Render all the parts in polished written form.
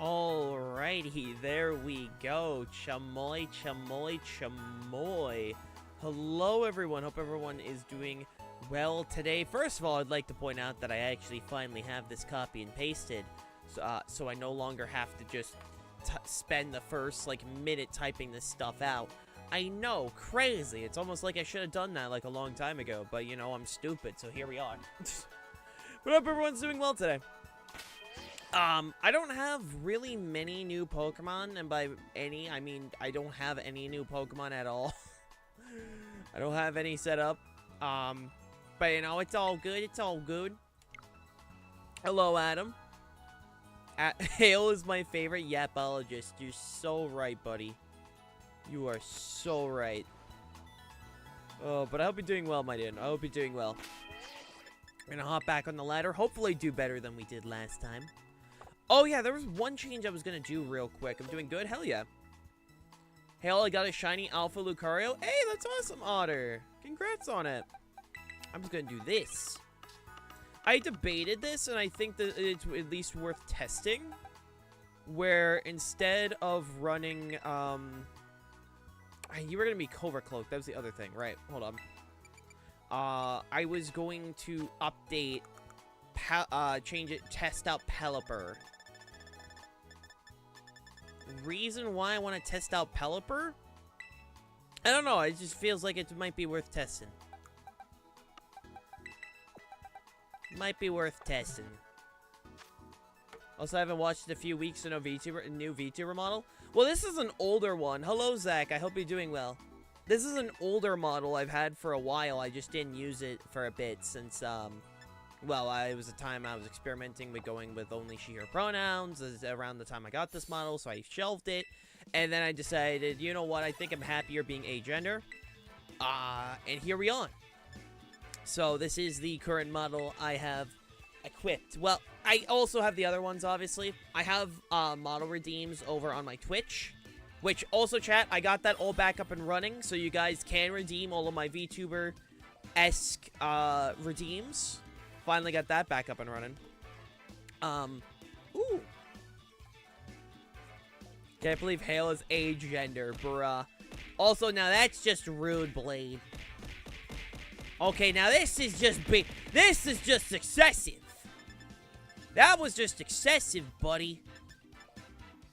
Alrighty, there we go. Chamoy, chamoy, chamoy. Hello, everyone. Hope everyone is doing well today. First of all, I'd like to point out that I actually finally have this copy and pasted, so I no longer have to just spend the first, minute typing this stuff out. I know, crazy. It's almost like I should have done that, a long time ago, but, you know, I'm stupid, so here we are. But I hope everyone's doing well today. I don't have really many new Pokemon, and by any, I mean I don't have any new Pokemon at all. I don't have any set up. But you know, it's all good, it's all good. Hello, Adam. Hale is my favorite yapologist. You're so right, buddy. You are so right. Oh, but I hope you're doing well, my dude. I hope you're doing well. We're gonna hop back on the ladder, hopefully do better than we did last time. Oh, yeah, there was one change I was going to do real quick. I'm doing good? Hell yeah. Hell, I got a shiny Alpha Lucario. Hey, that's awesome, Otter. Congrats on it. I'm just going to do this. I debated this, and I think that it's at least worth testing. Where instead of running, you were going to be Cobra Cloak. That was the other thing. Right, hold on. I was going to update, change it, test out Pelipper. Reason why I want to test out Pelipper? I don't know, it just feels like it might be worth testing. Might be worth testing. Also, I haven't watched a few weeks in a new VTuber model. Well, this is an older one. Hello, Zach. I hope you're doing well. This is an older model I've had for a while. I just didn't use it for a bit since, well, it was a time I was experimenting with going with only she/her pronouns around the time I got this model, so I shelved it. And then I decided, you know what, I think I'm happier being agender. And here we are. So this is the current model I have equipped. Well, I also have the other ones, obviously. I have model redeems over on my Twitch. Which, also, chat, I got that all back up and running, so you guys can redeem all of my VTuber-esque redeems. Finally got that back up and running. Ooh. Can't believe Hale is agender, bruh. Also, now that's just rude, Blade. Okay, now this is just excessive. That was just excessive, buddy.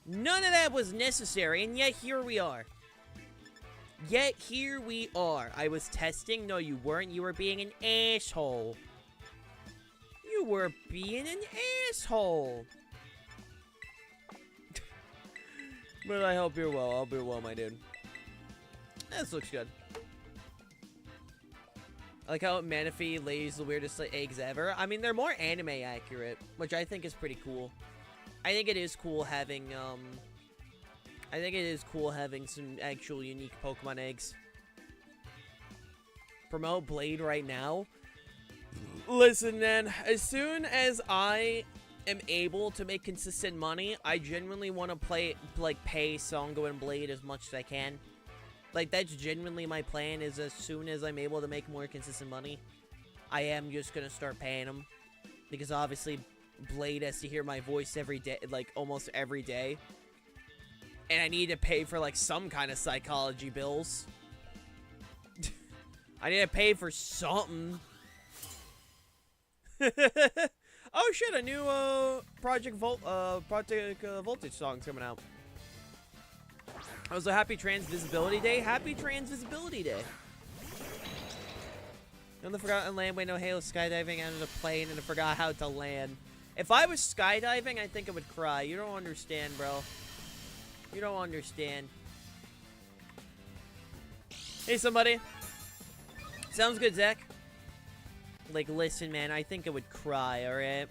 None of that was necessary, and yet here we are. Yet here we are. I was testing. No, you weren't. You were being an asshole. You were being an asshole. But I hope you're well. I'll be well, my dude. This looks good. I like how Manaphy lays the weirdest eggs ever. I mean, they're more anime accurate, which I think is pretty cool. I think it is cool having, some actual unique Pokemon eggs. Promote Blade right now. Listen, man, as soon as I am able to make consistent money, I genuinely want to pay Songo and Blade as much as I can. That's genuinely my plan, is as soon as I'm able to make more consistent money, I am just going to start paying them. Because obviously, Blade has to hear my voice every day, almost every day. And I need to pay for, some kind of psychology bills. I need to pay for something. Oh shit, a new Project Voltage song coming out. Also, happy Trans Visibility Day. Happy Trans Visibility Day. On the Forgotten Land, wait, no, Halo skydiving out of the plane and I forgot how to land. If I was skydiving, I think I would cry. You don't understand, bro. You don't understand. Hey, somebody. Sounds good, Zach. Listen, man, I think I would cry, alright?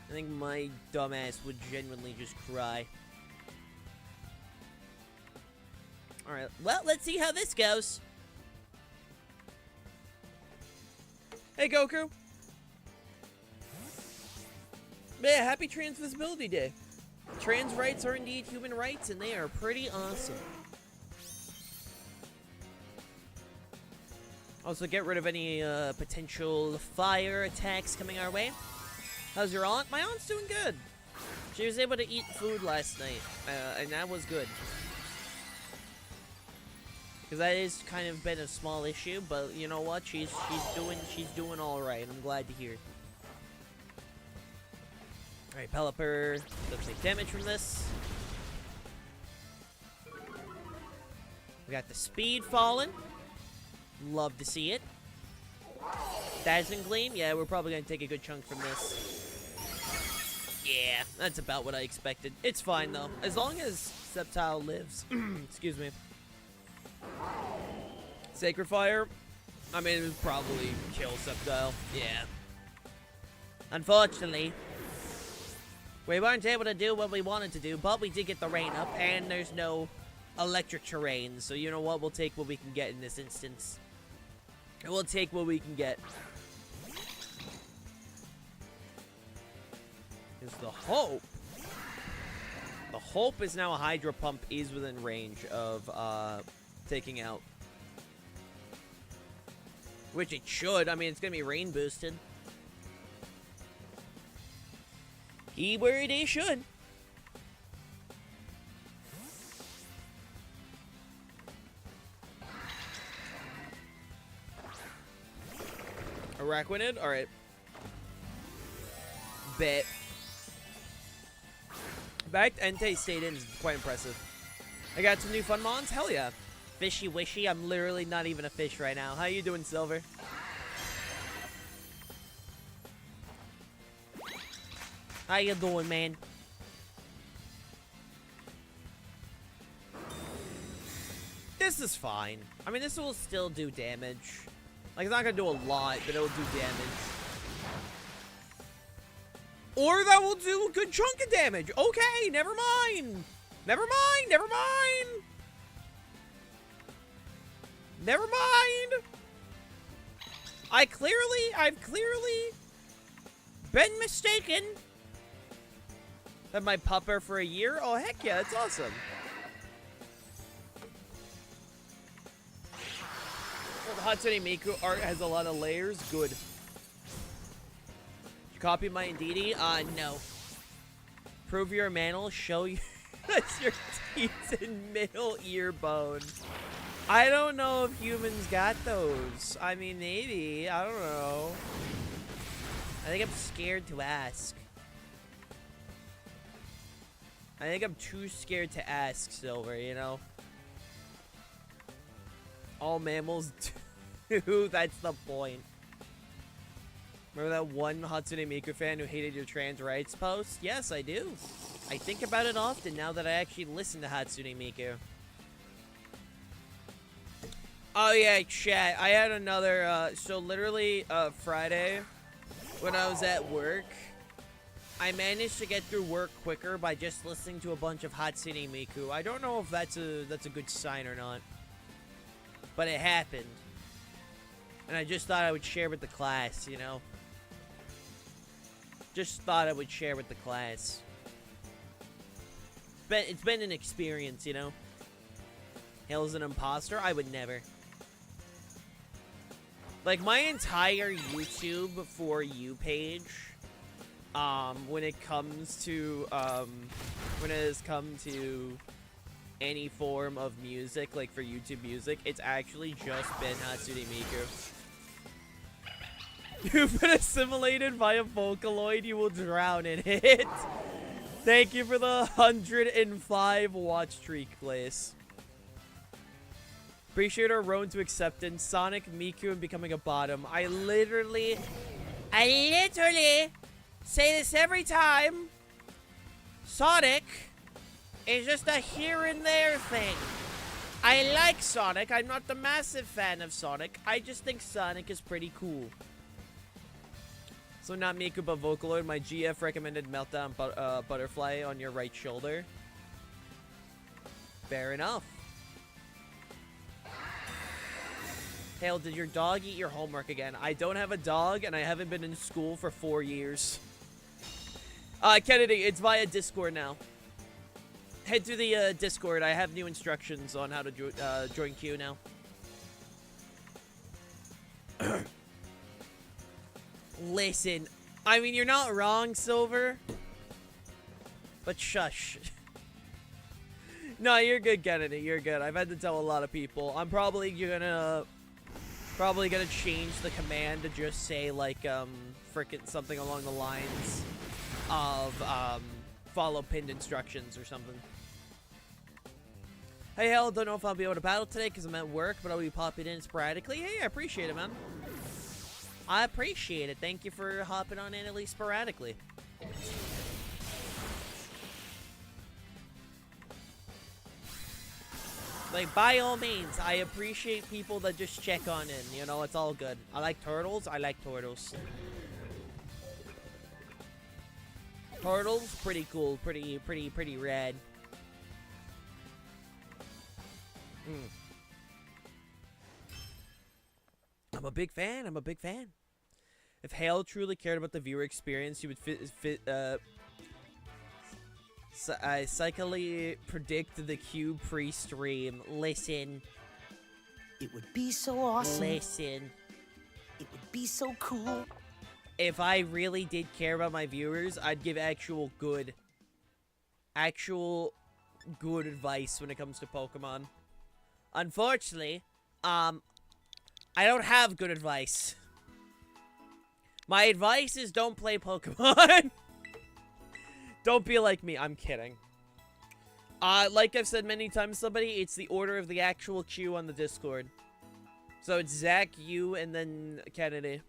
I think my dumbass would genuinely just cry. Alright, well, let's see how this goes. Hey, Goku. Yeah, happy Trans Visibility Day. Trans rights are indeed human rights, and they are pretty awesome. Also, get rid of any potential fire attacks coming our way. How's your aunt? My aunt's doing good. She was able to eat food last night, and that was good. Because that has kind of been a small issue, but you know what? She's doing all right. I'm glad to hear. All right, Pelipper does take damage from this. We got the speed falling. Love to see it. Dazzling Gleam. Yeah, we're probably gonna take a good chunk from this. Yeah, that's about what I expected. It's fine though, as long as Sceptile lives. Excuse me. Sacred Fire. I mean, it would probably kill Sceptile. Yeah. Unfortunately, we weren't able to do what we wanted to do, but we did get the rain up, and there's no electric terrain. So you know what? We'll take what we can get in this instance. We'll take what we can get. Is the hope. The hope is now a Hydro Pump is within range of taking out. Which it should. I mean, it's going to be rain boosted. Keyword it should. Araquanid? Alright. Bet. Back to Entei stayed in is quite impressive. I got some new fun mons? Hell yeah. Fishy wishy. I'm literally not even a fish right now. How you doing, Silver? How you doing, man? This is fine. I mean, this will still do damage. Like, it's not gonna do a lot, but it'll do damage. Or that will do a good chunk of damage. Okay, never mind. Never mind, never mind. Never mind. I've clearly been mistaken. Have my pupper for a year? Oh, heck yeah, that's awesome. Well, the Hatsune Miku art has a lot of layers. Good. Did you copy my Indeedee? No. Prove your mantle. Show you that's your teeth and middle ear bone. I don't know if humans got those. I mean, maybe. I don't know. I think I'm scared to ask. I think I'm too scared to ask, Silver, you know? All mammals do. That's the point. Remember that one Hatsune Miku fan who hated your trans rights post? Yes, I do. I think about it often now that I actually listen to Hatsune Miku. Oh yeah, chat. I had another, so literally, Friday, when I was at work, I managed to get through work quicker by just listening to a bunch of Hatsune Miku. I don't know if that's a good sign or not, but it happened, and I just thought I would share with the class, you know. Just thought I would share with the class. But it's been an experience, you know. Hale's an imposter? I would never. Like, my entire YouTube For You page, when it comes to, when it has come to any form of music, like for YouTube music, it's actually just been Hatsune Miku. You've been assimilated by a Vocaloid, you will drown in it. Thank you for the 105 watch streak, Glace. Appreciate our road to acceptance. Sonic, Miku, and becoming a bottom. I literally say this every time. Sonic is just a here and there thing. I like Sonic. I'm not the massive fan of Sonic. I just think Sonic is pretty cool. So not Miku, but Vocaloid. My GF recommended Meltdown Butterfly on your right shoulder. Fair enough. Hale, did your dog eat your homework again? I don't have a dog, and I haven't been in school for 4 years. Kennedy, it's via Discord now. Head to the Discord. I have new instructions on how to join queue now. Listen, I mean, you're not wrong, Silver. But shush. No, you're good, Kennedy. You're good. I've had to tell a lot of people. I'm probably gonna change the command to just say, like, frickin' something along the lines of, follow pinned instructions or something. Hey, hell, don't know if I'll be able to battle today because I'm at work, but I'll be popping in sporadically. Hey, I appreciate it, man. I appreciate it. Thank you for hopping on in at least sporadically. Like, by all means, I appreciate people that just check on in. You know, it's all good. I like turtles. I like turtles. Turtles, pretty cool. Pretty rad. I'm a big fan. I'm a big fan. If Hale truly cared about the viewer experience, he would I psychically predict the cube pre-stream. Listen. It would be so awesome. Listen. It would be so cool. If I really did care about my viewers, I'd give actual good advice when it comes to Pokemon. Unfortunately, I don't have good advice. My advice is don't play Pokemon. Don't be like me. I'm kidding. Like I've said many times, somebody, it's the order of the actual queue on the Discord. So it's Zach, you, and then Kennedy.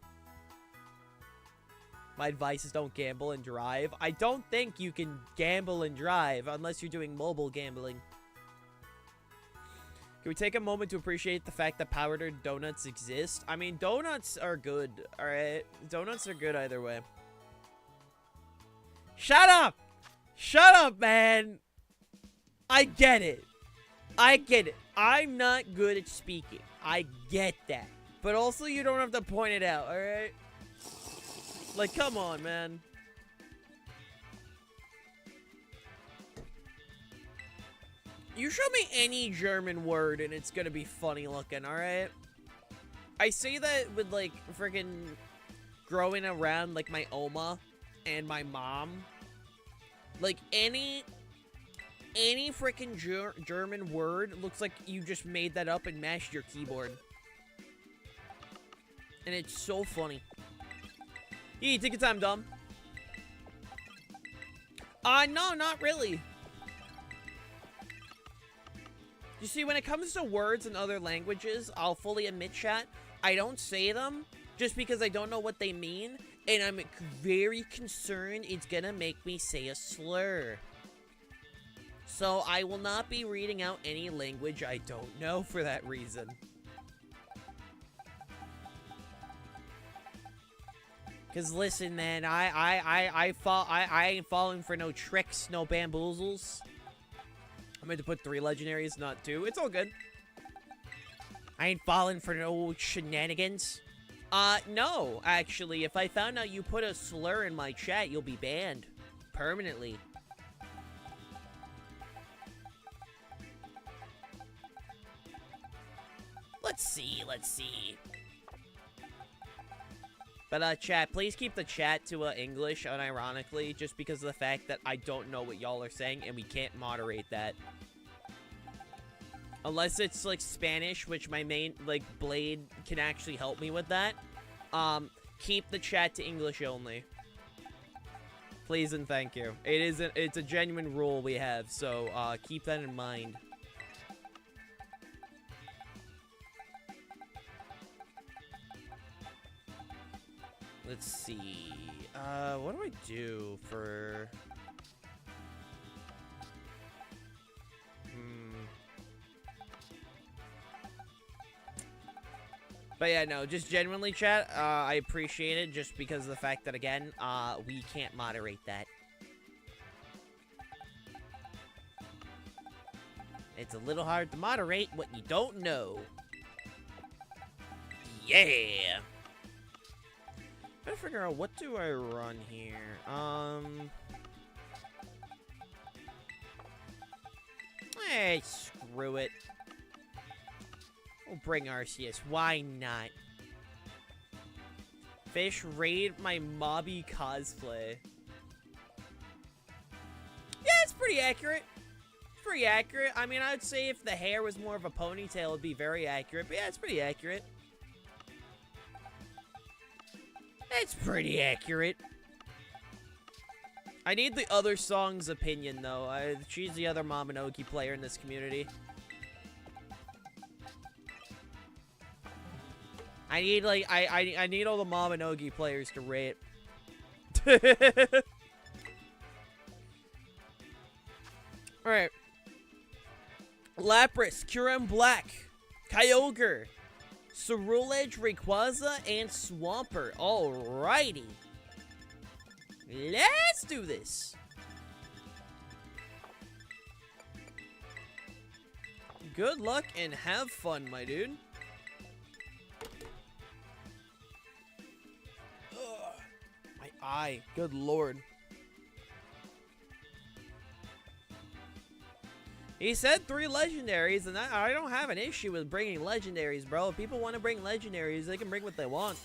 My advice is don't gamble and drive. I don't think you can gamble and drive unless you're doing mobile gambling. Can we take a moment to appreciate the fact that powdered donuts exist? I mean, donuts are good, alright? Donuts are good either way. Shut up! Shut up, man! I get it. I get it. I'm not good at speaking. I get that. But also, you don't have to point it out, alright? Like, come on, man. You show me any German word and it's gonna be funny looking, alright? I say that with, like, freaking growing around, like, my Oma and my mom. Like, any freaking German word looks like you just made that up and mashed your keyboard. And it's so funny. Yeah, take your time, Dom. No, not really. You see, when it comes to words in other languages, I'll fully admit, chat, I don't say them just because I don't know what they mean, and I'm very concerned it's gonna make me say a slur. So I will not be reading out any language I don't know for that reason. Cause listen, man, I ain't falling for no tricks, no bamboozles. I meant to put 3 legendaries, not 2. It's all good. I ain't falling for no shenanigans. No, actually, if I found out you put a slur in my chat, you'll be banned. Permanently. Let's see. But, chat, please keep the chat to, English, unironically, just because of the fact that I don't know what y'all are saying, and we can't moderate that. Unless it's, like, Spanish, which my main, like, Blade can actually help me with that. Keep the chat to English only. Please and thank you. It's a genuine rule we have, so, keep that in mind. Let's see. What do I do for... But yeah, no, just genuinely, chat, I appreciate it just because of the fact that, again, we can't moderate that. It's a little hard to moderate what you don't know. Yeah! Trying to figure out what do I run here. Hey, screw it. We'll bring Arceus. Why not? Fish, raid my Mobby cosplay. pretty accurate. It's pretty accurate. I mean, I would say if the hair was more of a ponytail, it would be very accurate. But yeah, it's pretty accurate. It's pretty accurate. I need the other song's opinion, though. She's the other Momonogi player in this community. I need, like, I need all the Momonogi players to rate. Alright. Lapras, Kyurem Black, Kyogre, Cerulege, Rayquaza, and Swampert. Alrighty. Let's do this. Good luck and have fun, my dude. Ugh. My eye. Good lord. He said 3 legendaries, and I don't have an issue with bringing legendaries, bro. If people want to bring legendaries, they can bring what they want.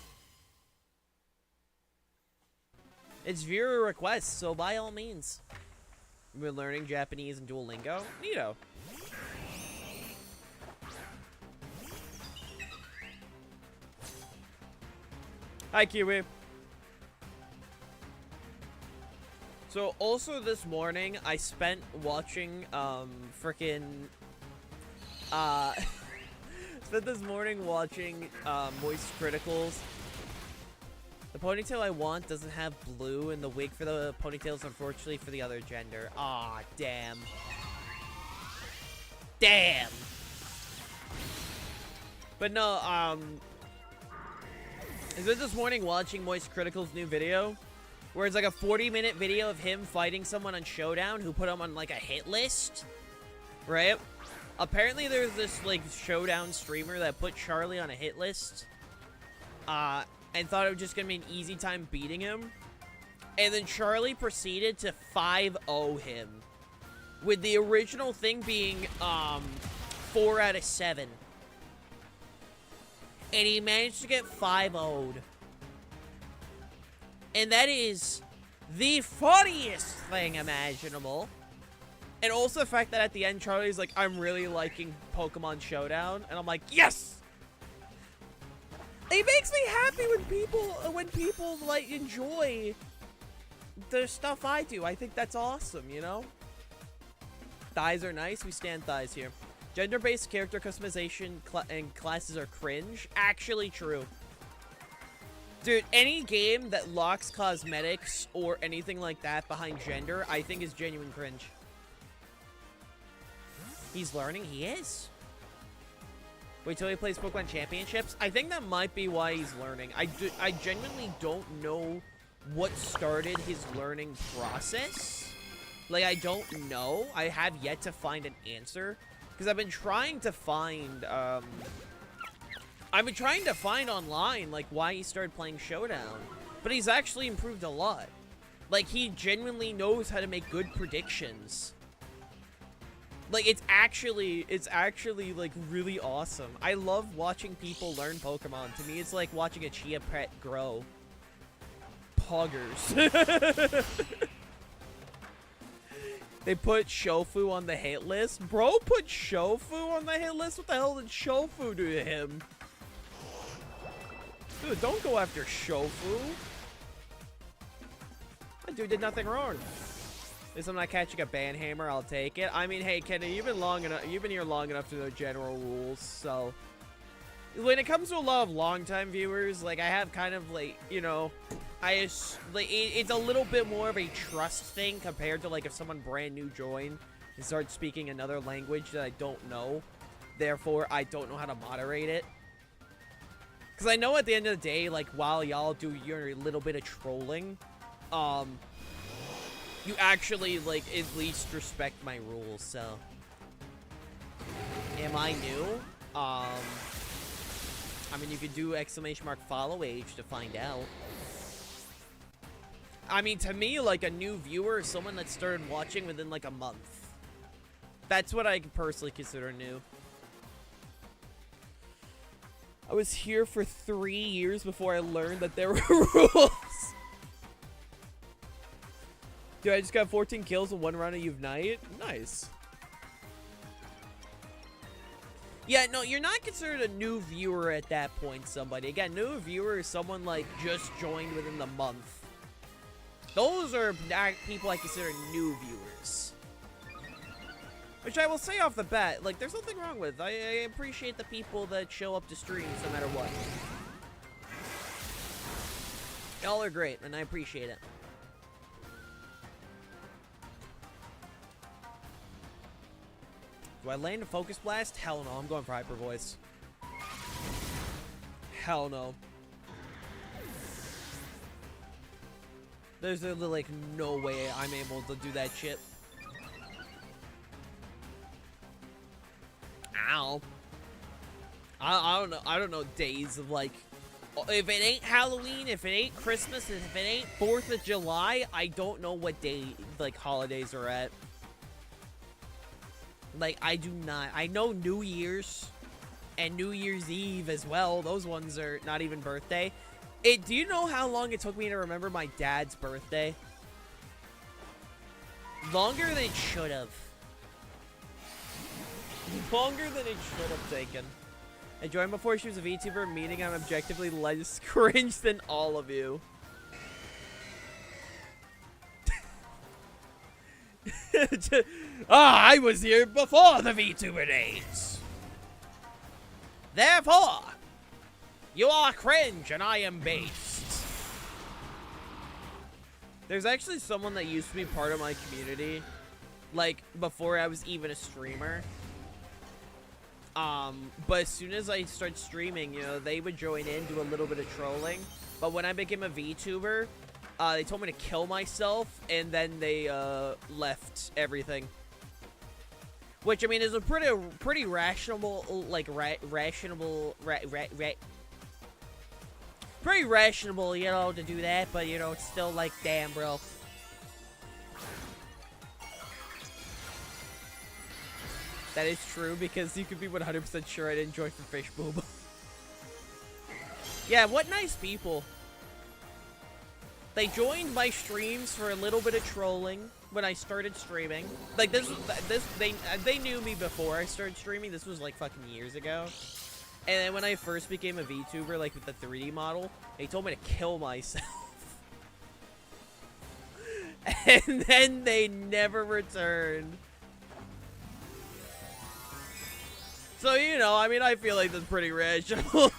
It's viewer request, so by all means. We're learning Japanese and Duolingo. Neato. Hi, Kiwi. So, also this morning, I spent watching, frickin', spent this morning watching, Moist Criticals. The ponytail I want doesn't have blue, and the wig for the ponytail is unfortunately for the other gender. Aw, damn. Damn! But no, I spent this morning watching Moist Critical's new video, where it's like a 40-minute video of him fighting someone on Showdown who put him on, like, a hit list, right? Apparently there's this, like, Showdown streamer that put Charlie on a hit list, and thought it was just gonna be an easy time beating him. And then Charlie proceeded to 5-0 him, with the original thing being, 4 out of 7. And he managed to get 5-0'd. And that is the funniest thing imaginable. And also the fact that at the end, Charlie's like, I'm really liking Pokemon Showdown. And I'm like, yes! It makes me happy when people like, enjoy the stuff I do. I think that's awesome, you know? Thighs are nice. We stand thighs here. Gender-based character customization and classes are cringe. Actually true. Dude, any game that locks cosmetics or anything like that behind gender, I think is genuine cringe. He's learning? He is. Wait till he plays Pokemon Championships? I think that might be why he's learning. I genuinely don't know what started his learning process. Like, I don't know. I have yet to find an answer. Because I've been trying to find, online, like, why he started playing Showdown. But he's actually improved a lot. Like, he genuinely knows how to make good predictions. Like, it's actually, like, really awesome. I love watching people learn Pokemon. To me, it's like watching a Chia Pet grow. Poggers. They put Shofu on the hit list? Bro put Shofu on the hit list? What the hell did Shofu do to him? Dude, don't go after Shofu. That dude did nothing wrong. At least I'm not catching a banhammer, I'll take it. I mean, hey, Kenny, you've been here long enough to know general rules, so. When it comes to a lot of longtime viewers, like, I have kind of, like, you know, it's a little bit more of a trust thing compared to, like, if someone brand new joined and starts speaking another language that I don't know. Therefore, I don't know how to moderate it. Because I know at the end of the day, like, while y'all do your little bit of trolling, you actually, like, at least respect my rules, so. Am I new? I mean, you could do ! follow age to find out. I mean, to me, like, a new viewer is someone that started watching within, like, a month. That's what I personally consider new. I was here for 3 years before I learned that there were rules. Dude, I just got 14 kills in one round of Unite. Nice. Yeah, no, you're not considered a new viewer at that point, somebody. Again, new viewer is someone, like, just joined within the month. Those are people I consider new viewers. Which I will say off the bat, like, there's nothing wrong with. I appreciate the people that show up to streams no matter what. Y'all are great, and I appreciate it. Do I land a focus blast? Hell no, I'm going for hyper voice. Hell no. There's like no way I'm able to do that shit. Ow. I don't know days of like, if it ain't Halloween, if it ain't Christmas, if it ain't 4th of July, I don't know what day like holidays are at. Like, I do not. I know New Year's and New Year's Eve as well. Those ones are not even birthday. Do you know how long it took me to remember my dad's birthday? Longer than it should have. Longer than it should have taken. I joined before she was a VTuber, meaning I'm objectively less cringe than all of you. I was here before the VTuber days. Therefore, you are cringe and I am based. There's actually someone that used to be part of my community, like, before I was even a streamer. But as soon as I started streaming, you know, they would join in, do a little bit of trolling. But when I became a VTuber, they told me to kill myself, and then they, left everything. Which, I mean, is a pretty rational, like, pretty rational, you know, to do that, but, you know, it's still like, damn, bro. That is true, because you could be 100% sure I didn't join for Fish Boob. Yeah, what nice people. They joined my streams for a little bit of trolling when I started streaming. Like, they knew me before I started streaming. This was, like, fucking years ago. And then when I first became a VTuber, like, with the 3D model, they told me to kill myself. And then they never returned. So, you know, I mean, I feel like that's pretty rational.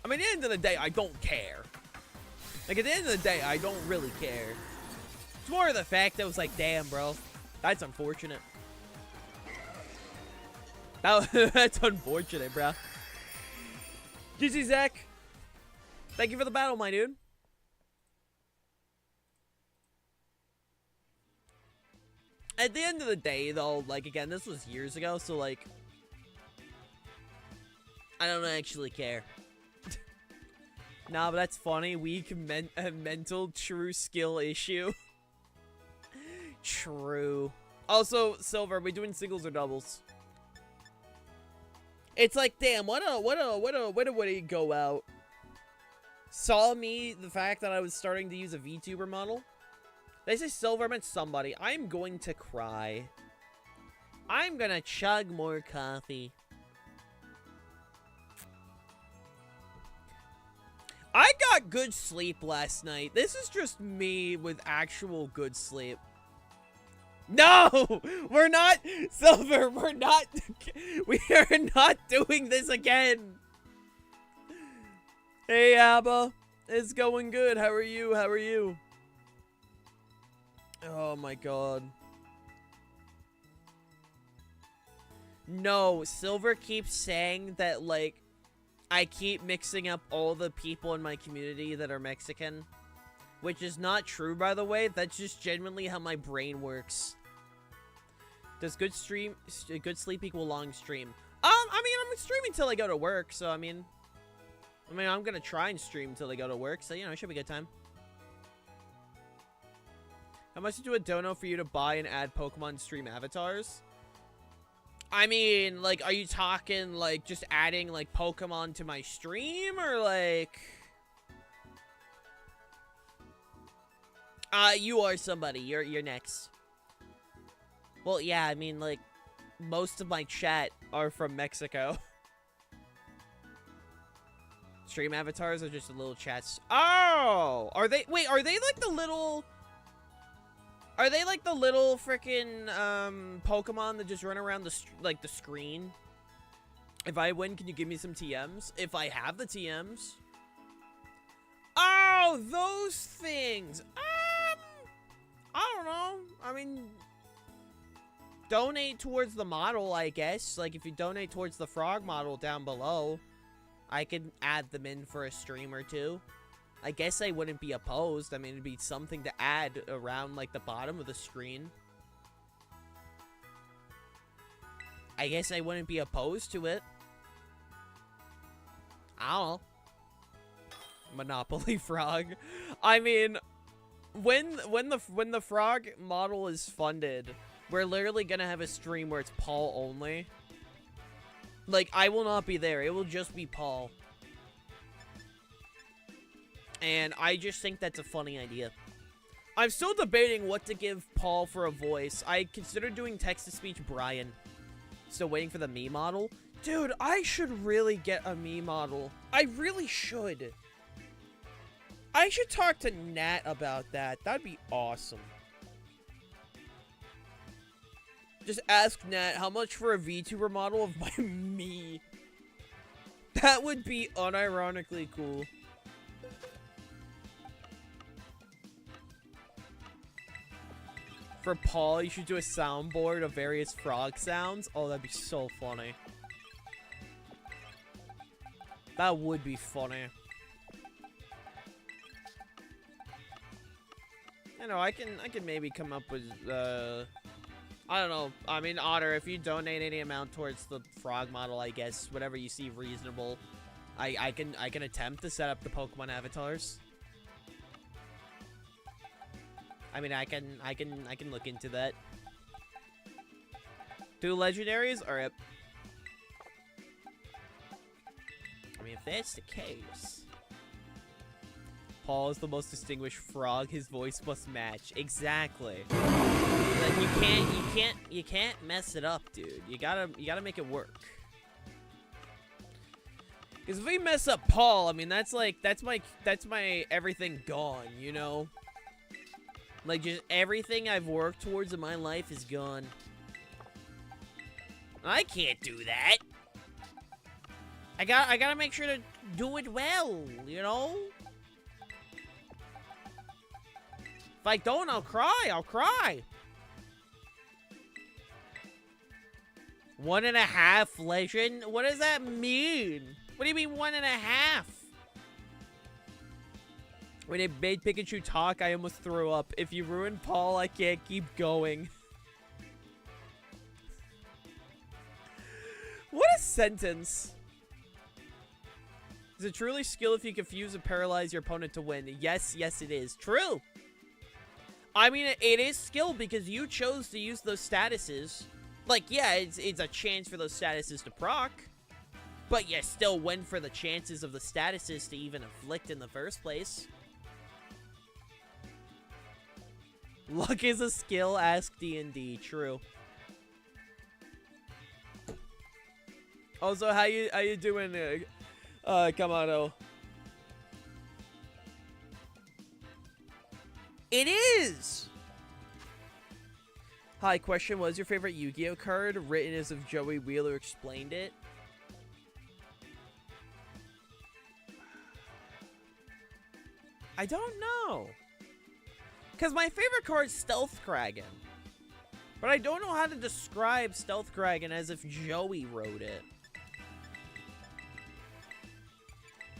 I mean, at the end of the day, I don't care. Like, at the end of the day, I don't really care. It's more of the fact that it was like, damn, bro. That's unfortunate. That's unfortunate, bro. GG, Zach. Thank you for the battle, my dude. At the end of the day, though, like, again, this was years ago, so, like, I don't actually care. Nah, but that's funny. Weak mental true skill issue. True. Also, Silver, are we doing singles or doubles? It's like, damn, what would he go out? Saw me, the fact that I was starting to use a VTuber model. They say Silver, I meant somebody. I'm going to cry. I'm gonna chug more coffee. I got good sleep last night. This is just me with actual good sleep. No! We're not! Silver, we're not! We are not doing this again! Hey, Abba. It's going good. How are you? How are you? Oh, my God. No, Silver keeps saying that, like, I keep mixing up all the people in my community that are Mexican. Which is not true, by the way. That's just genuinely how my brain works. Does good sleep equal long stream? I mean, I'm streaming till I go to work, so I mean, I'm gonna try and stream till I go to work, so, you know, it should be a good time. How much to do a dono for you to buy and add Pokemon stream avatars? I mean, like, are you talking, like, just adding, like, Pokemon to my stream, or, like... You are somebody. You're next. Well, yeah, I mean, like, most of my chat are from Mexico. Stream avatars are just the little chats. Oh! Are they... Wait, are they, like, the little... Are they like the little freaking Pokemon that just run around the screen? If I win, can you give me some TMs? If I have the TMs. Oh, those things. I don't know. I mean, donate towards the model, I guess. Like if you donate towards the frog model down below, I could add them in for a stream or two. I guess I wouldn't be opposed. I mean, it'd be something to add around, like, the bottom of the screen. I guess I wouldn't be opposed to it. I don't know. Monopoly Frog. I mean, when the frog model is funded, we're literally gonna have a stream where it's Paul only. Like, I will not be there. It will just be Paul. And I just think that's a funny idea. I'm still debating what to give Paul for a voice. I considered doing text-to-speech Brian. Still waiting for the me model. Dude, I should really get a me model. I really should. I should talk to Nat about that. That'd be awesome. Just ask Nat how much for a VTuber model of my me. That would be unironically cool. For Paul, you should do a soundboard of various frog sounds. Oh, that'd be so funny. That would be funny. I know, I can maybe come up with, I don't know. I mean, Otter, if you donate any amount towards the frog model, I guess, whatever you see reasonable, I can attempt to set up the Pokemon avatars. I mean, I can look into that. 2 legendaries? Alright. I mean, if that's the case... Paul is the most distinguished frog. His voice must match. Exactly. Like, you can't mess it up, dude. You gotta make it work. Because if we mess up Paul, I mean, that's my everything gone, you know? Like, just everything I've worked towards in my life is gone. I can't do that. I gotta make sure to do it well, you know? If I don't, I'll cry. I'll cry. 1.5 legend? What does that mean? What do you mean 1.5? When it made Pikachu talk, I almost threw up. If you ruin Paul, I can't keep going. What a sentence. Is it truly skill if you confuse and paralyze your opponent to win? Yes, yes it is. True. I mean, it is skill because you chose to use those statuses. Like, yeah, it's a chance for those statuses to proc. But you still win for the chances of the statuses to even inflict in the first place. Luck is a skill, ask D&D. True. Also, how you doing, Kamado? It is! Hi, question, what is your favorite Yu-Gi-Oh card? Written as if Joey Wheeler explained it. I don't know. Because my favorite card is Stealth Kraken. But I don't know how to describe Stealth Kraken as if Joey wrote it.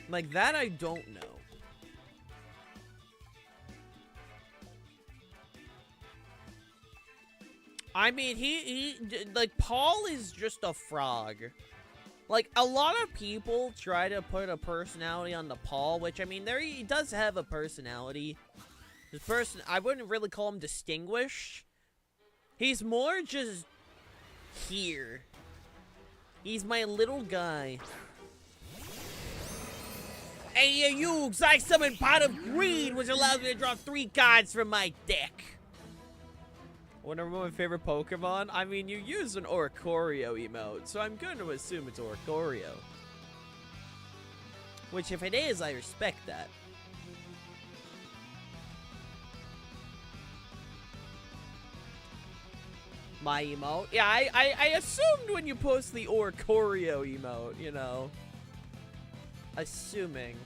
Like, that I don't know. I mean, like, Paul is just a frog. Like, a lot of people try to put a personality on the Paul, which, I mean, he does have a personality. This person, I wouldn't really call him distinguished. He's more just here. He's my little guy. Hey, you! I summoned Pot of Greed, which allows me to draw 3 cards from my deck. One of my favorite Pokemon? I mean, you use an Oricorio emote, so I'm going to assume it's Oricorio. Which, if it is, I respect that. My emote? Yeah, I assumed when you post the Oricorio emote, you know. Assuming.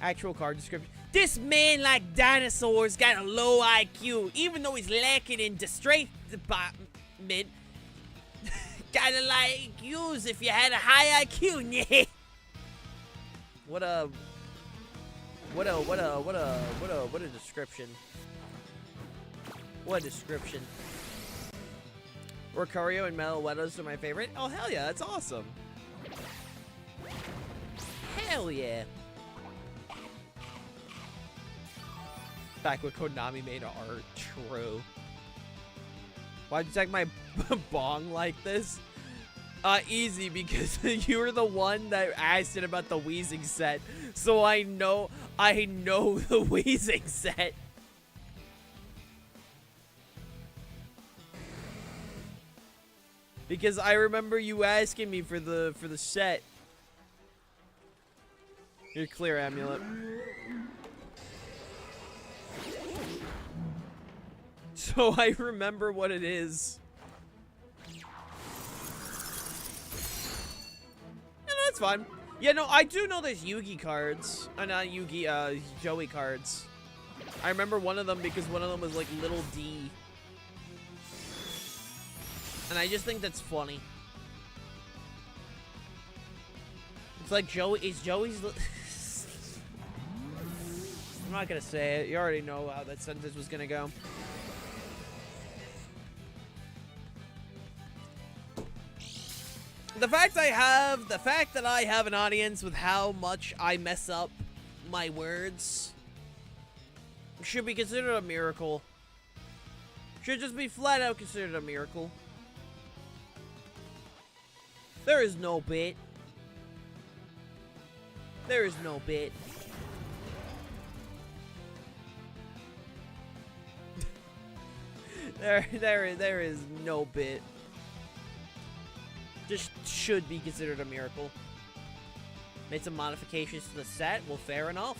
Actual card description. This man, like dinosaurs, got a low IQ, even though he's lacking in the strength department. Kinda like yous if you had a high IQ, yeah. What a description. What a description. Oricorio and Melowetos are my favorite. Oh, hell yeah, that's awesome. Hell yeah. Back when Konami made art. True. Why'd you take my bong like this? Easy, because you were the one that asked it about the Wheezing set. So I know the Wheezing set. Because I remember you asking me for the set. You're clear, Amulet. So I remember what it is. Yeah, no, that's fine. Yeah, no, I do know there's Yugi cards. Not Yugi, Joey cards. I remember one of them because one of them was like Little D. And I just think that's funny. It's like Joey's... I'm not gonna say it. You already know how that sentence was gonna go. The fact that I have an audience with how much I mess up my words should be considered a miracle. Should just be flat out considered a miracle. There is no bit. There is no bit. There is no bit. Just should be considered a miracle. Made some modifications to the set. Well, fair enough.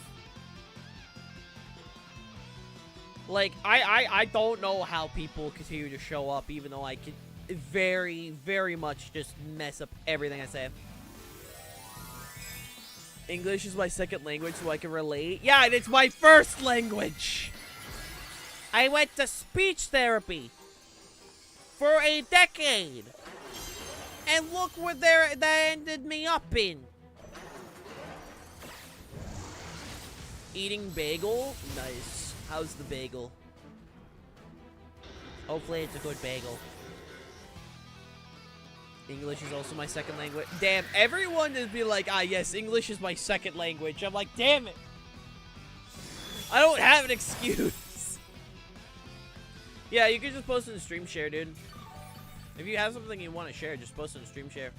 Like, I don't know how people continue to show up, even though I could very, very much just mess up everything I say. English is my second language, so I can relate. Yeah, and it's my first language! I went to speech therapy for a decade. And look where that ended me up in. Eating bagel? Nice. How's the bagel? Hopefully it's a good bagel. English is also my second language. Damn, everyone is be like, ah, yes, English is my second language. I'm like, damn it. I don't have an excuse. Yeah, you can just post in the stream share, dude. If you have something you want to share, just post in the stream share.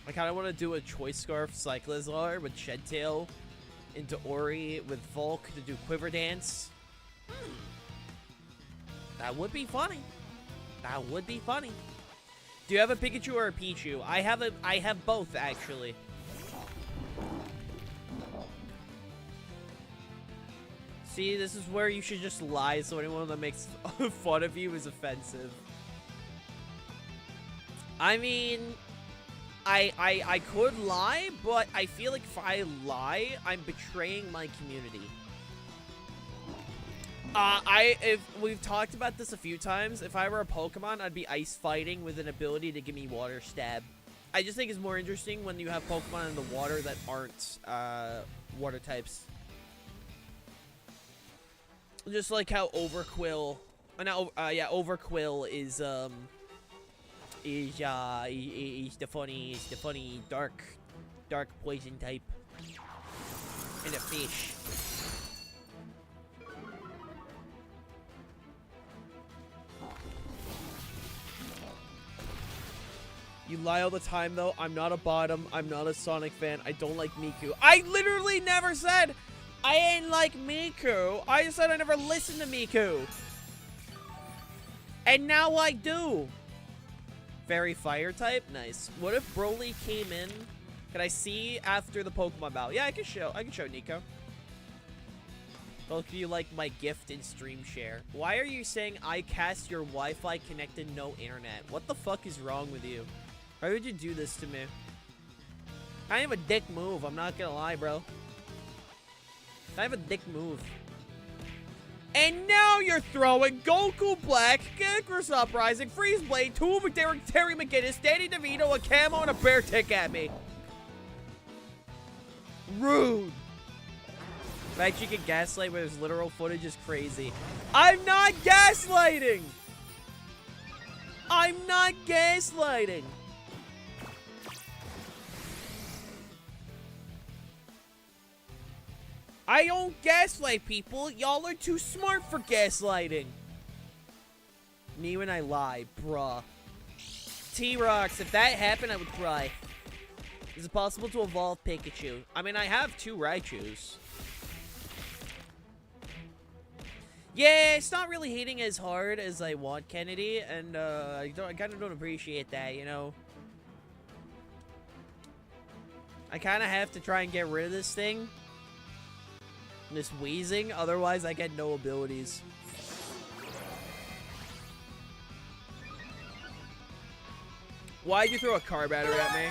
I kind of want to do a Choice Scarf Cyclizar with Shedtail into Ori with Volk to do Quiver Dance. That would be funny. That would be funny. Do you have a Pikachu or a Pichu? I have both, actually. See, this is where you should just lie, so anyone that makes fun of you is offensive. I mean, I could lie, but I feel like if I lie, I'm betraying my community. If we've talked about this a few times, if I were a Pokemon, I'd be ice fighting with an ability to give me water stab. I just think it's more interesting when you have Pokemon in the water that aren't water types. Just like how Overquill, Overquill is is the funny dark poison type. And a fish. You lie all the time, though. I'm not a bottom. I'm not a Sonic fan. I don't like Miku. I literally never said I ain't like Miku. I just said I never listened to Miku. And now I do. Very fire type? Nice. What if Broly came in? Can I see after the Pokemon battle? Yeah, I can show Nico. Both of you like my gift and stream share. Why are you saying I cast your Wi-Fi connected no internet? What the fuck is wrong with you? Why would you do this to me? I have a dick move. I'm not gonna lie, bro. I have a dick move. And now you're throwing Goku Black, Icarus Uprising, Freeze Blade, Terry McGinnis, Danny DeVito, a camo, and a bear tick at me. Rude. The fact you can gaslight with his literal footage is crazy. I'm not gaslighting! I'm not gaslighting! I don't gaslight people. Y'all are too smart for gaslighting. Me when I lie, bruh. T-Rox, if that happened, I would cry. Is it possible to evolve Pikachu? I mean, I have 2 Raichus. Yeah, it's not really hitting as hard as I want, Kennedy, and I kind of don't appreciate that, you know? I kind of have to try and get rid of this thing. This wheezing, otherwise I get no abilities. Why'd you throw a car battery at me?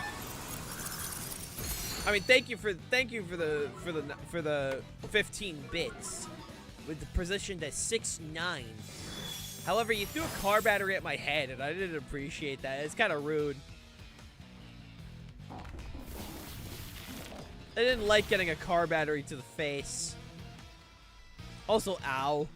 I mean, thank you for the 15 bits with the positioned at 6'9". However, you threw a car battery at my head, and I didn't appreciate that. It's kind of rude. I didn't like getting a car battery to the face. Also, ow.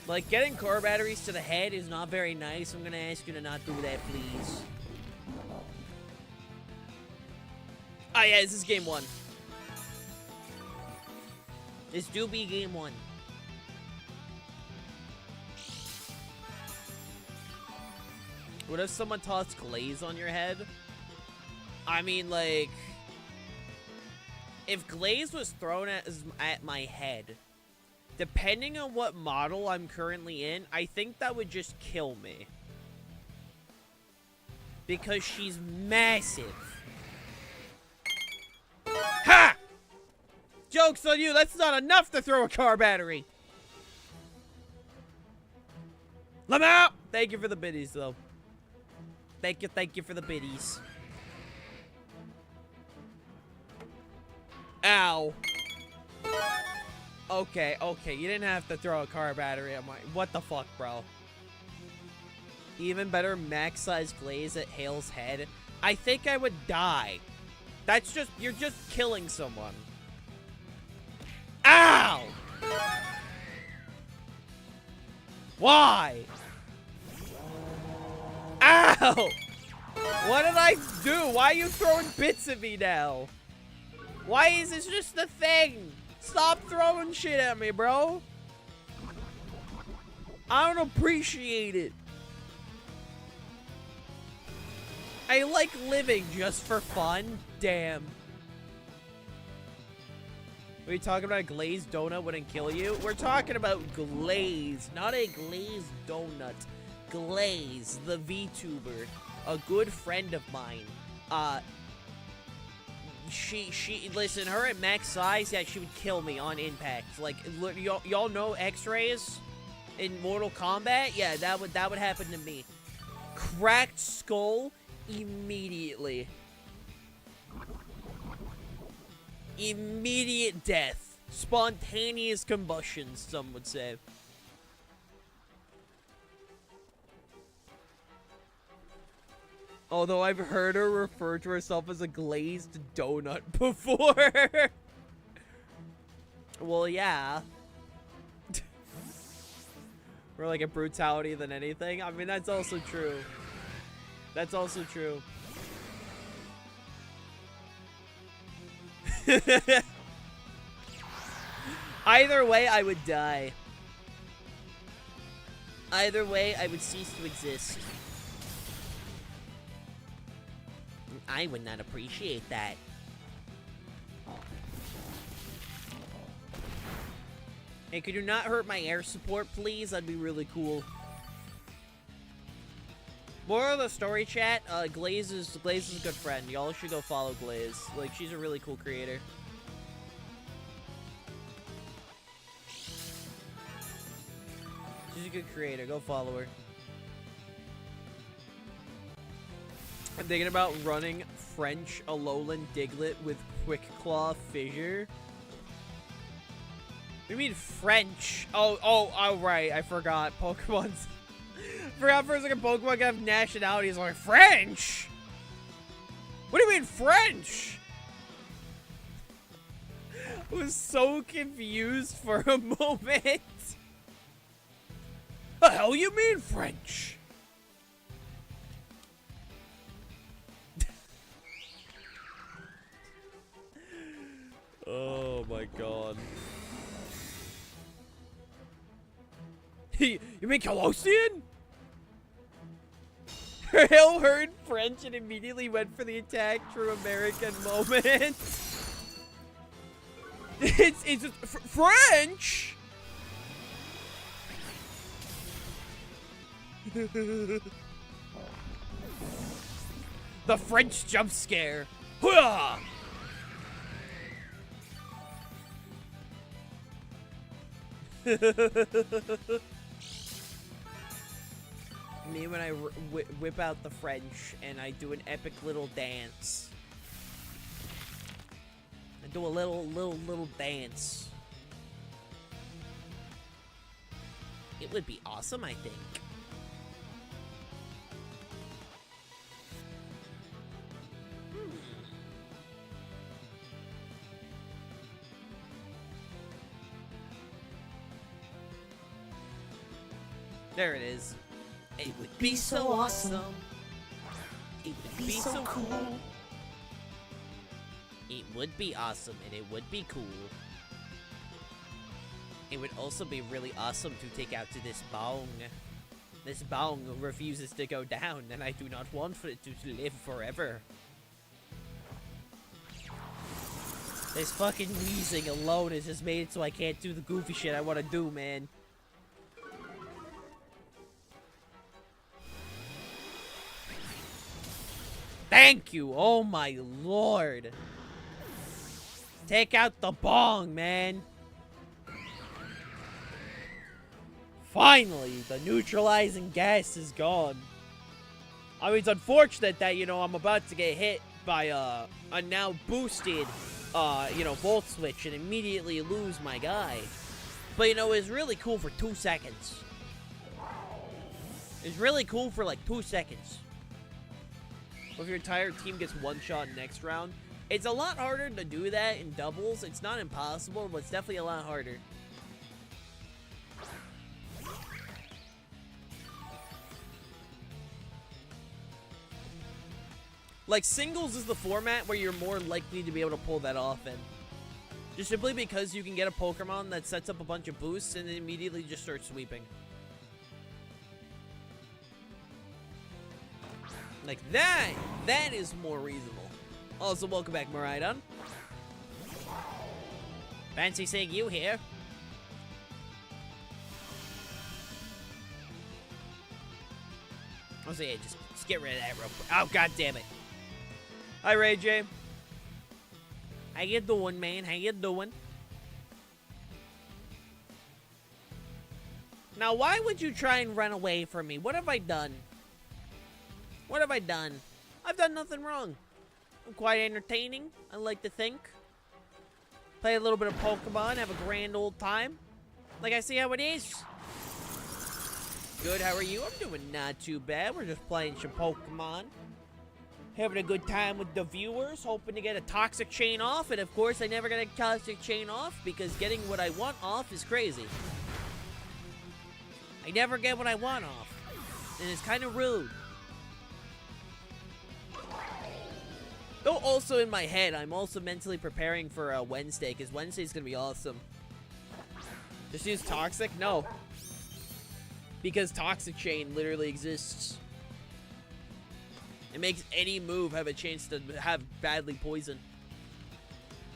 Like, getting car batteries to the head is not very nice. I'm gonna ask you to not do that, please. Ah, yeah, this is game 1. This do be game 1. What if someone tossed glaze on your head? I mean, like, if glaze was thrown at my head, depending on what model I'm currently in, I think that would just kill me. Because she's massive. Ha! Joke's on you, that's not enough to throw a car battery. Let me out! Thank you for the biddies, though. Thank you for the biddies. Ow. Okay, you didn't have to throw a car battery at my... What the fuck, bro? Even better, max-size glaze at Hale's head. I think I would die. That's just... You're just killing someone. Ow! Why? Ow! What did I do? Why are you throwing bits at me now? Why is this just a thing? Stop throwing shit at me, bro. I don't appreciate it. I like living just for fun. Damn. Are you talking about a glazed donut wouldn't kill you? We're talking about glaze, not a glazed donut. Glaze, the VTuber, a good friend of mine. Listen, her at max size, yeah, she would kill me on impact. Like, y'all know X-rays in Mortal Kombat? Yeah, that would happen to me. Cracked skull immediately. Immediate death. Spontaneous combustion, some would say. Although I've heard her refer to herself as a glazed donut before. Well, yeah. More like a brutality than anything. I mean, that's also true. That's also true. Either way, I would die. Either way, I would cease to exist. I would not appreciate that. Hey, could you not hurt my air support, please? That'd be really cool. Moral of the story, chat, Glaze is a good friend. Y'all should go follow Glaze. Like, she's a really cool creator. She's a good creator. Go follow her. I'm thinking about running French Alolan Diglett with Quick Claw Fissure. What do you mean French? Oh, right. I forgot. Pokemon's... forgot for a second Pokemon can have nationalities. I'm like, French? What do you mean French? I was so confused for a moment. The hell you mean French? Oh my god. You mean Colossian? Hale heard French and immediately went for the attack. True American moment. It's just French. The French jump scare. Hooah! Me when I whip out the French and I do an epic little dance. I do a little dance. It would be awesome, I think. There it is. It would be so awesome. It would be so cool. It would be awesome and it would be cool. It would also be really awesome to take out to this bong. This bong refuses to go down and I do not want for it to live forever. This fucking wheezing alone has just made it so I can't do the goofy shit I want to do, man. Thank you! Oh my lord! Take out the bong, man! Finally, the neutralizing gas is gone. I mean, it's unfortunate that, you know, I'm about to get hit by a now boosted, you know, volt switch and immediately lose my guy. But, you know, it's really cool for 2 seconds. It's really cool for, like, 2 seconds. If your entire team gets one shot next round, it's a lot harder to do that in doubles. It's not impossible, but it's definitely a lot harder. Like, singles is the format where you're more likely to be able to pull that off in. Just simply because you can get a Pokemon that sets up a bunch of boosts and then immediately just starts sweeping. Like, that is more reasonable. Also, welcome back, Miraidon. Fancy seeing you here. I'll say, yeah, just get rid of that real quick. Oh, god damn it. Hi, Ray J. How you doing, man? How you doing? Now, why would you try and run away from me? What have I done? What have I done? I've done nothing wrong. I'm quite entertaining, I like to think. Play a little bit of Pokemon, have a grand old time. Like I see how it is. Good, how are you? I'm doing not too bad. We're just playing some Pokemon. Having a good time with the viewers, hoping to get a toxic chain off. And of course, I never get a toxic chain off because getting what I want off is crazy. I never get what I want off. And it's kind of rude. Though also in my head, I'm also mentally preparing for Wednesday, because Wednesday's going to be awesome. Just use Toxic? No. Because Toxic Chain literally exists. It makes any move have a chance to have badly poison.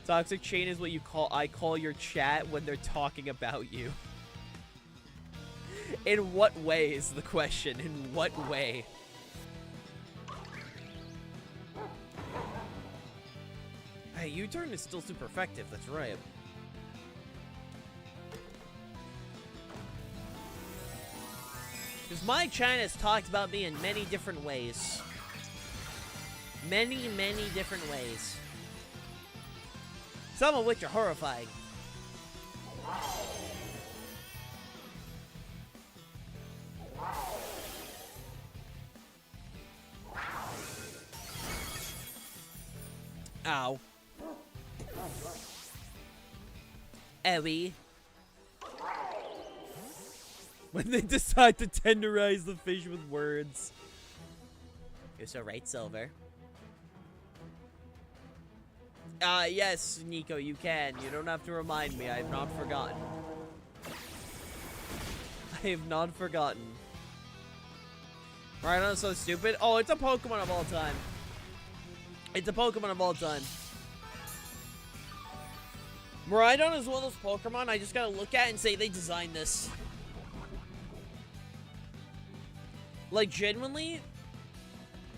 Toxic Chain is what I call your chat when they're talking about you. In what way is the question? In what way? Hey, U-turn is still super effective, that's right. Because my China has talked about me in many different ways. Many, many different ways. Some of which are horrifying. Ow. Ellie. When they decide to tenderize the fish with words. You're so right, Silver. Yes, Nico, you can. You don't have to remind me. I have not forgotten. I have not forgotten. Rhino's so stupid. Oh, it's a Pokemon of all time. It's a Pokemon of all time. Miraidon is one of those Pokemon I just gotta look at and say they designed this. Like, genuinely,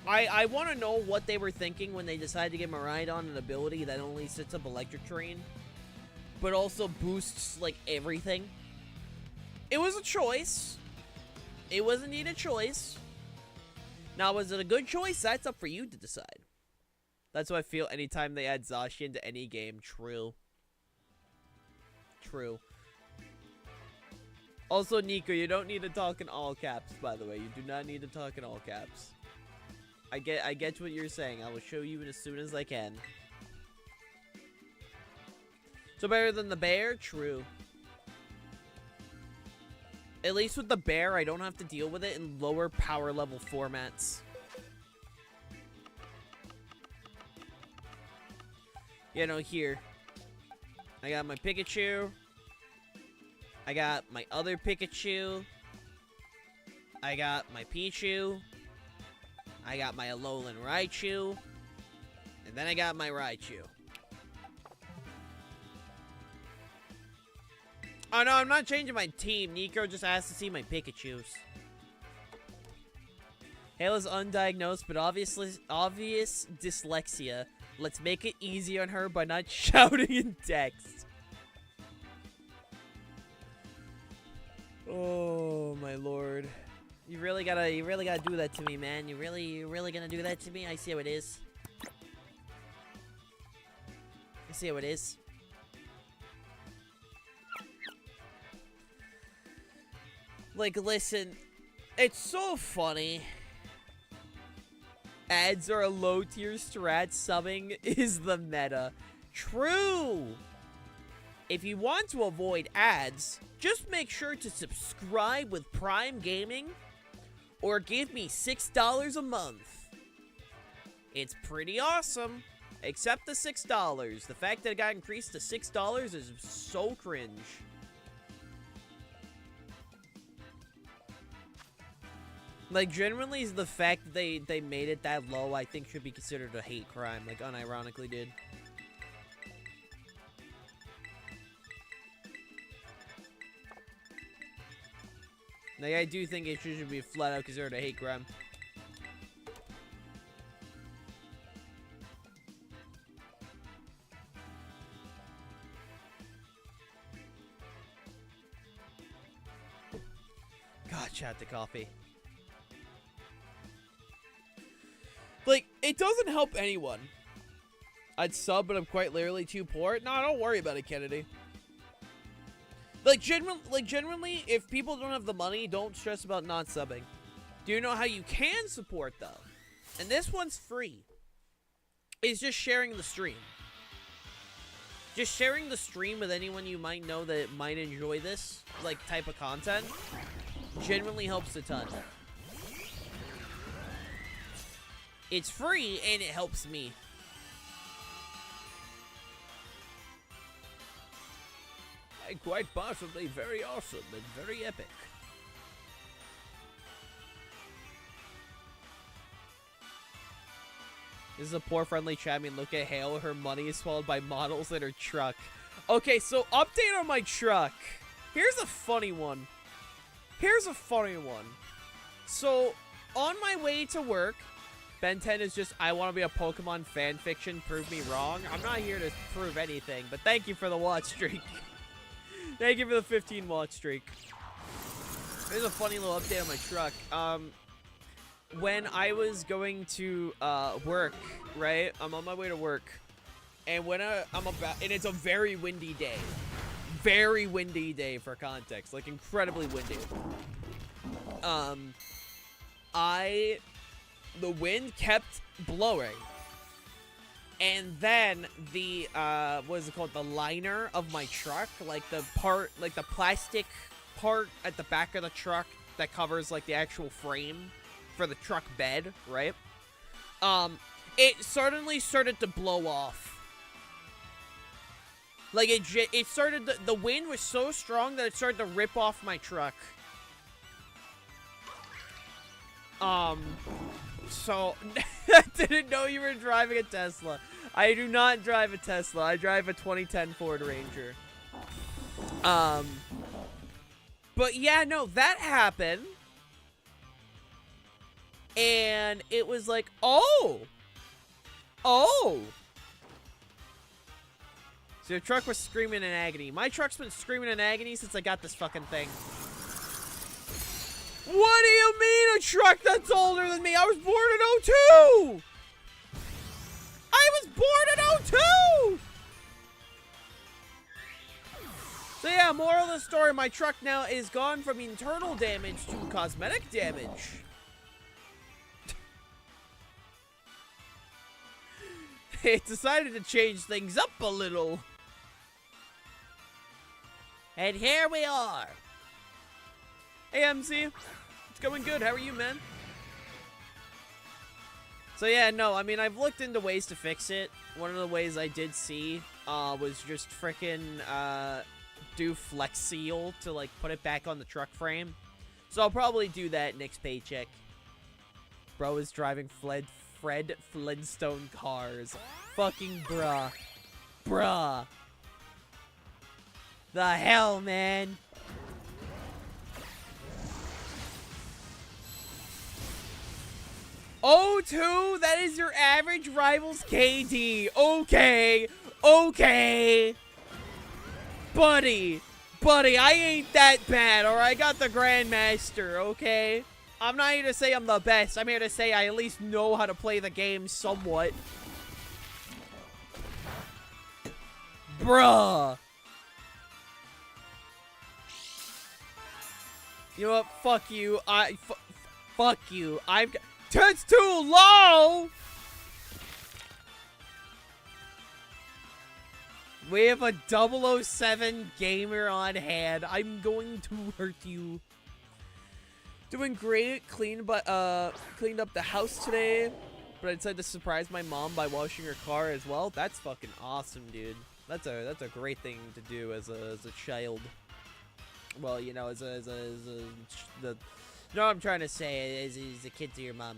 I want to know what they were thinking when they decided to give Miraidon an ability that only sets up Electric Terrain, but also boosts, like, everything. It was a choice. It was indeed a choice. Now, was it a good choice? That's up for you to decide. That's what I feel anytime they add Zacian into any game. True. True. Also, Nico, you don't need to talk in all caps, by the way. You do not need to talk in all caps. I get what you're saying. I will show you as soon as I can. So better than the bear? True. At least with the bear, I don't have to deal with it in lower power level formats. You know, here. I got my Pikachu. I got my other Pikachu. I got my Pichu. I got my Alolan Raichu. And then I got my Raichu. Oh no, I'm not changing my team. Nico just asked to see my Pikachus. Hayla's undiagnosed but obvious dyslexia. Let's make it easy on her by not shouting in text. Oh my lord. You really gotta do that to me, man. You really gonna do that to me? I see how it is. I see how it is. Like, listen, it's so funny. Ads are a low tier strat, subbing is the meta. True! If you want to avoid ads, just make sure to subscribe with Prime Gaming or give me $6 a month. It's pretty awesome. Except the $6. The fact that it got increased to $6 is so cringe. Like, generally, the fact that they made it that low, I think should be considered a hate crime, like, unironically did. Like, I do think it should be flat out considered a hate crime. God, chat the coffee. Like, it doesn't help anyone. I'd sub, but I'm quite literally too poor. No, don't worry about it, Kennedy. Like, genuinely, if people don't have the money, don't stress about not subbing. Do you know how you can support, though? And this one's free. It's just sharing the stream. Just sharing the stream with anyone you might know that might enjoy this, like, type of content. Genuinely helps a ton. It's free, and it helps me. And quite possibly very awesome and very epic. This is a poor friendly chat. I mean, look at Hale. Her money is swallowed by models in her truck. Okay, so update on my truck. Here's a funny one. So, on my way to work, Ben 10 is just, I want to be a Pokemon fan fiction. Prove me wrong. I'm not here to prove anything, but thank you for the watch streak. Thank you for the 15 watch streak. Here's a funny little update on my truck. When I was going to work, right? I'm on my way to work, and when and it's a very windy day. Very windy day for context, like incredibly windy. The wind kept blowing, and then the what is it called? The liner of my truck, like the part, like the plastic part at the back of the truck that covers like the actual frame for the truck bed, right? It suddenly started to blow off. Like it started, the wind was so strong that it started to rip off my truck. So I didn't know you were driving a Tesla. I do not drive a Tesla. I drive a 2010 Ford Ranger. But yeah, no, that happened. And it was like, oh. So your truck was screaming in agony. My truck's been screaming in agony since I got this fucking thing. What do you mean a truck that's older than me? I was born in 02! I was born in 02! So yeah, moral of the story, my truck now is gone from internal damage to cosmetic damage. It decided to change things up a little. And here we are. Hey, MC. It's going good. How are you, man? So, yeah, no, I mean, I've looked into ways to fix it. One of the ways I did see was just frickin' do Flex Seal to, like, put it back on the truck frame. So I'll probably do that next paycheck. Bro is driving Fred Flintstone cars. Fucking bruh. Bruh. The hell, man? Oh, 02, that is your average Rivals KD. Okay. Okay. Buddy, I ain't that bad, or I got the Grandmaster, okay? I'm not here to say I'm the best. I'm here to say I at least know how to play the game somewhat. Bruh. You know what? Fuck you. Fuck you. It's too low! We have a 007 gamer on hand. I'm going to hurt you. Doing great. Cleaned up the house today, but I decided to surprise my mom by washing her car as well. That's fucking awesome, dude. That's a great thing to do as a child. Well, you know, you know what I'm trying to say, as a kid to your mom.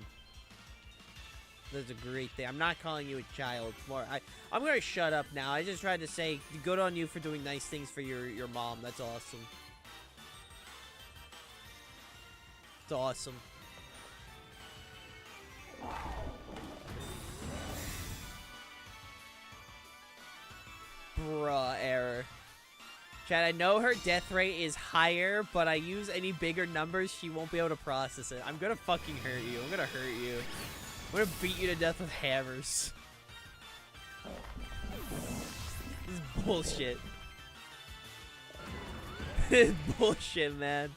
That's a great thing. I'm not calling you a child. I'm gonna shut up now. I just tried to say good on you for doing nice things for your mom. That's awesome. It's awesome. Bruh, error. Chad, I know her death rate is higher, but I use any bigger numbers, she won't be able to process it. I'm gonna fucking hurt you. I'm gonna hurt you. I'm gonna beat you to death with hammers. This is bullshit. This is bullshit, man.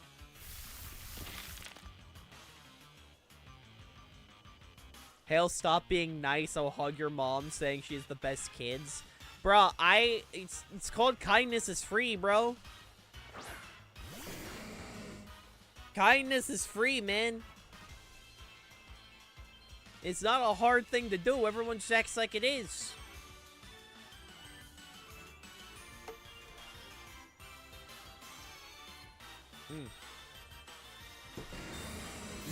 Hale, stop being nice. I'll hug your mom saying she's the best kids. Bro, it's called kindness is free, bro. Kindness is free, man. It's not a hard thing to do. Everyone just acts like it is.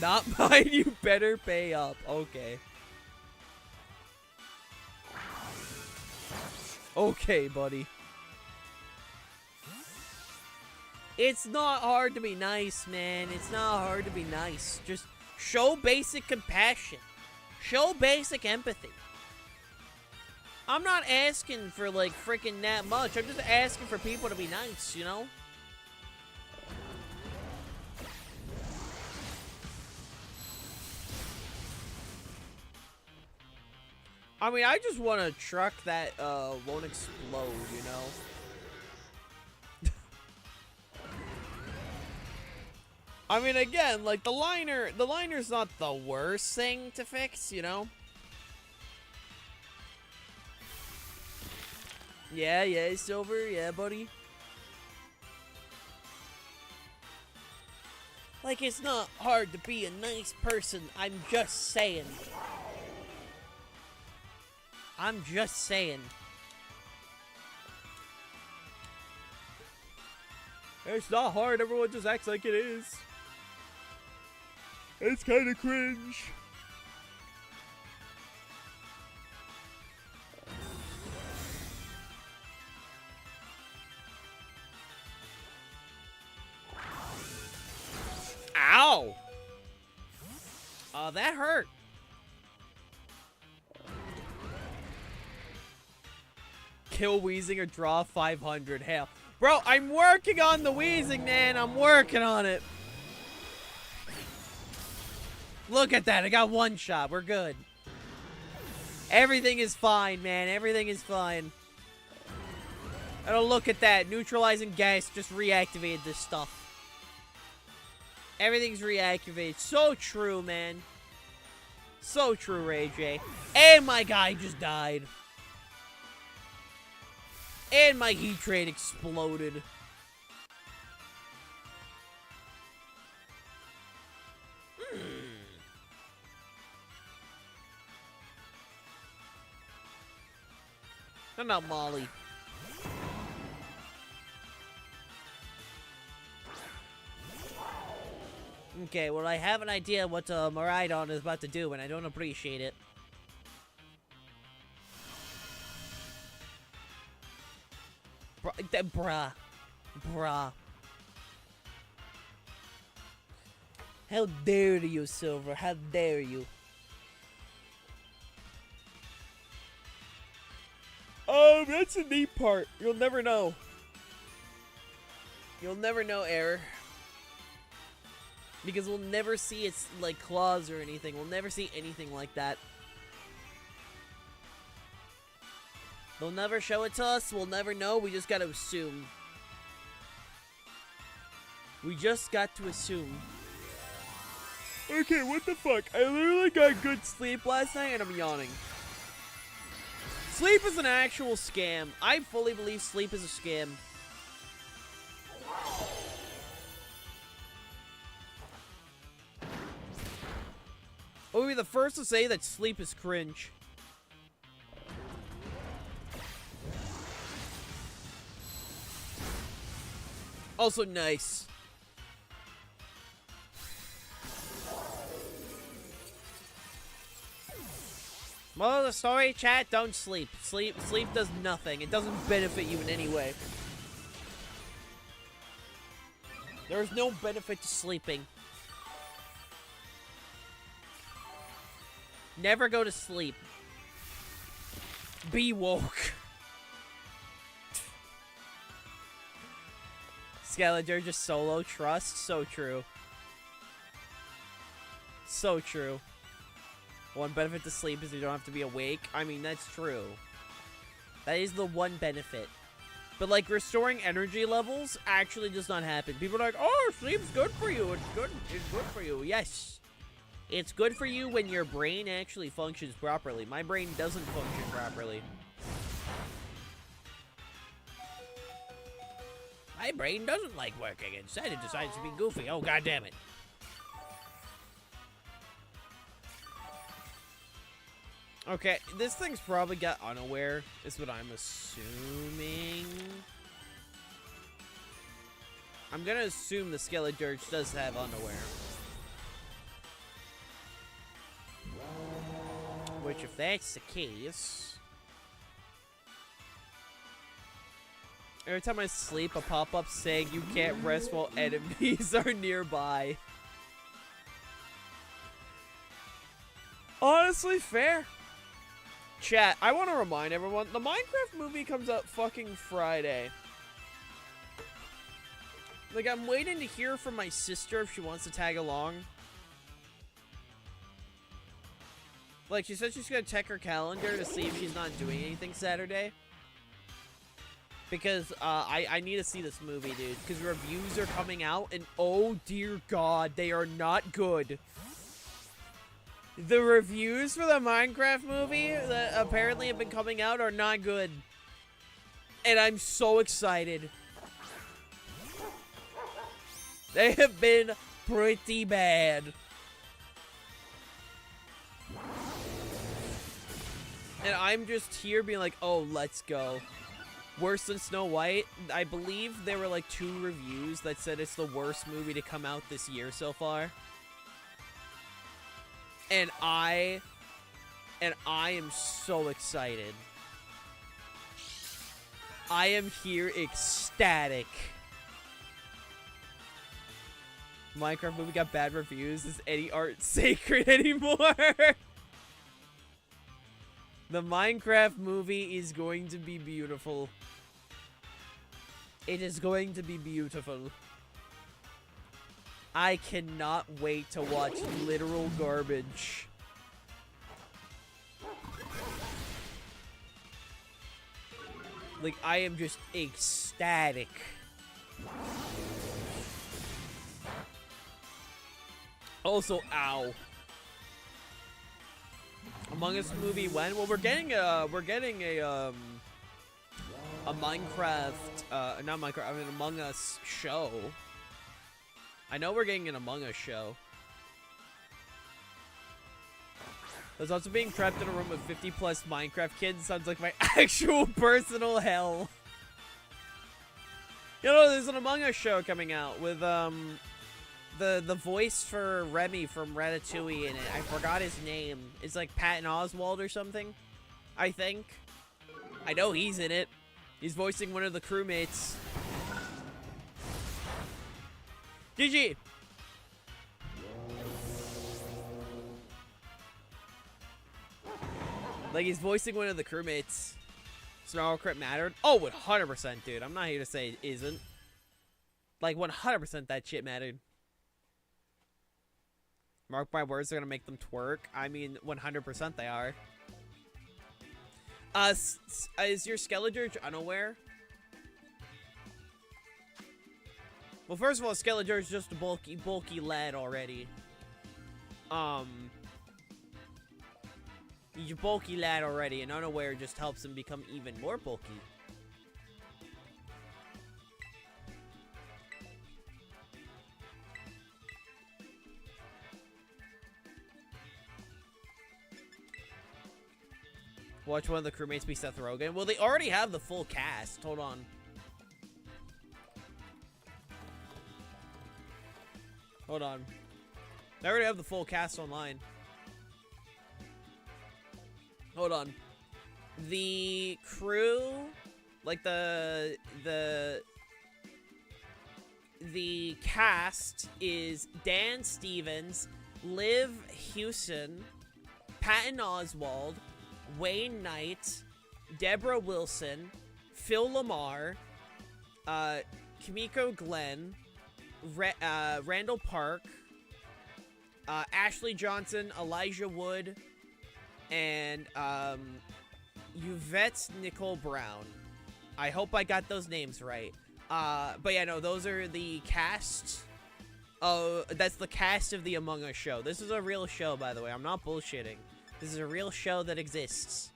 Not mine, you better pay up. Okay. Okay, buddy. It's not hard to be nice, man. It's not hard to be nice. Just show basic compassion. Show basic empathy. I'm not asking for, like, freaking that much. I'm just asking for people to be nice, you know? I mean, I just want a truck that won't explode, you know? I mean, again, like, the liner's not the worst thing to fix, you know? Yeah, Silver, yeah, buddy. Like, it's not hard to be a nice person, I'm just saying. I'm just saying. It's not hard, everyone just acts like it is. It's kind of cringe. Ow! That hurt. Kill Wheezing or draw 500. Hell. Bro, I'm working on the Wheezing, man. I'm working on it. Look at that. I got one shot. We're good. Everything is fine, man. Everything is fine. And look at that. Neutralizing gas just reactivated this stuff. Everything's reactivated. So true, man. So true, Ray J. And my guy just died. And my heat train exploded. I'm not Molly. Okay, well, I have an idea what Maridon is about to do, and I don't appreciate it. Bruh. How dare you, Silver? How dare you? That's the neat part. You'll never know. You'll never know, Error. Because we'll never see its, like, claws or anything. We'll never see anything like that. They'll never show it to us. We'll never know. We just gotta assume. We just got to assume. Okay, what the fuck? I literally got good sleep last night and I'm yawning. Sleep is an actual scam. I fully believe sleep is a scam. I'll be the first to say that sleep is cringe. Also nice. Moral of the story, chat, don't sleep. Sleep does nothing. It doesn't benefit you in any way. There's no benefit to sleeping. Never go to sleep. Be woke. Skeletor just solo trust. So true. So true. One benefit to sleep is you don't have to be awake. I mean, that's true. That is the one benefit. But, like, restoring energy levels actually does not happen. People are like, oh, sleep's good for you. It's good for you. Yes. It's good for you when your brain actually functions properly. My brain doesn't function properly. My brain doesn't like working. Instead, it decides to be goofy. Oh, God damn it. Okay, this thing's probably got unaware, is what I'm assuming. I'm gonna assume the Skeledirge does have unaware. Which, if that's the case... Every time I sleep, a pop-up saying you can't rest while enemies are nearby. Honestly, fair. Chat, I want to remind everyone, the Minecraft movie comes out fucking Friday. Like, I'm waiting to hear from my sister if she wants to tag along. Like, she said she's gonna check her calendar to see if she's not doing anything Saturday. Because, I need to see this movie, dude. Because reviews are coming out, and oh dear God, they are not good. The reviews for the Minecraft movie that apparently have been coming out are not good. And I'm so excited. They have been pretty bad. And I'm just here being like, oh, let's go. Worse than Snow White. I believe there were like 2 reviews that said it's the worst movie to come out this year so far. And I am so excited. I am here ecstatic. Minecraft movie got bad reviews. Is any art sacred anymore? The Minecraft movie is going to be beautiful. It is going to be beautiful. I cannot wait to watch literal garbage. Like, I am just ecstatic. Also, ow. Among Us movie when? Well, we're getting a Minecraft, not Minecraft, I mean Among Us show. I know we're getting an Among Us show. There's also being trapped in a room with 50 plus Minecraft kids. Sounds like my actual personal hell. You know, there's an Among Us show coming out with, the voice for Remy from Ratatouille in it. I forgot his name. It's like Patton Oswalt or something, I think. I know he's in it. He's voicing one of the crewmates. GG! Like, he's voicing one of the crewmates. Snarl Crit mattered? Oh, 100%, dude. I'm not here to say it isn't. Like, 100% that shit mattered. Mark my words, they're gonna make them twerk. I mean, 100% they are. Is your Skeledirge unaware? Well, first of all, Skeledirge is just a bulky lad already. He's a bulky lad already, and unaware just helps him become even more bulky. Watch one of the crewmates be Seth Rogen. Well, they already have the full cast. Hold on. Hold on. They already have the full cast online. Hold on. The crew, like the cast is Dan Stevens, Liv Hewson, Patton Oswalt, Wayne Knight, Deborah Wilson, Phil Lamar, Kimiko Glenn, Randall Park, Ashley Johnson, Elijah Wood, and Yvette Nicole Brown. I hope I got those names right. But yeah, no, those are the cast. Oh, that's the cast of the Among Us show. This is a real show, by the way. I'm not bullshitting. This is a real show that exists.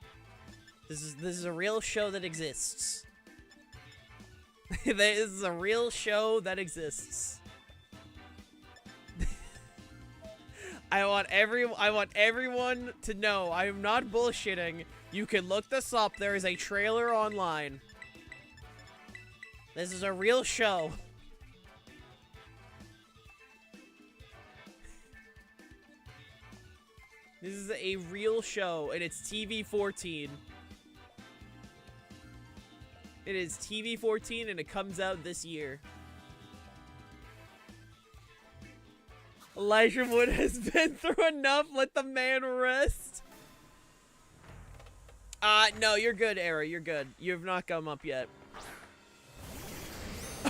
This is a real show that exists. This is a real show that exists. I want everyone to know I am not bullshitting. You can look this up. There is a trailer online. This is a real show. This is a real show, and it's TV-14. It is TV-14, and it comes out this year. Elijah Wood has been through enough. Let the man rest. No, you're good, Era. You're good. You have not come up yet.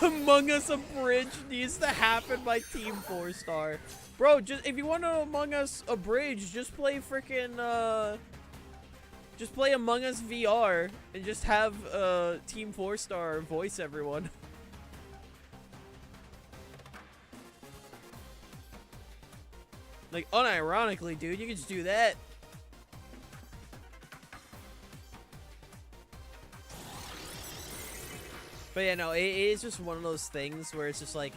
Among Us Abridged needs to happen by Team 4-Star. Bro, just if you want to Among Us Abridged, just play freaking, just play Among Us VR and just have, Team 4-Star voice everyone. Like, unironically, dude, you can just do that. But yeah, no, it is just one of those things where it's just like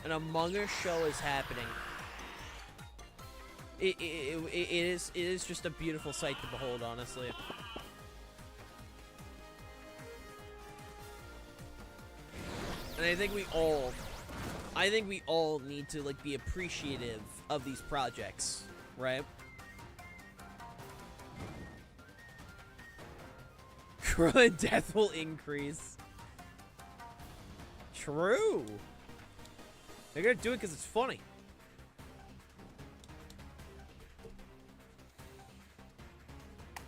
an Among Us show is happening. It is just a beautiful sight to behold, honestly. And I think we all need to like be appreciative of these projects, right? Cruel death will increase. True. They're gonna do it because it's funny.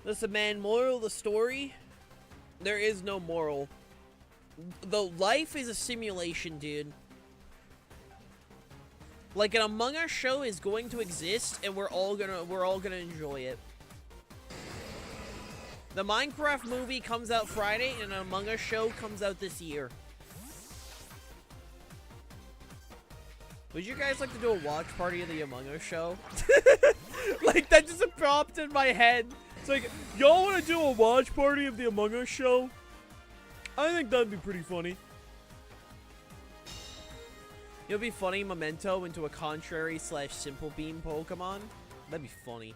Listen, man, moral of the story, there is no moral. The life is a simulation, dude. Like, an Among Us show is going to exist, and we're all gonna enjoy it. The Minecraft movie comes out Friday, and an Among Us show comes out this year. Would you guys like to do a watch party of the Among Us show? Like, that just popped in my head. It's like, y'all want to do a watch party of the Among Us show? I think that'd be pretty funny. It'll be funny, Memento into a contrary / simple beam Pokemon. That'd be funny.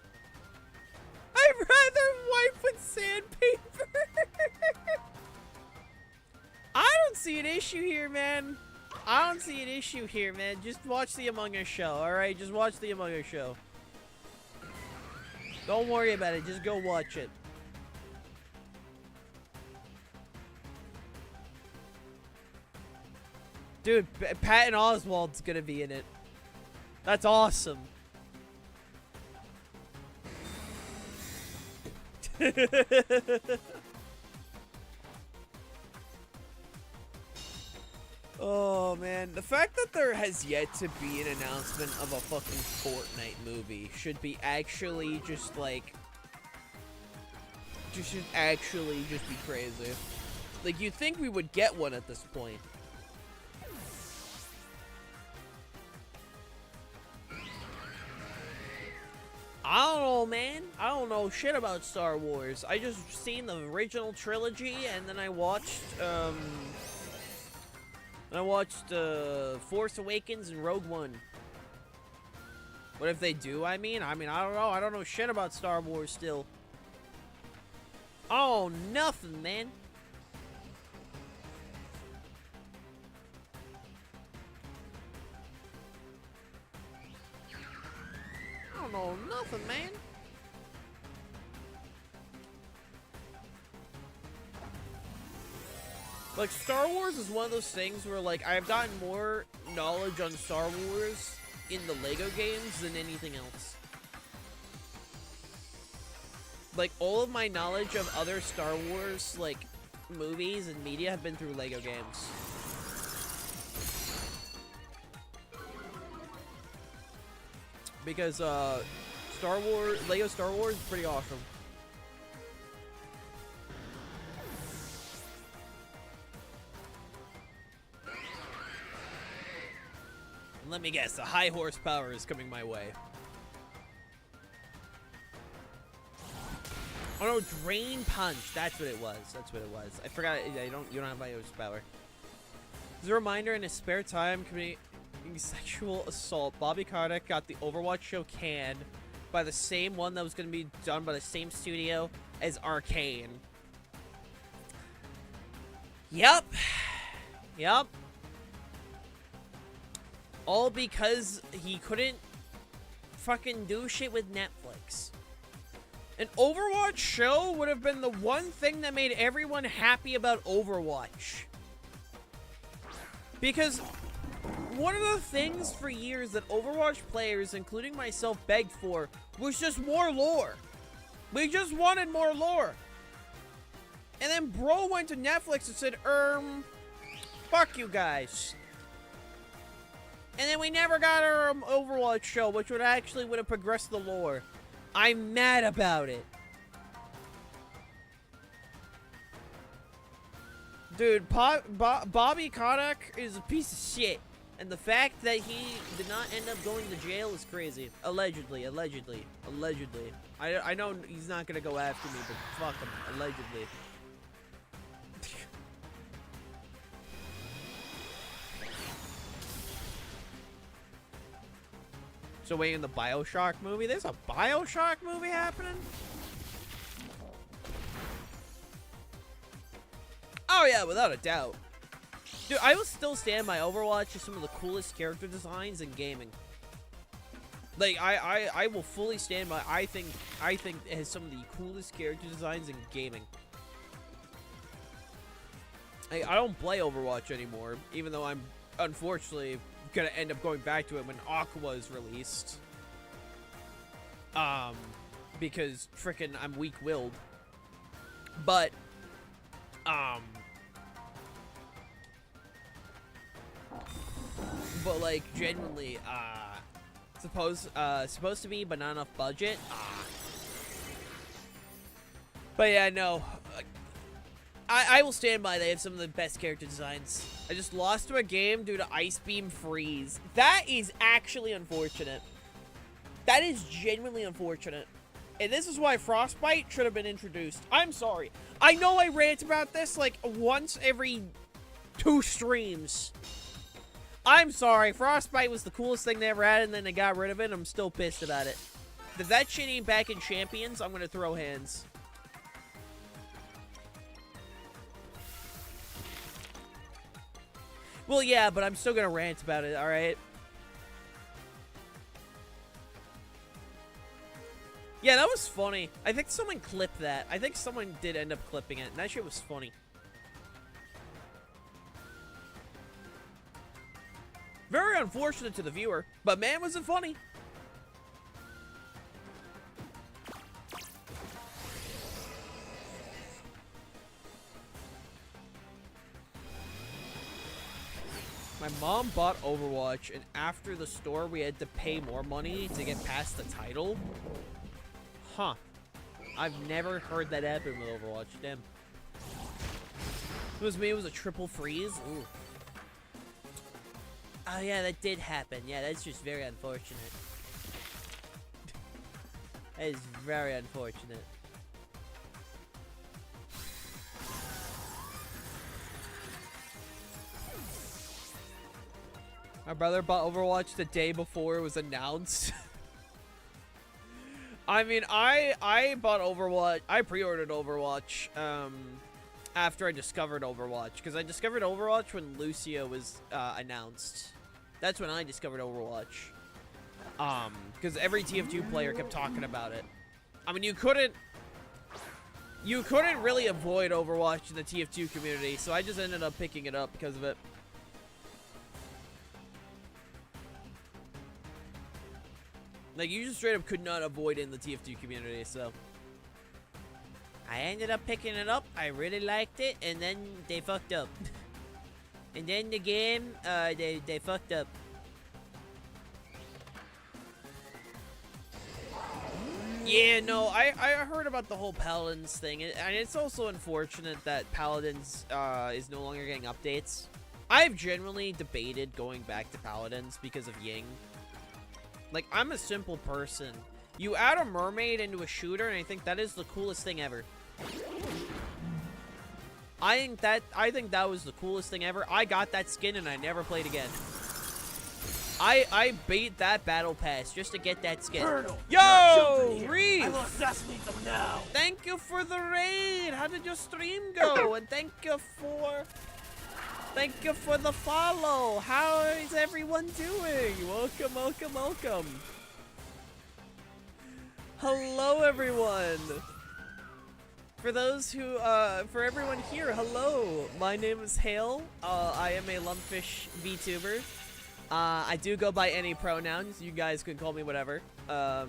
I'd rather wipe with sandpaper. I don't see an issue here, man. I don't see an issue here, man. Just watch the Among Us show, alright? Just watch the Among Us show. Don't worry about it. Just go watch it. Dude, Patton Oswalt's gonna be in it. That's awesome. Oh, man. The fact that there has yet to be an announcement of a fucking FORTNITE movie should be actually just, like... should actually just be crazy. Like, you'd think we would get one at this point. I don't know, man. I don't know shit about Star Wars. I just seen the original trilogy, and then I watched, Force Awakens and Rogue One. What if they do, I mean, I don't know. I don't know shit about Star Wars still. Oh, nothing, man. I don't know nothing, man. Like, Star Wars is one of those things where, like, I've gotten more knowledge on Star Wars in the Lego games than anything else. Like, all of my knowledge of other Star Wars, like, movies and media have been through Lego games. Because, Lego Star Wars is pretty awesome. And let me guess, a high horsepower is coming my way. Oh no, Drain Punch. That's what it was. That's what it was. I forgot. You don't have high horsepower. As a reminder, in his spare time, sexual assault. Bobby Kotick got the Overwatch show canned by the same one that was going to be done by the same studio as Arcane. Yep. Yep. All because he couldn't fucking do shit with Netflix. An Overwatch show would have been the one thing that made everyone happy about Overwatch. Because one of the things for years that Overwatch players, including myself, begged for was just more lore. We just wanted more lore. And then bro went to Netflix and said, fuck you guys. And then we never got our Overwatch show, which would have progressed the lore. I'm mad about it. Dude, Bobby Kotick is a piece of shit. And the fact that he did not end up going to jail is crazy. Allegedly. I know he's not gonna go after me, but fuck him. Allegedly. So wait, in the BioShock movie? There's a BioShock movie happening? Oh yeah, without a doubt. Dude, I will still stand by Overwatch as some of the coolest character designs in gaming. Like, I will fully stand by, I think it has some of the coolest character designs in gaming. I don't play Overwatch anymore, even though I'm unfortunately gonna end up going back to it when Aqua is released. Because frickin' I'm weak-willed. But, like, genuinely, supposed to be, but not enough budget. But yeah, no. I will stand by they have some of the best character designs. I just lost to a game due to Ice Beam Freeze. That is actually unfortunate. That is genuinely unfortunate. And this is why Frostbite should have been introduced. I'm sorry. I know I rant about this like once every 2 streams. I'm sorry. Frostbite was the coolest thing they ever had, and then they got rid of it, and I'm still pissed about it. If that shit ain't back in Champions, I'm gonna throw hands. Well, yeah, but I'm still gonna rant about it, alright? Yeah, that was funny. I think someone clipped that. I think someone did end up clipping it, and that shit was funny. Very unfortunate to the viewer, but man, was it funny. My mom bought Overwatch, and after the store, we had to pay more money to get past the title. Huh. I've never heard that happen with Overwatch. Damn. It was me, it was a triple freeze. Ooh. Oh yeah, that did happen. Yeah, that's just very unfortunate. That is very unfortunate. My brother bought Overwatch the day before it was announced. I mean, I bought Overwatch. I pre-ordered Overwatch after I discovered Overwatch, because I discovered Overwatch when Lucio was announced. That's when I discovered Overwatch. Because every TF2 player kept talking about it. I mean, you couldn't really avoid Overwatch in the TF2 community, so I just ended up picking it up because of it. Like, you just straight up could not avoid it in the TF2 community, so. I ended up picking it up, I really liked it, and then they fucked up. And then the game, they fucked up. Yeah, no, I heard about the whole Paladins thing, and it's also unfortunate that Paladins is no longer getting updates. I've generally debated going back to Paladins because of Ying. Like, I'm a simple person. You add a mermaid into a shooter, and I think that is the coolest thing ever. I think that was the coolest thing ever. I got that skin, and I never played again. I beat that battle pass just to get that skin. Colonel, Yo, Reef! I will assassinate them now. Thank you for the raid. How did your stream go? And thank you for the follow. How is everyone doing? Welcome, welcome, welcome. Hello, everyone. For those who, for everyone here, hello. My name is Hale. I am a Lumpfish Vtuber. I do go by any pronouns. You guys can call me whatever. I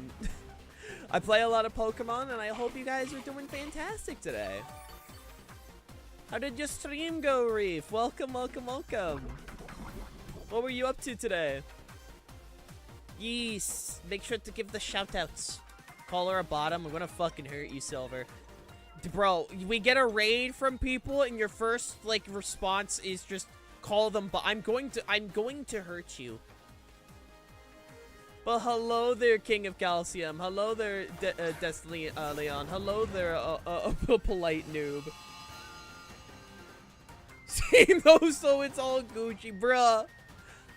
play a lot of Pokemon, and I hope you guys are doing fantastic today. How did your stream go, Reef? Welcome, welcome, welcome. What were you up to today? Yes. Make sure to give the shoutouts. Call her a bottom. I'm gonna fucking hurt you, Silver. Bro, we get a raid from people, and your first like response is just call them. But I'm going to hurt you. Well, hello there, King of Calcium. Hello there, Destiny Leon. Hello there, a polite noob. Same though, so it's all Gucci, bruh.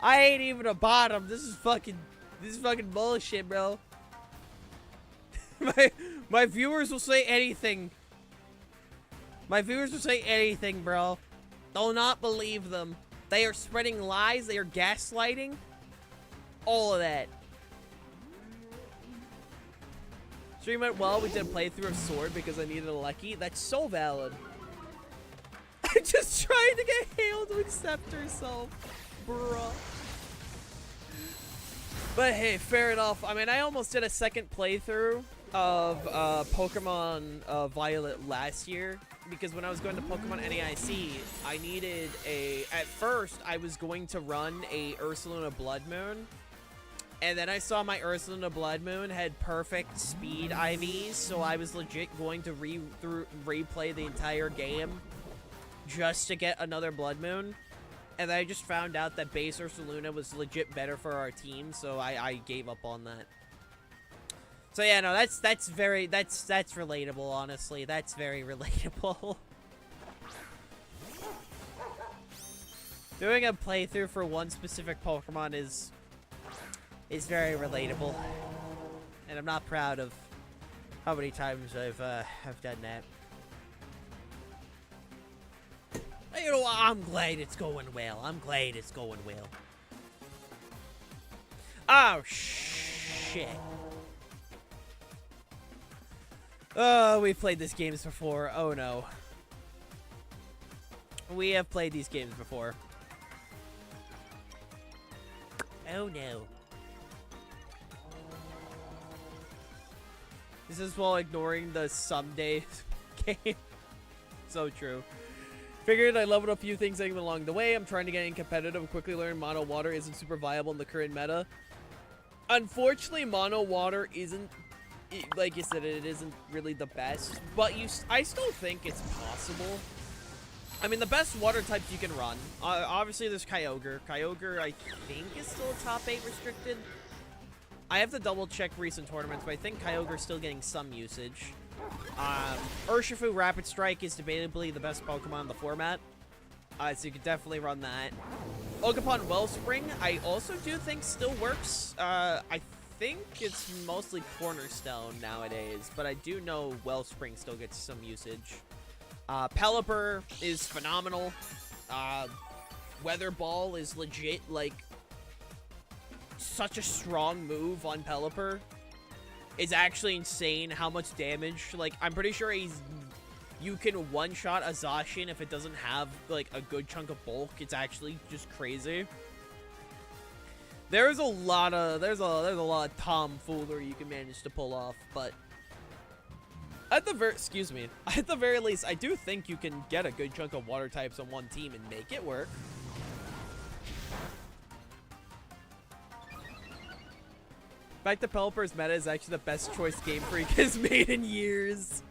I ain't even a bottom. This is fucking bullshit, bro. My viewers will say anything. My viewers will say anything, bro. Do not believe them. They are spreading lies. They are gaslighting. All of that. Stream went well. We did a playthrough of Sword because I needed a Lucky. That's so valid. I'm just trying to get Hale to accept herself, bruh. But hey, fair enough. I mean, I almost did a second playthrough of Pokemon Violet last year because when I was going to Pokemon NAIC, I needed a... At first, I was going to run a Ursaluna Blood Moon, and then I saw my Ursaluna Blood Moon had perfect speed IVs, so I was legit going to replay the entire game just to get another Blood Moon. And I just found out that base Ursaluna was legit better for our team, so I gave up on that. So yeah, no, that's relatable, honestly. That's very relatable. Doing a playthrough for one specific Pokemon is very relatable. And I'm not proud of how many times I've done that. You know, I'm glad it's going well. I'm glad it's going well. Oh, shit. Oh, we've played these games before. Oh, no. We have played these games before. Oh, no. This is while ignoring the someday game. So true. Figured I leveled a few things along the way. I'm trying to get in competitive. Quickly learned Mono Water isn't super viable in the current meta. Unfortunately, Mono Water isn't, like you said, it isn't really the best. But I still think it's possible. I mean, the best water types you can run. Obviously, there's Kyogre. Kyogre, I think, is still top 8 restricted. I have to double check recent tournaments, but I think Kyogre's still getting some usage. Urshifu Rapid Strike is debatably the best Pokemon in the format. So you could definitely run that. Ogerpon Wellspring, I also do think still works. I think it's mostly Cornerstone nowadays, but I do know Wellspring still gets some usage. Pelipper is phenomenal. Weather Ball is legit, like, such a strong move on Pelipper. It's actually insane how much damage. Like, I'm pretty sure you can one-shot a Zacian if it doesn't have, like, a good chunk of bulk. It's actually just crazy. There's a lot of tomfoolery you can manage to pull off, but at the very least, I do think you can get a good chunk of water types on one team and make it work. Back to Pelipper's meta is actually the best choice Game Freak has made in years.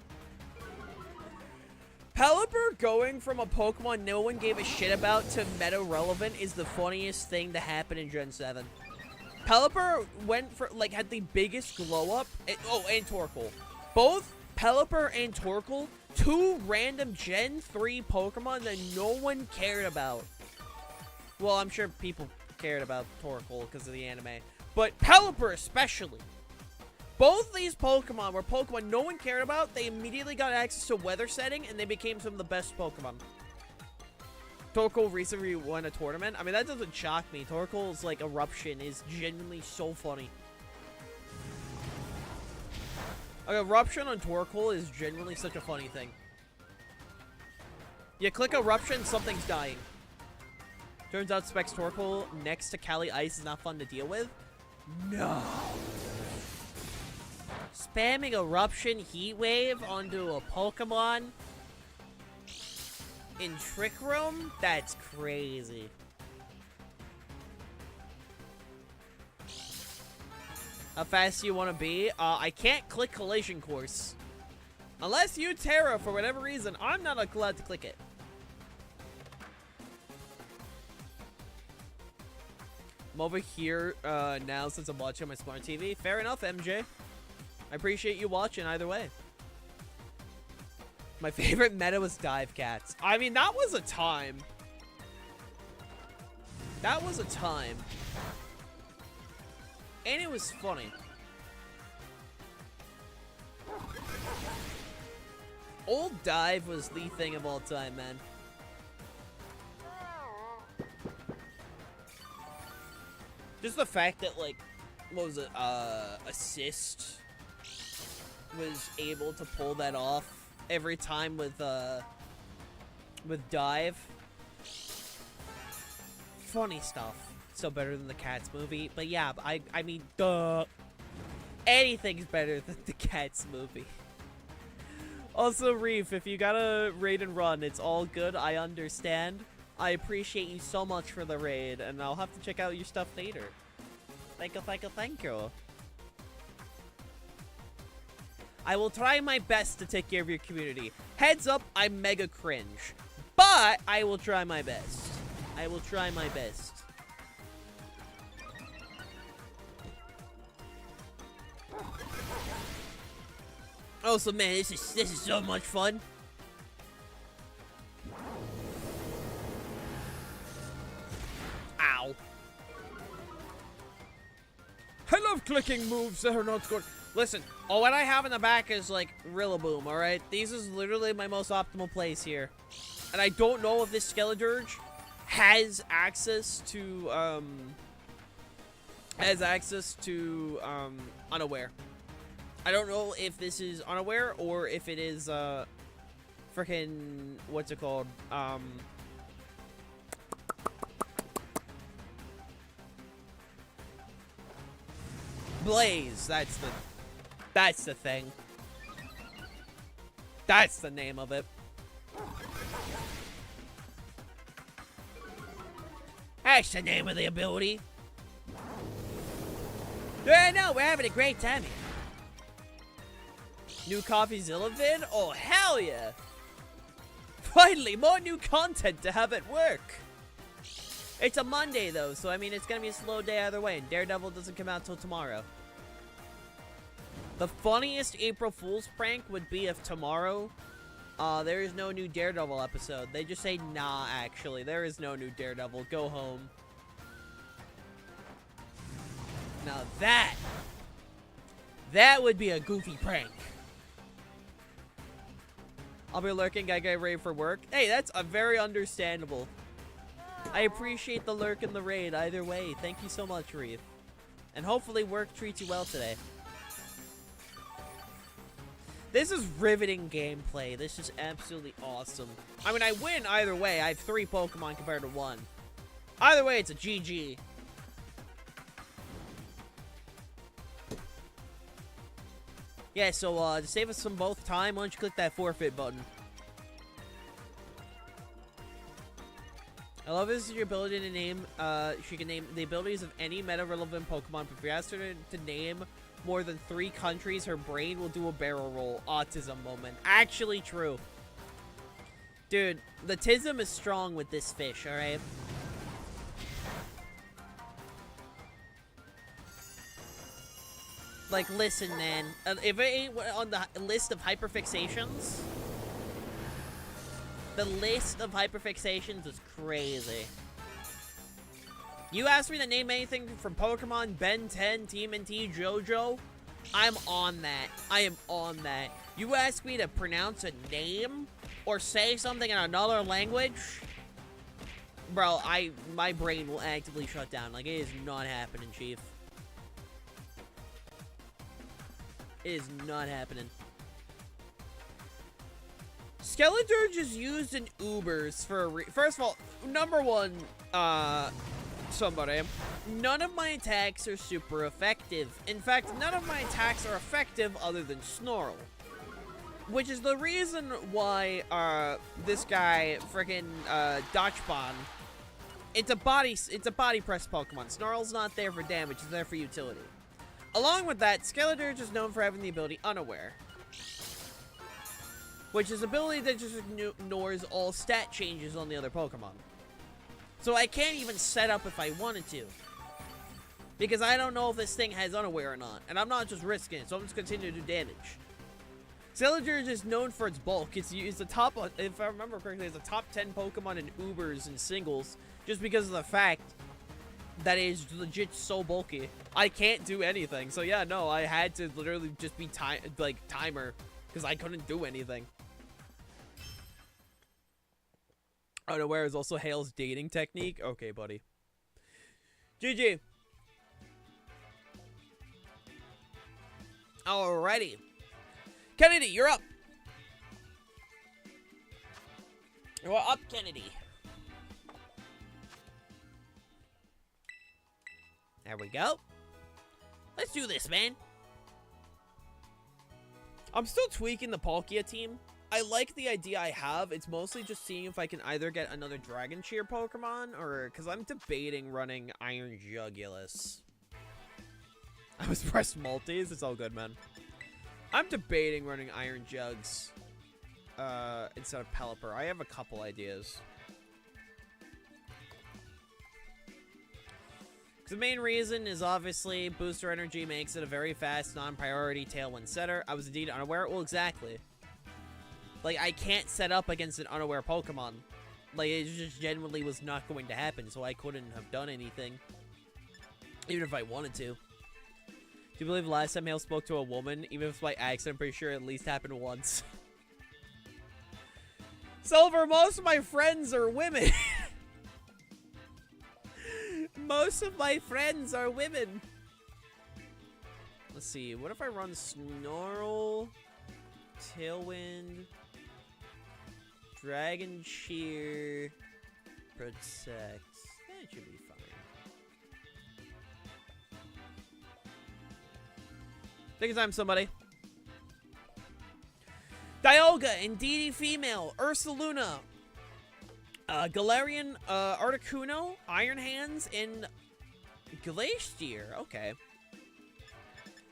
Pelipper going from a Pokemon no one gave a shit about to meta relevant is the funniest thing to happen in Gen 7. Pelipper went for, like, had the biggest glow up. And Torkoal. Both Pelipper and Torkoal, two random Gen 3 Pokemon that no one cared about. Well, I'm sure people cared about Torkoal because of the anime. But Pelipper especially. Both these Pokemon were Pokemon no one cared about. They immediately got access to weather setting, and they became some of the best Pokemon. Torkoal recently won a tournament. I mean, that doesn't shock me. Torkoal's, like, eruption is genuinely so funny. Like, eruption on Torkoal is genuinely such a funny thing. You click eruption, something's dying. Turns out Specs Torkoal next to Cali Ice is not fun to deal with. No. Spamming eruption heat wave onto a Pokemon in Trick Room? That's crazy. How fast do you want to be? I can't click Collision Course. Unless you Terra, for whatever reason, I'm not allowed to click it. I'm over here now since I'm watching my smart TV. Fair enough, MJ. I appreciate you watching either way. My favorite meta was Dive Cats. I mean, that was a time. That was a time. And it was funny. Old Dive was the thing of all time, man. Just the fact that, like, what was it, Assist was able to pull that off every time with Dive. Funny stuff. Still better than the Cats movie. But yeah, I mean, duh. Anything's better than the Cats movie. Also, Reef, if you gotta raid and run, it's all good. I understand. I appreciate you so much for the raid, and I'll have to check out your stuff later. Thank you, thank you, thank you. I will try my best to take care of your community. Heads up, I'm mega cringe. But I will try my best. I will try my best. Oh, so man, this is so much fun. Ow. I love clicking moves that are not scored. Listen, what I have in the back is like Rillaboom, alright? These is literally my most optimal place here. And I don't know if this Skeledirge has access to Unaware. I don't know if this is Unaware or if it is freaking what's it called? Blaze, that's the thing. That's the name of it. That's the name of the ability. Yeah, no, we're having a great time here. New CoffeeZilla vid? Oh, hell yeah. Finally, more new content to have at work. It's a Monday, though, so I mean, it's gonna be a slow day either way, and Daredevil doesn't come out till tomorrow. The funniest April Fool's prank would be if tomorrow, there is no new Daredevil episode. They just say, nah, actually, there is no new Daredevil. Go home. Now that would be a goofy prank. I'll be lurking, gotta get ready for work. Hey, that's a very understandable. I appreciate the lurk and the raid either way. Thank you so much, Reef. And hopefully work treats you well today. This is riveting gameplay. This is absolutely awesome. I mean, I win either way. I have 3 Pokemon compared to 1. Either way, it's a GG. Yeah, so to save us some both time, why don't you click that forfeit button? I love this is your ability to name, she can name the abilities of any meta-relevant Pokemon, but if you ask her to name more than 3 countries, her brain will do a barrel roll. Autism moment. Actually true. Dude, the tism is strong with this fish, alright? Like, listen, man. If it ain't on the list of hyperfixations, the list of hyperfixations is crazy. You asked me to name anything from Pokemon, Ben 10, TMNT, JoJo. I'm on that. I am on that. You ask me to pronounce a name or say something in another language, bro, my brain will actively shut down. Like, it is not happening, Chief. It is not happening. Skeledirge is used in Ubers for a first of all, number one, somebody, none of my attacks are super effective. In fact, none of my attacks are effective other than Snarl. Which is the reason why, this guy, frickin', Dachbon, it's a body press Pokemon. Snarl's not there for damage, it's there for utility. Along with that, Skeledirge is known for having the ability Unaware, which is ability that just ignores all stat changes on the other Pokemon. So I can't even set up if I wanted to, because I don't know if this thing has Unaware or not, and I'm not just risking it, so I'm just continuing to do damage. Skeledirge is known for its bulk. It's the top, if I remember correctly, it's the top 10 Pokemon in Ubers and singles, just because of the fact that it is legit so bulky. I can't do anything. So yeah, no, I had to literally just be timer, because I couldn't do anything. Unaware is also Hale's dating technique. Okay, buddy. GG. Alrighty. Kennedy, you're up. You're up, Kennedy. There we go. Let's do this, man. I'm still tweaking the Palkia team. I like the idea I have. It's mostly just seeing if I can either get another Dragon Cheer Pokemon or... Because I'm debating running Iron Jugulus. I was pressed multis. It's all good, man. I'm debating running Iron Jugs instead of Pelipper. I have a couple ideas. The main reason is obviously Booster Energy makes it a very fast, non-priority Tailwind setter. I was indeed unaware. Well, exactly. Like, I can't set up against an unaware Pokemon. Like, it just genuinely was not going to happen, so I couldn't have done anything. Even if I wanted to. Do you believe the last time Hale spoke to a woman? Even if it's by accident, I'm pretty sure it at least happened once. Silver, most of my friends are women. Most of my friends are women. Let's see. What if I run Snarl, Tailwind, Dragon Cheer, Protect? That should be fine. Take your time, somebody. Dialga, Indeedee Female, Ursaluna, Galarian, Articuno, Iron Hands, and Glacier. Okay.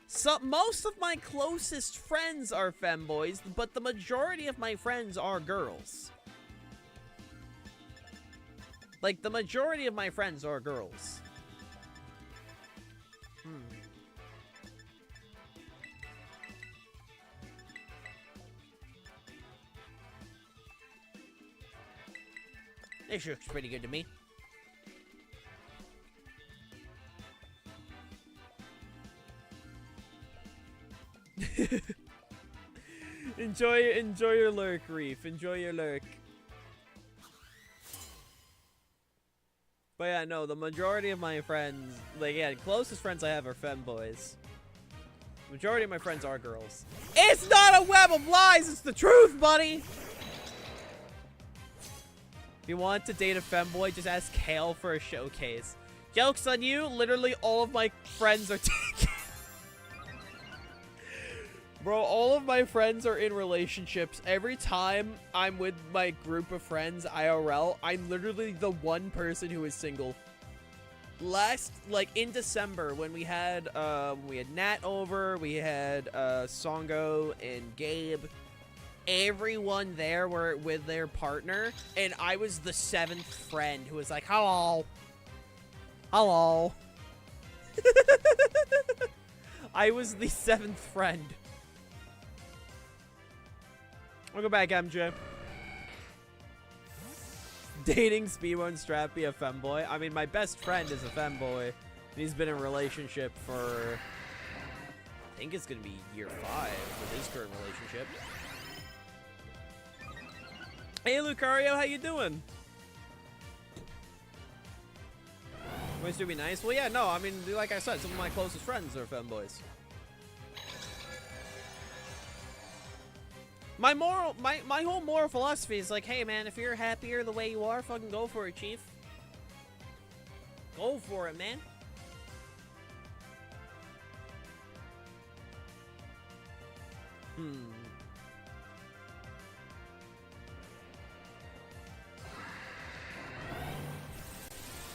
So, most of my closest friends are femboys, but the majority of my friends are girls. Like, the majority of my friends are girls. This looks pretty good to me. enjoy your lurk, Reef. Enjoy your lurk. But yeah, no, the majority of my friends, like, yeah, the closest friends I have are femboys. The majority of my friends are girls. It's not a web of lies, it's the truth, buddy! If you want to date a femboy, just ask Hale for a showcase. Joke's on you, literally all of my friends are taken. Bro, all of my friends are in relationships. Every time I'm with my group of friends, IRL, I'm literally the one person who is single. Like, in December, when we had Nat over, we had, Songo and Gabe. Everyone there were with their partner, and I was the 7th friend who was like, hello. Hello. I was the 7th friend. Welcome back, MJ. Dating speedrun strappy a femboy. I mean, my best friend is a femboy. He's been in a relationship for, I think it's gonna be year 5 with his current relationship. Hey, Lucario, how you doing? Ways to be nice? Well, yeah, no, I mean, like I said, some of my closest friends are femboys. My whole moral philosophy is like, hey, man, if you're happier the way you are, fucking go for it, chief. Go for it, man.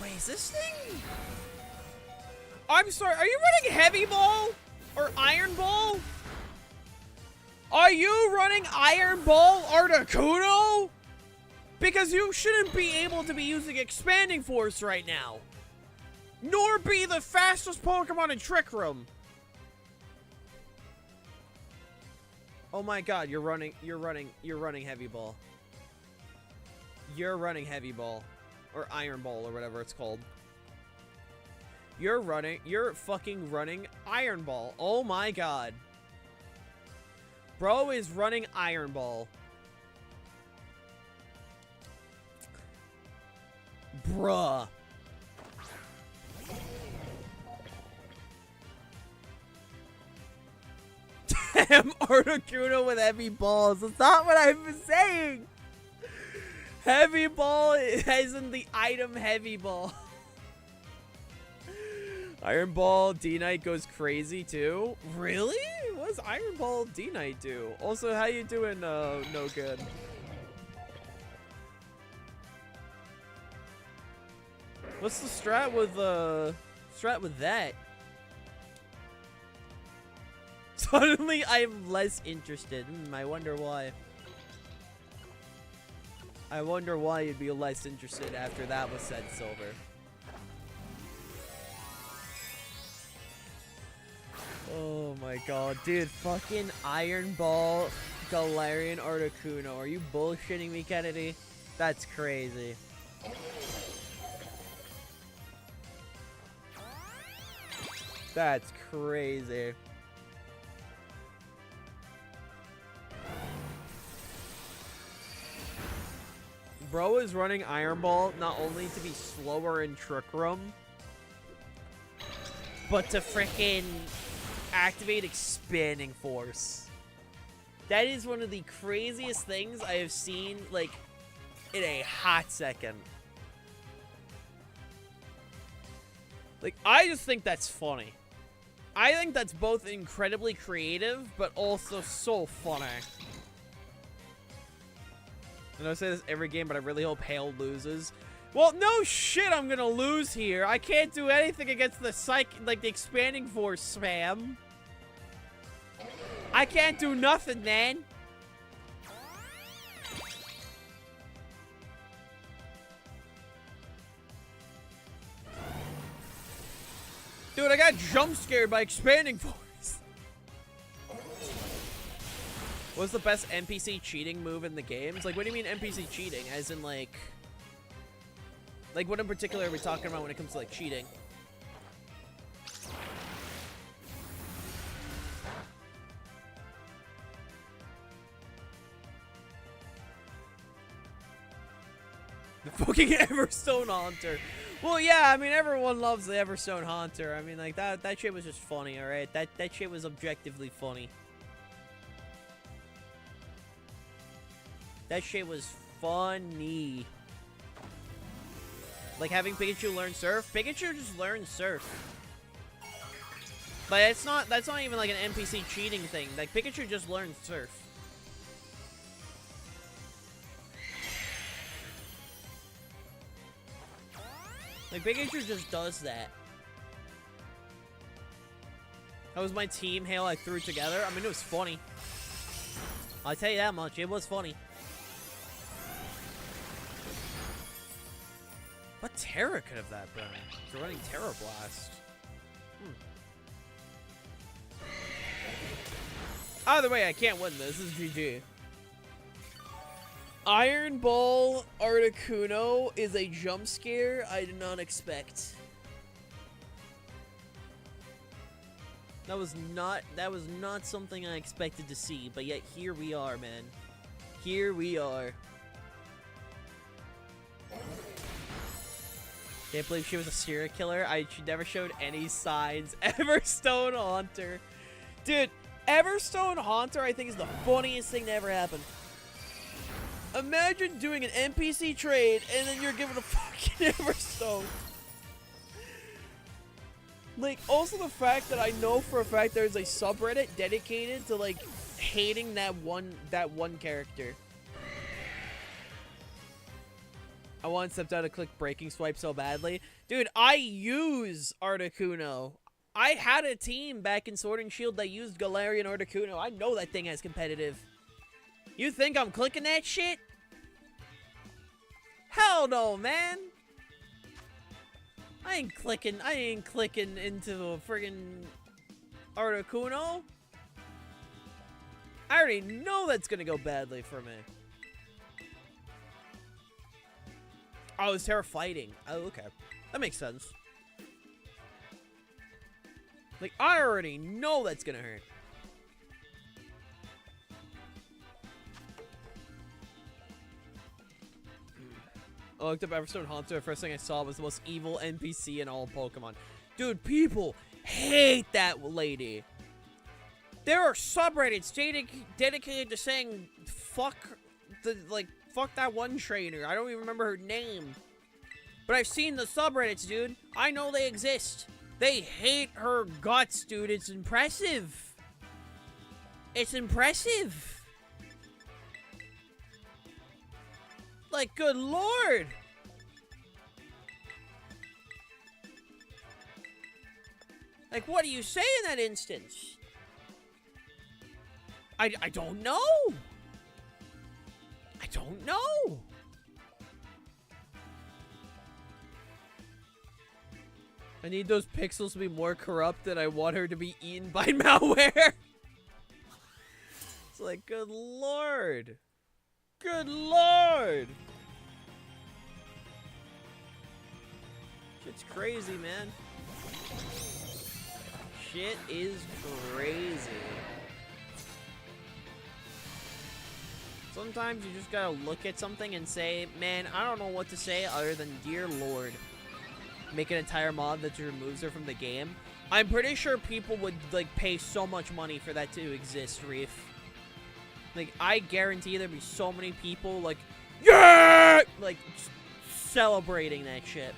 Wait, is this thing? I'm sorry, are you running Heavy Ball? Or Iron Ball? Are you running Iron Ball Articuno? Because you shouldn't be able to be using Expanding Force right now. Nor be the fastest Pokemon in Trick Room. Oh my god, you're running Heavy Ball. You're running Heavy Ball. Or Iron Ball, or whatever it's called. You're fucking running Iron Ball. Oh my god. Bro is running Iron Ball. Bruh. Damn, Articuno with Heavy Balls. That's not what I've been saying. Heavy Ball as in the item Heavy Ball. Iron Ball D-Knight goes crazy too. Really? What does Iron Ball D-Knight do? Also, how you doing, no good? What's the strat with that? Suddenly, I'm less interested. I wonder why. I wonder why you'd be less interested after that was said, Silver. Oh my god, dude. Fucking Iron Ball Galarian Articuno. Are you bullshitting me, Kennedy? That's crazy. That's crazy. Bro is running Iron Ball not only to be slower in Trick Room, but to frickin' activate Expanding Force. That is one of the craziest things I have seen, like, in a hot second. Like, I just think that's funny. I think that's both incredibly creative, but also so funny. I know I say this every game, but I really hope Hale loses. Well, no shit, I'm gonna lose here. I can't do anything against the the Expanding Force spam. I can't do nothing, man. Dude, I got jump scared by Expanding Force. What's the best NPC cheating move in the games? Like, what do you mean NPC cheating? As in, like, what in particular are we talking about when it comes to, like, cheating? The fucking Everstone Haunter. Well, yeah, I mean, everyone loves the Everstone Haunter. I mean, like, that shit was just funny, alright? That shit was objectively funny. That shit was funny. Like having Pikachu learn Surf. Pikachu just learns Surf. But that's not even like an NPC cheating thing. Like Pikachu just learns Surf. Like Pikachu just does that. That was my team hail I threw together. I mean, it was funny. I'll tell you that much. It was funny. What Terra could have that been? They're running Terra Blast. Either way, I can't win this. This is GG. Iron Ball Articuno is a jump scare I did not expect. That was not something I expected to see, but yet here we are, man. Here we are. Can't believe she was a serial killer. She never showed any signs. Everstone Haunter. Dude, Everstone Haunter I think is the funniest thing that ever happened. Imagine doing an NPC trade and then you're given a fucking Everstone. Like, also the fact that I know for a fact there's a subreddit dedicated to, like, hating that one character. I want to step down to click Breaking Swipe so badly. Dude, I use Articuno. I had a team back in Sword and Shield that used Galarian Articuno. I know that thing is competitive. You think I'm clicking that shit? Hell no, man. I ain't clicking into a friggin' Articuno. I already know that's gonna go badly for me. Oh, it's Terra fighting. Oh, okay. That makes sense. Like, I already know that's gonna hurt. I looked up Everstone Haunter. The first thing I saw was the most evil NPC in all Pokemon. Dude, people hate that lady. There are subreddits dedicated to saying fuck that one trainer. I don't even remember her name. But I've seen the subreddits, dude. I know they exist. They hate her guts, dude. It's impressive. It's impressive. Like, good lord. Like, what do you say in that instance? I don't know. I don't know. I need those pixels to be more corrupt and I want her to be eaten by malware. It's like, good lord. Good lord. Shit's crazy, man. Shit is crazy. Sometimes you just gotta look at something and say, man, I don't know what to say other than dear lord. Make an entire mod that removes her from the game. I'm pretty sure people would, like, pay so much money for that to exist, Reef. Like, I guarantee there'd be so many people, like, yeah! Like, celebrating that shit.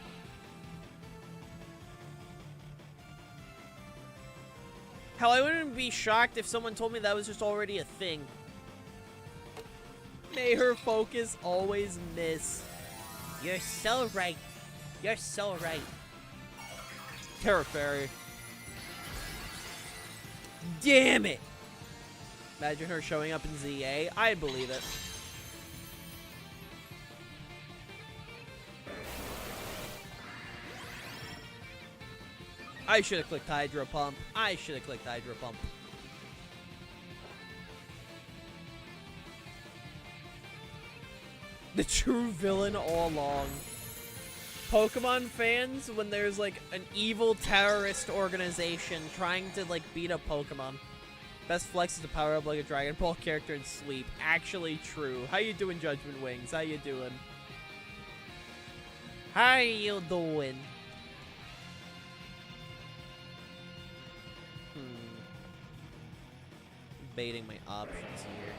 Hell, I wouldn't be shocked if someone told me that was just already a thing. May her focus always miss. You're so right. You're so right. Terra Fairy. Damn it! Imagine her showing up in ZA. I'd believe it. I should have clicked Hydro Pump. I should have clicked Hydro Pump. The true villain all along. Pokemon fans, when there's like an evil terrorist organization trying to like beat up Pokemon. Best flex is to power up like a Dragon Ball character and sleep. Actually true. How you doing, Judgment Wings? How you doing? How you doing? Debating my options here.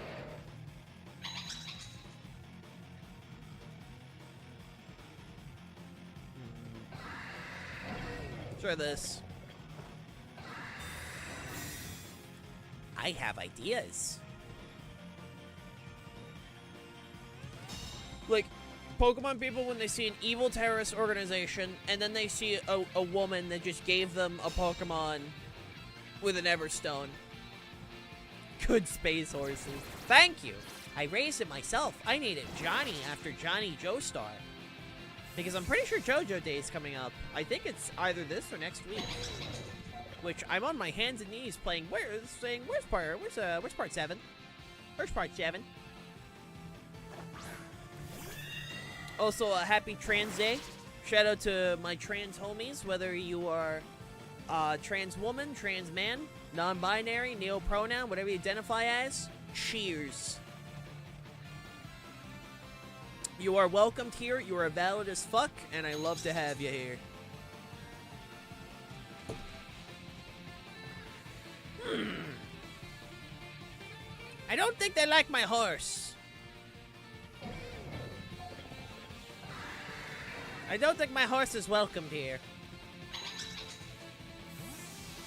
Try this. I have ideas. Like, Pokemon people, when they see an evil terrorist organization, and then they see a woman that just gave them a Pokemon with an Everstone. Good space horses. Thank you. I raised it myself. I named it Johnny after Johnny Joestar. Because I'm pretty sure JoJo Day is coming up. I think it's either this or next week. Which I'm on my hands and knees playing. Where's part 7? Where's part 7? Also, a happy trans day. Shout out to my trans homies, whether you are trans woman, trans man, non-binary, neo-pronoun, whatever you identify as. Cheers. You are welcomed here. You are valid as fuck, and I love to have you here. I don't think they like my horse. I don't think my horse is welcomed here.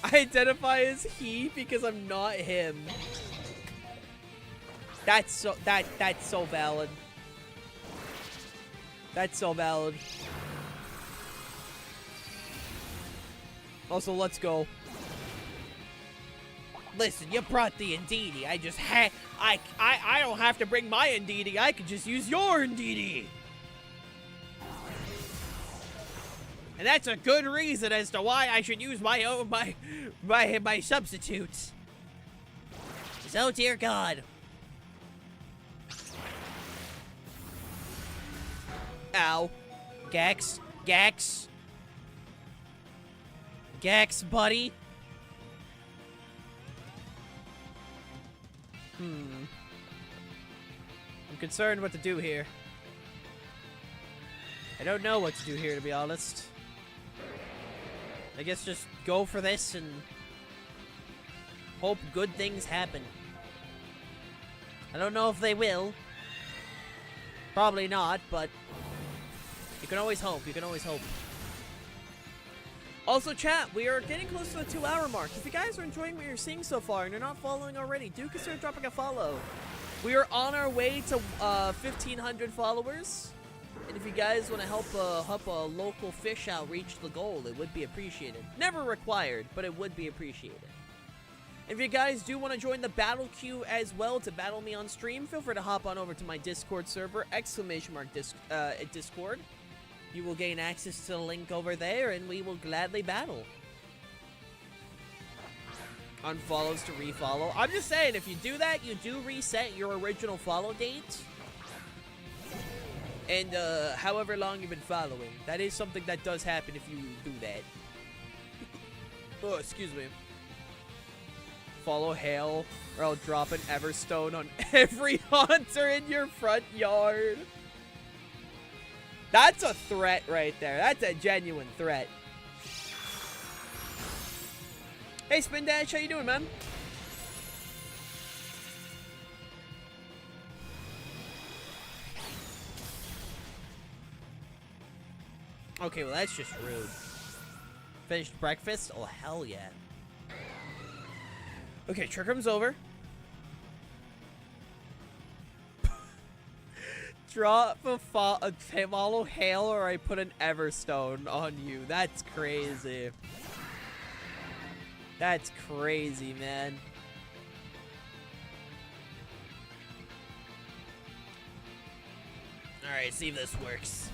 I identify as he because I'm not him. That's so valid. That's so valid. Also, let's go. Listen, you brought the Indeedee. I don't have to bring my Indeedee. I could just use your Indeedee. And that's a good reason as to why I should use my own my substitutes. So dear God. Ow. Gex. Gex. Gex, buddy. I'm concerned what to do here. I don't know what to do here, to be honest. I guess just go for this and hope good things happen. I don't know if they will. Probably not, but you can always hope. You can always hope. Also, chat, we are getting close to the 2-hour mark. If you guys are enjoying what you're seeing so far and you're not following already, do consider dropping a follow. We are on our way to 1,500 followers. And if you guys want to help a local fish out reach the goal, it would be appreciated. Never required, but it would be appreciated. If you guys do want to join the battle queue as well to battle me on stream, feel free to hop on over to my Discord server, !Discord. You will gain access to the link over there, and we will gladly battle. Unfollows to refollow. I'm just saying, if you do that, you do reset your original follow date. And, however long you've been following. That is something that does happen if you do that. Oh, excuse me. Follow Hail, or I'll drop an Everstone on every haunter in your front yard. That's a threat right there. That's a genuine threat. Hey, Spin Dash, how you doing, man? Okay, well, that's just rude. Finished breakfast? Oh, hell yeah. Okay, trick room's over. Drop a follow Hail, or I put an Everstone on you. That's crazy. That's crazy, man. Alright, see if this works.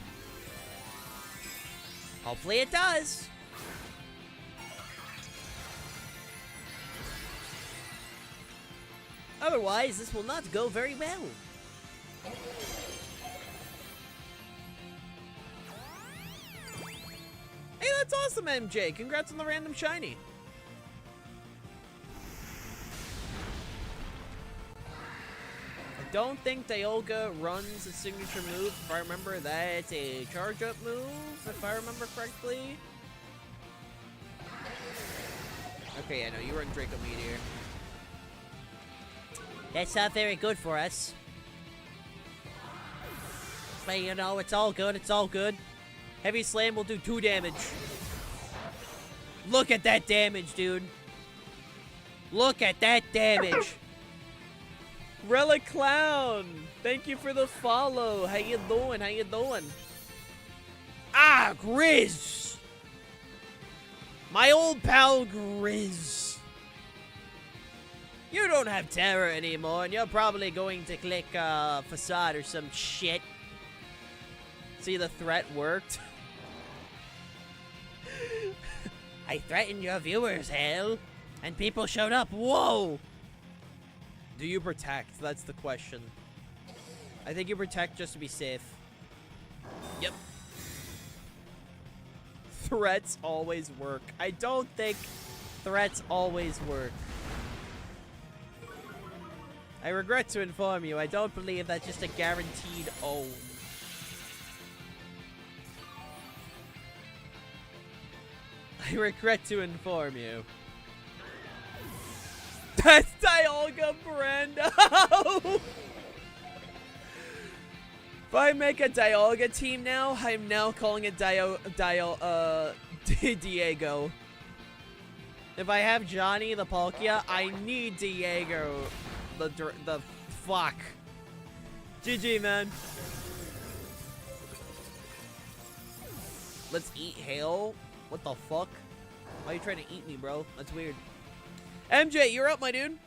Hopefully it does. Otherwise, this will not go very well. Hey, that's awesome, MJ. Congrats on the random shiny. I don't think Dialga runs a signature move. If I remember, that's a charge-up move, if I remember correctly. Okay, yeah, no, you run Draco Meteor. That's not very good for us. But, you know, it's all good, it's all good. Heavy Slam will do 2 damage. Look at that damage, dude. Look at that damage. Relic Clown, thank you for the follow. How you doing? How you doing? Ah, Grizz. My old pal Grizz. You don't have terror anymore, and you're probably going to click Facade or some shit. See, the threat worked. I threatened your viewers, hell, and people showed up. Whoa! Do you protect? That's the question. I think you protect just to be safe. Yep. Threats always work. I don't think threats always work. I regret to inform you, I don't believe that's just a guaranteed own. I regret to inform you. That's Dialga Brando! If I make a Dialga team now, I'm now calling it Diego. If I have Johnny the Palkia, I need Diego the fuck. GG, man. Let's eat hail. What the fuck? Why are you trying to eat me, bro? That's weird. MJ, you're up, my dude.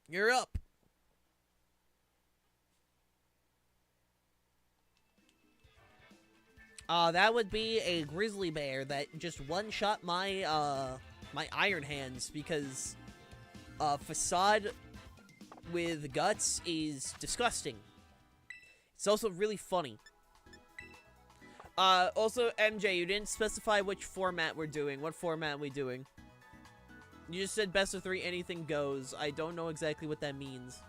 You're up. That would be a grizzly bear that just one-shot my, my iron hands because, facade with guts is disgusting. It's also really funny. Also, MJ, you didn't specify which format we're doing. What format are we doing? You just said best of 3, anything goes. I don't know exactly what that means.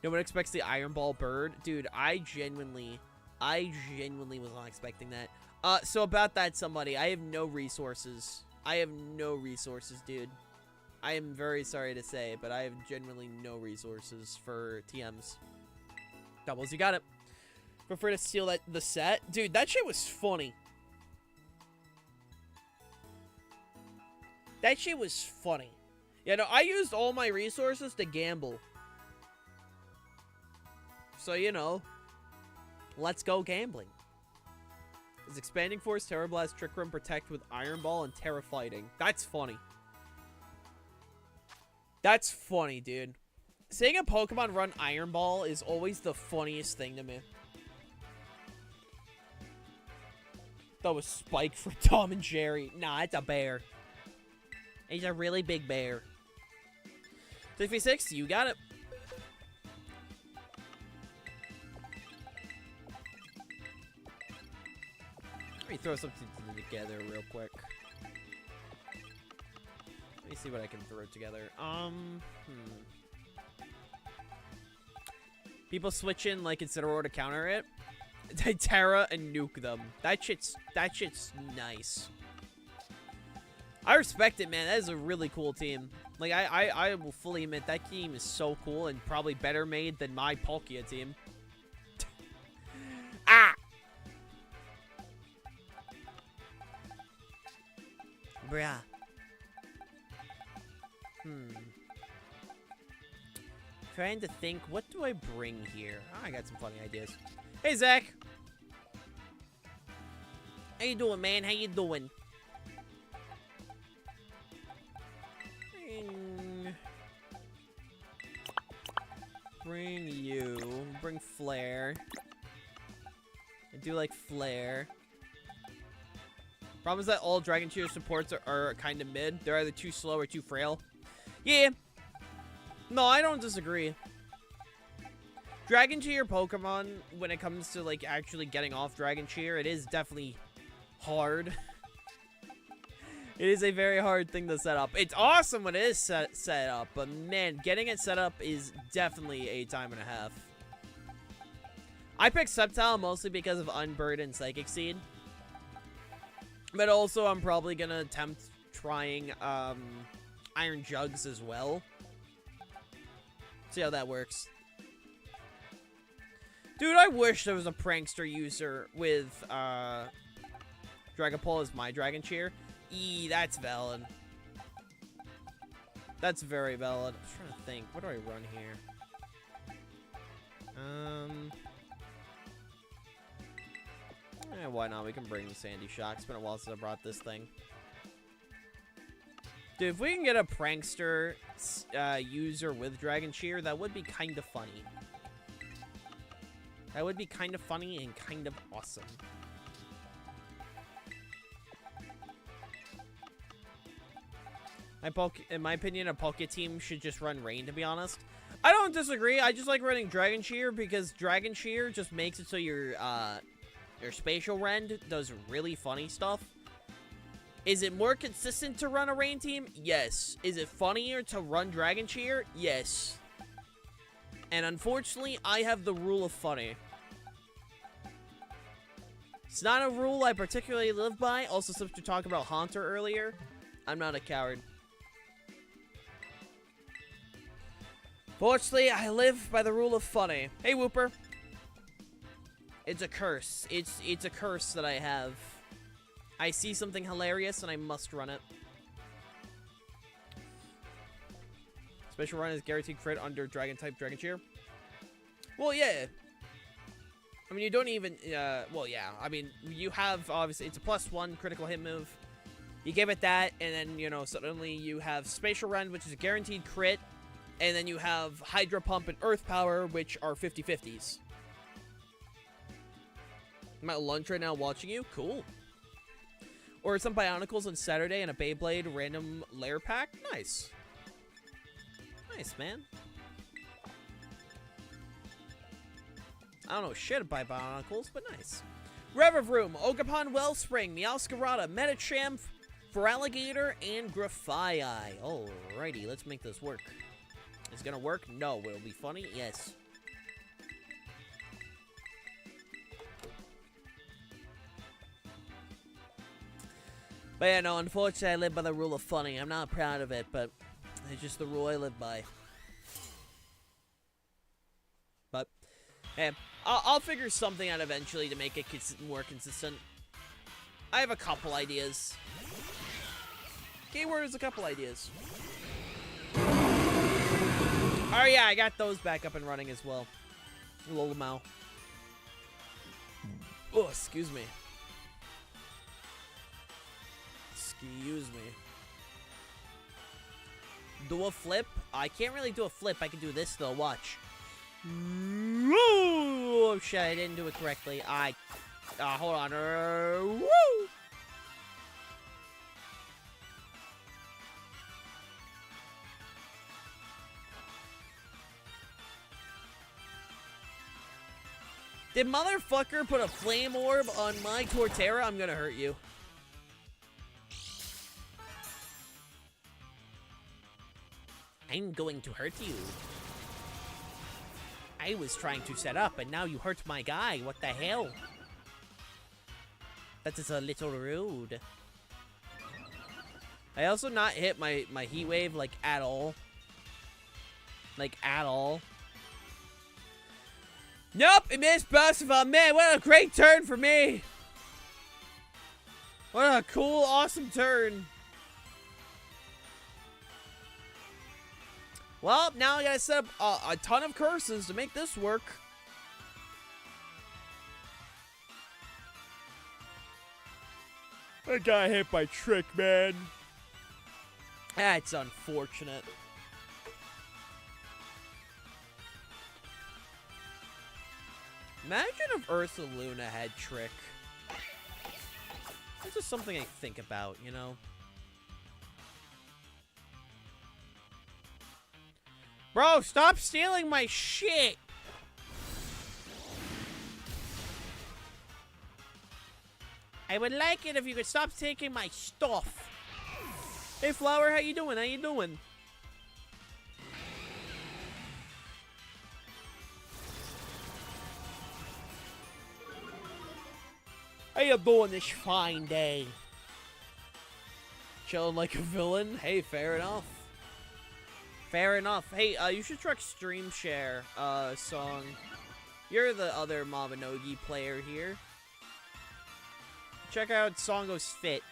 No one expects the Iron Ball bird. Dude, I genuinely was not expecting that. So about that, somebody, I have no resources. I have no resources, dude. I am very sorry to say, but I have genuinely no resources for TMs. Doubles, you got it. Feel free to steal the set. Dude, that shit was funny. That shit was funny. Yeah, no, I used all my resources to gamble. So, you know, let's go gambling. Is Expanding Force, Terra Blast, Trick Room, Protect with Iron Ball, and Terra Fighting. That's funny. That's funny, dude. Seeing a Pokemon run Iron Ball is always the funniest thing to me. That was Spike for Tom and Jerry. Nah, it's a bear. He's a really big bear. 6v6, you got it. Let me throw something together real quick. Let me see what I can throw together. People switch in like Incineroar to counter it. Terra and nuke them. That shit's nice. I respect it, man. That is a really cool team. Like, I will fully admit that team is so cool and probably better made than my Palkia team. Ah! Bruh. Trying to think, what do I bring here? Oh, I got some funny ideas. Hey, Zach. How you doing, man? How you doing? Bring you. Bring Flare. I do like Flare. Problem is that all Dragon Tier supports are kind of mid. They're either too slow or too frail. Yeah. No, I don't disagree. Dragon Tier Pokemon, when it comes to, like, actually getting off Dragon Tier, it is definitely hard. It is a very hard thing to set up. It's awesome when it is set up, but man, getting it set up is definitely a time and a half. I picked Sceptile mostly because of Unbird and Psychic Seed. But also, I'm probably gonna attempt trying Iron Jugs as well. See how that works. Dude, I wish there was a prankster user with Dragapult as my Dragon Cheer. That's valid. That's very valid. I'm trying to think. What do I run here? Why not? We can bring Sandy Shock. It's been a while since I brought this thing. Dude, if we can get a prankster user with Dragon Cheer, that would be kind of funny. That would be kind of funny and kind of awesome. In my opinion, a Poké team should just run Rain, to be honest. I don't disagree. I just like running Dragon Shear because Dragon Shear just makes it so your spatial rend does really funny stuff. Is it more consistent to run a rain team? Yes. Is it funnier to run Dragon Shear? Yes. And unfortunately, I have the rule of funny. It's not a rule I particularly live by. Also, since we talked about Haunter earlier, I'm not a coward. Fortunately, I live by the rule of funny. Hey, Whooper. It's a curse. It's a curse that I have. I see something hilarious and I must run it. Special run is guaranteed crit under Dragon type Dragon Cheer. Well, yeah. I mean, you don't even, well, yeah. I mean, you have, obviously, it's a +1 critical hit move. You give it that, and then, you know, suddenly you have Spatial Rend, which is a guaranteed crit. And then you have Hydro Pump and Earth Power, which are 50-50s. I'm at lunch right now watching you. Cool. Or some Bionicles on Saturday and a Beyblade random lair pack. Nice. Nice, man. I don't know shit about Bionicles, but nice. Revivroom, Ogerpon Wellspring, Meowscarada, Metachamp, Feraligatr, and Grafai. Alrighty, let's make this work. It's gonna work? No. Will it be funny? Yes. But yeah, no, unfortunately, I live by the rule of funny. I'm not proud of it, but it's just the rule I live by. But, hey, I'll figure something out eventually to make it more consistent. I have a couple ideas. Keyword is a couple ideas. Oh yeah, I got those back up and running as well. Lolomao. Oh, excuse me. Excuse me. Do a flip? I can't really do a flip. I can do this though. Watch. Oh shit! I didn't do it correctly. Hold on. Woo! Did motherfucker put a flame orb on my Torterra? I'm gonna hurt you. I'm going to hurt you. I was trying to set up, and now you hurt my guy. What the hell? That is a little rude. I also not hit my heat wave, like, at all. Like, at all. Nope, it missed Bursifal. Man, what a great turn for me. What a cool, awesome turn. Well, now I gotta set up a ton of curses to make this work. I got hit by Trick, man. That's unfortunate. Imagine if Ursa Luna had Trick. That's just something I think about, you know? Bro, stop stealing my shit! I would like it if you could stop taking my stuff. Hey, Flower, how you doing? How you doing? How you doing this fine day? Chilling like a villain? Hey, fair enough. Fair enough. Hey, you should try Stream Share, song. You're the other Mabinogi player here. Check out Songo's Fit.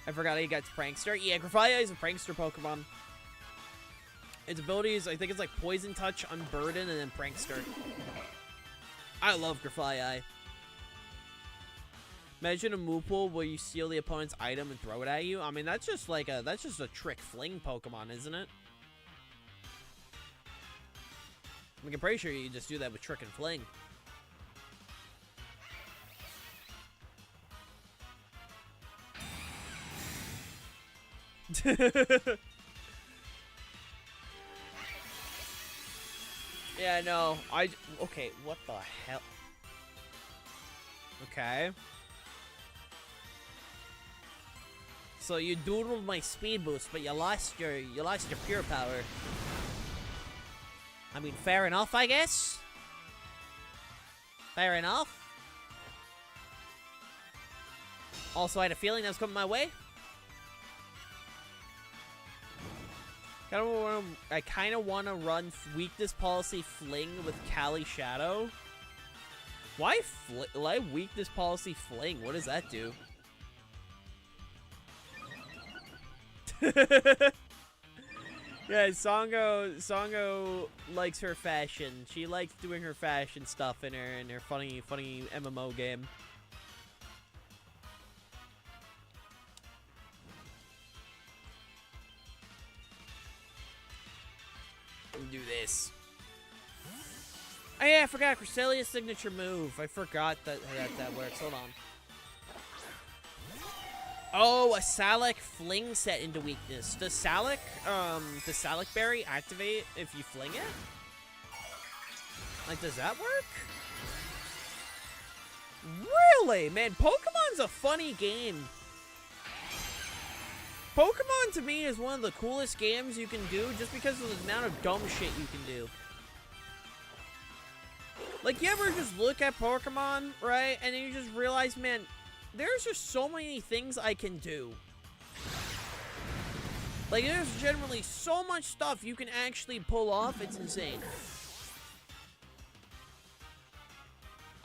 I forgot he got Prankster. Yeah, Grafaya is a Prankster Pokemon. Its abilities, I think it's like Poison Touch, Unburden, and then Prankster. I love Grafaya. Imagine a move pool where you steal the opponent's item and throw it at you. I mean, that's just like a Trick Fling Pokemon, isn't it? I'm pretty sure you just do that with Trick and Fling. Yeah, no. Okay, what the hell? Okay. So you doodled my speed boost, but you lost your pure power. I mean, fair enough, I guess. Fair enough. Also, I had a feeling that was coming my way. I kind of want to run weakness policy fling with Kali Shadow. Why weakness policy fling? What does that do? Yeah, Songo likes her fashion. She likes doing her fashion stuff in her funny MMO game. Do this. Oh yeah, I forgot Cresselia's signature move. I forgot that works. Hold on. Oh, a Salic fling set into weakness. Does Salic berry activate if you fling it? Like, does that work? Really? Man, Pokemon's a funny game. Pokemon, to me, is one of the coolest games you can do just because of the amount of dumb shit you can do. Like, you ever just look at Pokemon, right? And then you just realize, man, there's just so many things I can do. Like, there's generally so much stuff you can actually pull off. It's insane.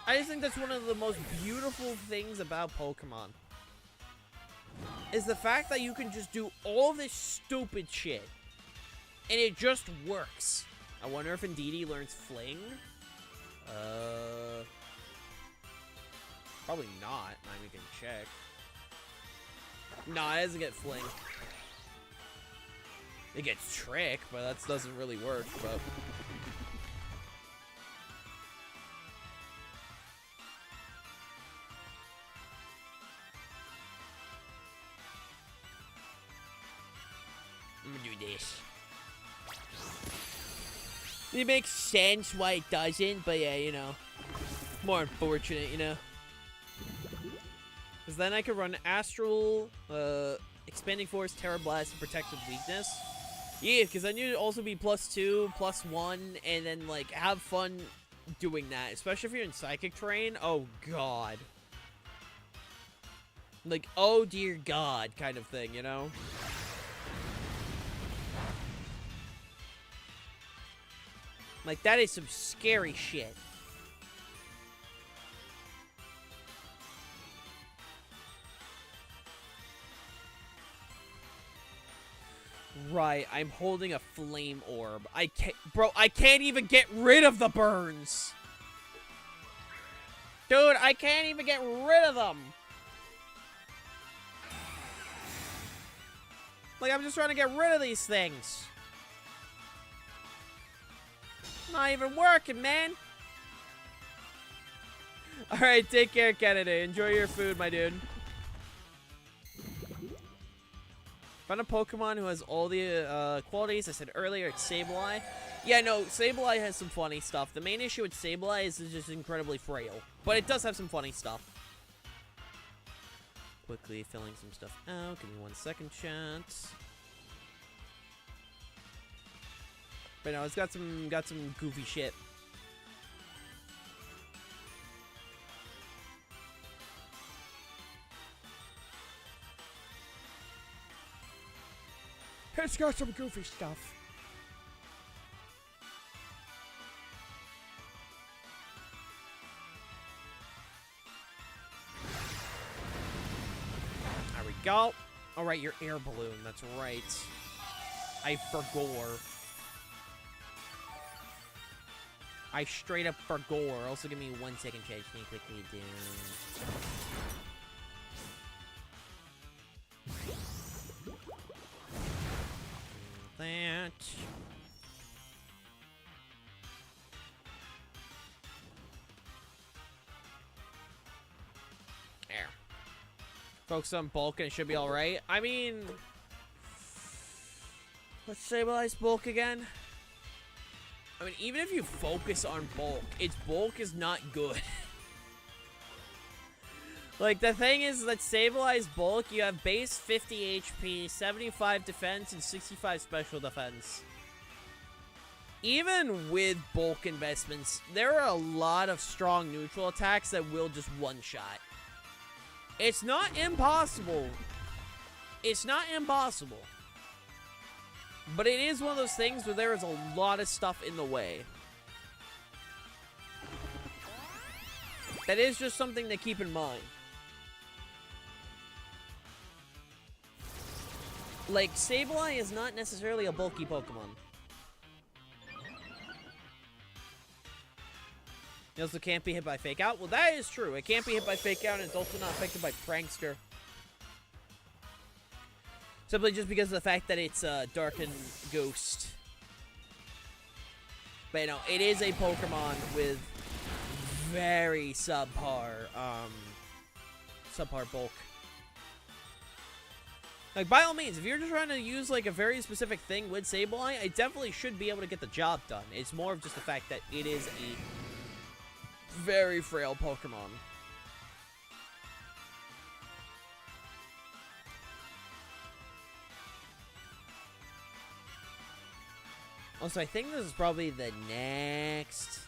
I just think that's one of the most beautiful things about Pokemon. Is the fact that you can just do all this stupid shit. And it just works. I wonder if Indeedee learns Fling. Probably not. Not even gonna check. Nah, it doesn't get Fling. It gets Trick, but that doesn't really work, but... I'm gonna do this. It makes sense why it doesn't, but yeah, you know. More unfortunate, you know. Because then I could run Astral, Expanding Force, Terra Blast, and Protective Weakness. Yeah, because I knew it'd also be +2, +1, and then, like, have fun doing that. Especially if you're in Psychic Terrain. Oh, God. Like, oh, dear God kind of thing, you know? Like, that is some scary shit. Right, I'm holding a flame orb. I can't even get rid of the burns. Dude, I can't even get rid of them. Like, I'm just trying to get rid of these things. Not even working, man. Alright, take care, Kennedy. Enjoy your food, my dude. Found a Pokemon who has all the qualities I said earlier. It's Sableye. Yeah, no, Sableye has some funny stuff. The main issue with Sableye is it's just incredibly frail. But it does have some funny stuff. Quickly filling some stuff out. Give me 1 second, chat. But no, it's got some goofy shit. It's got some goofy stuff. There we go. Alright, your air balloon. That's right. I forgot. I straight up forgot. Also, give me 1 second, chat. Just need to quickly do that. There. Focus on bulk and it should be alright. I mean, let's stabilize bulk again. I mean, even if you focus on bulk, its bulk is not good. Like, the thing is that stabilized bulk, you have base 50 HP, 75 defense, and 65 special defense. Even with bulk investments, there are a lot of strong neutral attacks that will just one-shot. It's not impossible. It's not impossible. But it is one of those things where there is a lot of stuff in the way. That is just something to keep in mind. Like, ScVi is not necessarily a bulky Pokemon. It also can't be hit by Fake Out. Well, that is true. It can't be hit by Fake Out, and it's also not affected by Prankster. Simply just because of the fact that it's Dark and Ghost. But, you know, it is a Pokemon with very subpar bulk. Like, by all means, if you're just trying to use, like, a very specific thing with ScVi, I definitely should be able to get the job done. It's more of just the fact that it is a very frail Pokemon. Also, I think this is probably the next...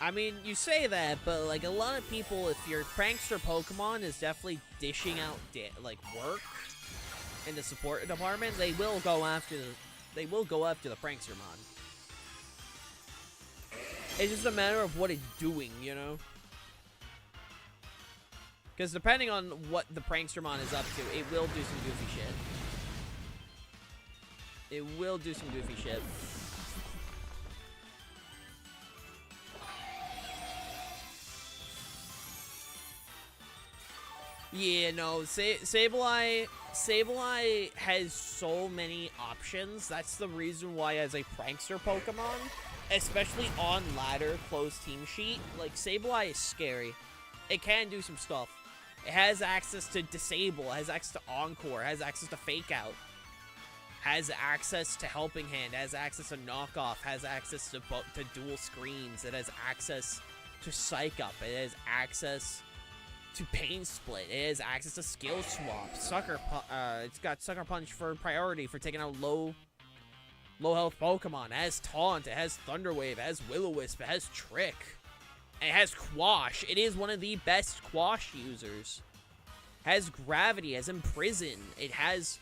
I mean, you say that, but, like, a lot of people, if your prankster Pokemon is definitely dishing out, like, work in the support department, they will go after the prankster mod. It's just a matter of what it's doing, you know? Because depending on what the prankster mod is up to, it will do some goofy shit. It will do some goofy shit. Yeah, no, Sableye has so many options. That's the reason why, as a prankster Pokemon, especially on ladder closed team sheet, like, Sableye is scary. It can do some stuff. It has access to Disable, it has access to Encore, it has access to Fake Out, has access to Helping Hand, has access to Knockoff, has access to dual screens, it has access to Psych Up, it has access to Pain Split, it has access to Skill Swap, it's got Sucker Punch for priority for taking out low health Pokemon, it has Taunt, it has Thunder Wave, it has Will-O-Wisp, it has Trick, it has Quash, it is one of the best Quash users, it has Gravity, it has Imprison, it has,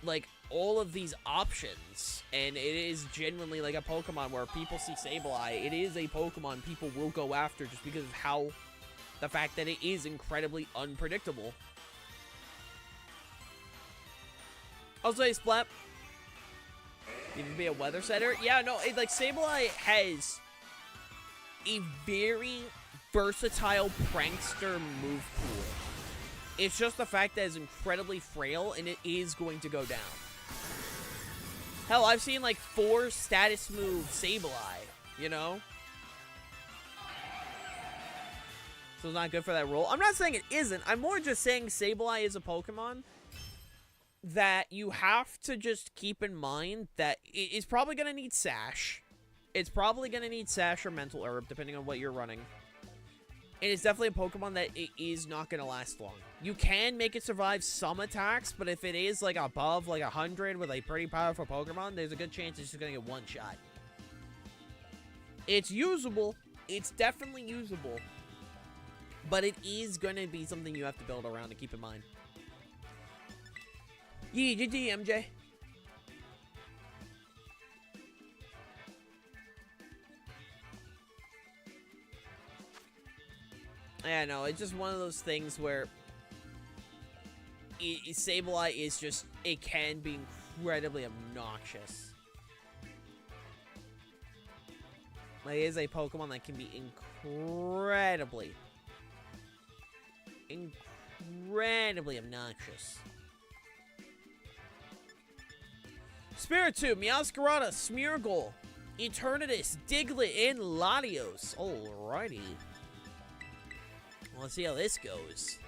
like, all of these options, and it is genuinely, like, a Pokemon where people see Sableye, it is a Pokemon people will go after just because of how, the fact that it is incredibly unpredictable. I'll say Splat. Even be a weather setter. Yeah, no, like, Sableye has a very versatile prankster move pool. It's just the fact that it's incredibly frail, and it is going to go down. Hell, I've seen, like, 4 status move Sableye, you know? So it's not good for that role. I'm not saying it isn't. I'm more just saying Sableye is a Pokemon that you have to just keep in mind that it's probably going to need Sash. It's probably going to need Sash or Mental Herb, depending on what you're running. And it's definitely a Pokemon that it is not going to last long. You can make it survive some attacks, but if it is, like, above, like, 100 with a pretty powerful Pokemon, there's a good chance it's just going to get one shot. It's usable. It's definitely usable. But it is going to be something you have to build around to keep in mind. Yeah, GG, MJ. Yeah, no, it's just one of those things where Sableye is just, it can be incredibly obnoxious. Like, it is a Pokemon that can be incredibly obnoxious. Spiritomb, Meowscarada, Smeargle, Eternatus, Diglett, and Latios. Alrighty. Let's see how this goes.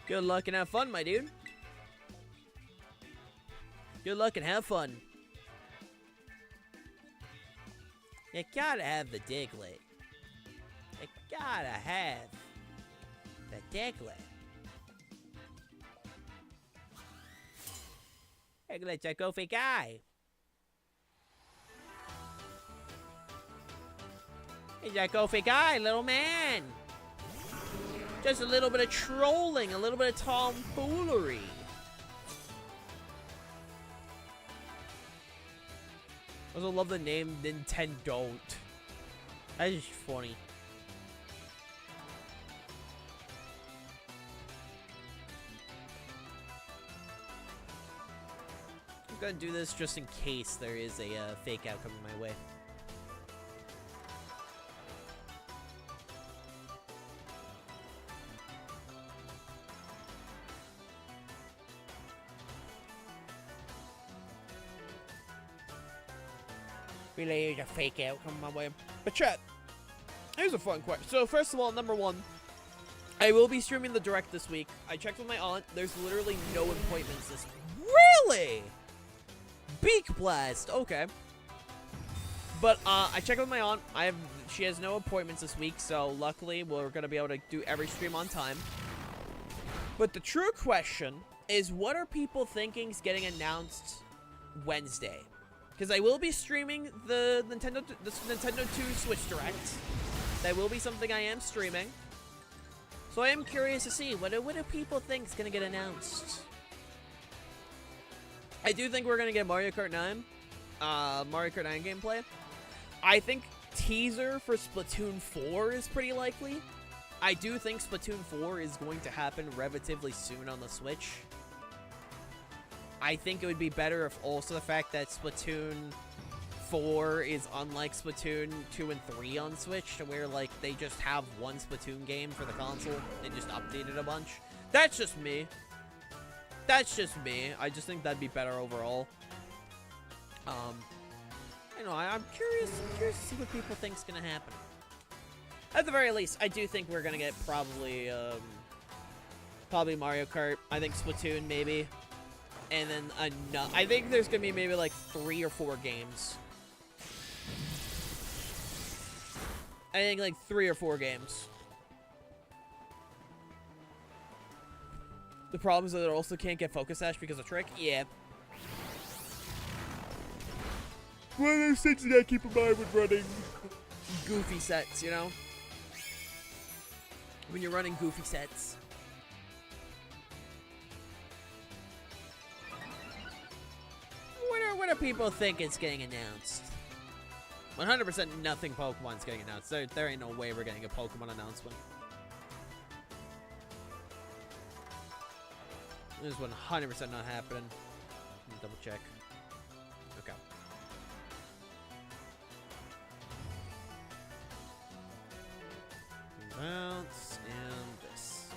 Good luck and have fun, my dude. Good luck and have fun. You gotta have the Diglett. You gotta have the Diglett. Diglett's a goofy guy. He's a goofy guy, little man. Just a little bit of trolling, a little bit of tomfoolery. I also love the name Nintendo. That's just funny. I'm gonna do this just in case there is a fake out coming my way. Really is a fake out coming my way. But chat, here's a fun question. So first of all, number one, I will be streaming the direct this week. I checked with my aunt. There's literally no appointments this week. Really? Beak blast. Okay. But I checked with my aunt. She has no appointments this week, so luckily we're gonna be able to do every stream on time. But the true question is, what are people thinking is getting announced Wednesday? Because I will be streaming the Nintendo 2 Switch Direct. That will be something I am streaming. So I am curious to see, what do people think is going to get announced? I do think we're going to get Mario Kart 9. Mario Kart 9 gameplay. I think teaser for Splatoon 4 is pretty likely. I do think Splatoon 4 is going to happen relatively soon on the Switch. I think it would be better if also the fact that Splatoon 4 is unlike Splatoon 2 and 3 on Switch, to where, like, they just have one Splatoon game for the console. They just updated a bunch. That's just me. That's just me. I just think that'd be better overall. You know, I'm curious to see what people think's gonna happen. At the very least, I do think we're gonna get probably Mario Kart. I think Splatoon, maybe. And then I think there's gonna be maybe like 3 or 4 games. I think like 3 or 4 games. The problem is that it also can't get Focus Sash because of Trick. Yeah. One of those things you gotta keep in mind when running goofy sets, you know? When you're running goofy sets. What do people think is getting announced? 100% nothing Pokemon's getting announced. There ain't no way we're getting a Pokemon announcement. This is 100% not happening. Let me double check. Okay. Bounce and this.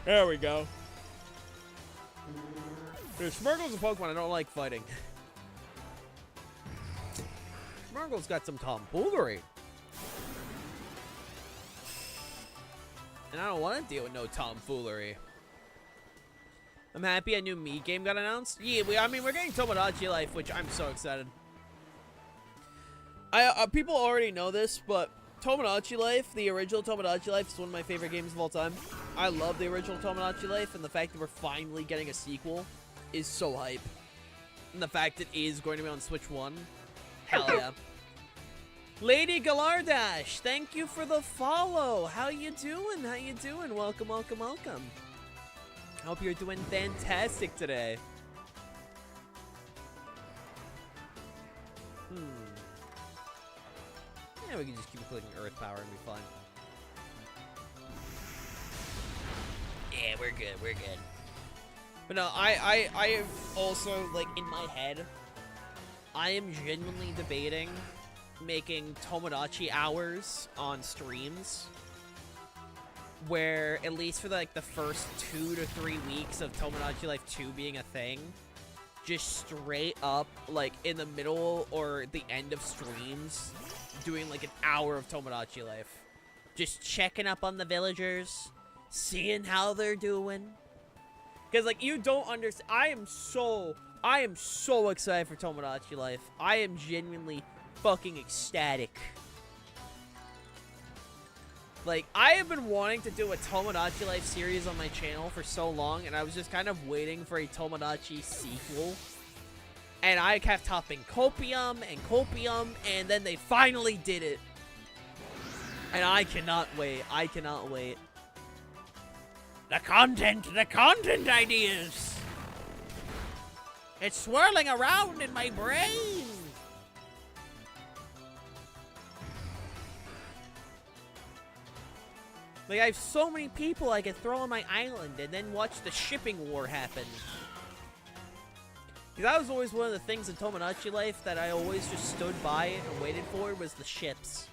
There we go. Dude, Smirgle's a Pokemon I don't like fighting. Smirgle's got some tomfoolery. And I don't want to deal with no tomfoolery. I'm happy a new Mii game got announced. Yeah, I mean, we're getting Tomodachi Life, which I'm so excited. People already know this, but Tomodachi Life, the original Tomodachi Life, is one of my favorite games of all time. I love the original Tomodachi Life, and the fact that we're finally getting a sequel is so hype. And the fact it is going to be on Switch 1, hell yeah. Lady Galardash, thank you for the follow. How you doing? How you doing? Welcome, welcome, welcome. Hope you're doing fantastic today. Yeah, we can just keep clicking Earth Power and be fine. Yeah, we're good, we're good. But no, I also, like, in my head, I am genuinely debating making Tomodachi hours on streams, where at least for like the first 2 to 3 weeks of Tomodachi Life 2 being a thing, just straight up, like, in the middle or the end of streams, doing like an hour of Tomodachi Life, just checking up on the villagers, seeing how they're doing, Because, like, you don't understand. I am so excited for Tomodachi Life. I am genuinely fucking ecstatic. Like, I have been wanting to do a Tomodachi Life series on my channel for so long, and I was just kind of waiting for a Tomodachi sequel. And I kept topping Copium and Copium, and then they finally did it. And I cannot wait. I cannot wait. The content ideas. It's swirling around in my brain. Like, I have so many people I could throw on my island and then watch the shipping war happen. Because that was always one of the things in Tomodachi Life that I always just stood by and waited for, was the ships.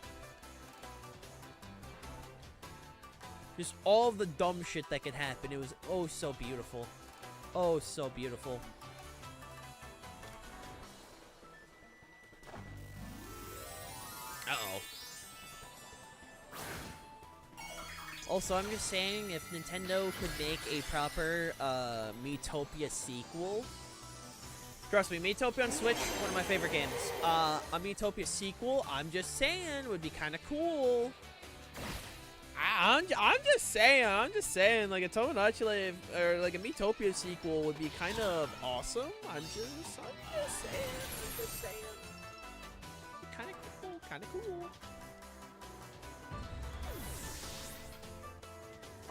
Just all of the dumb shit that could happen. It was oh so beautiful. Oh, so beautiful. Uh-oh. Also, I'm just saying, if Nintendo could make a proper Miitopia sequel. Trust me, Miitopia on Switch, one of my favorite games. A Miitopia sequel, I'm just saying, would be kind of cool. I'm just saying, like a Tomodachi Life, or like a Miitopia sequel would be kind of awesome. I'm just saying. Kind of cool.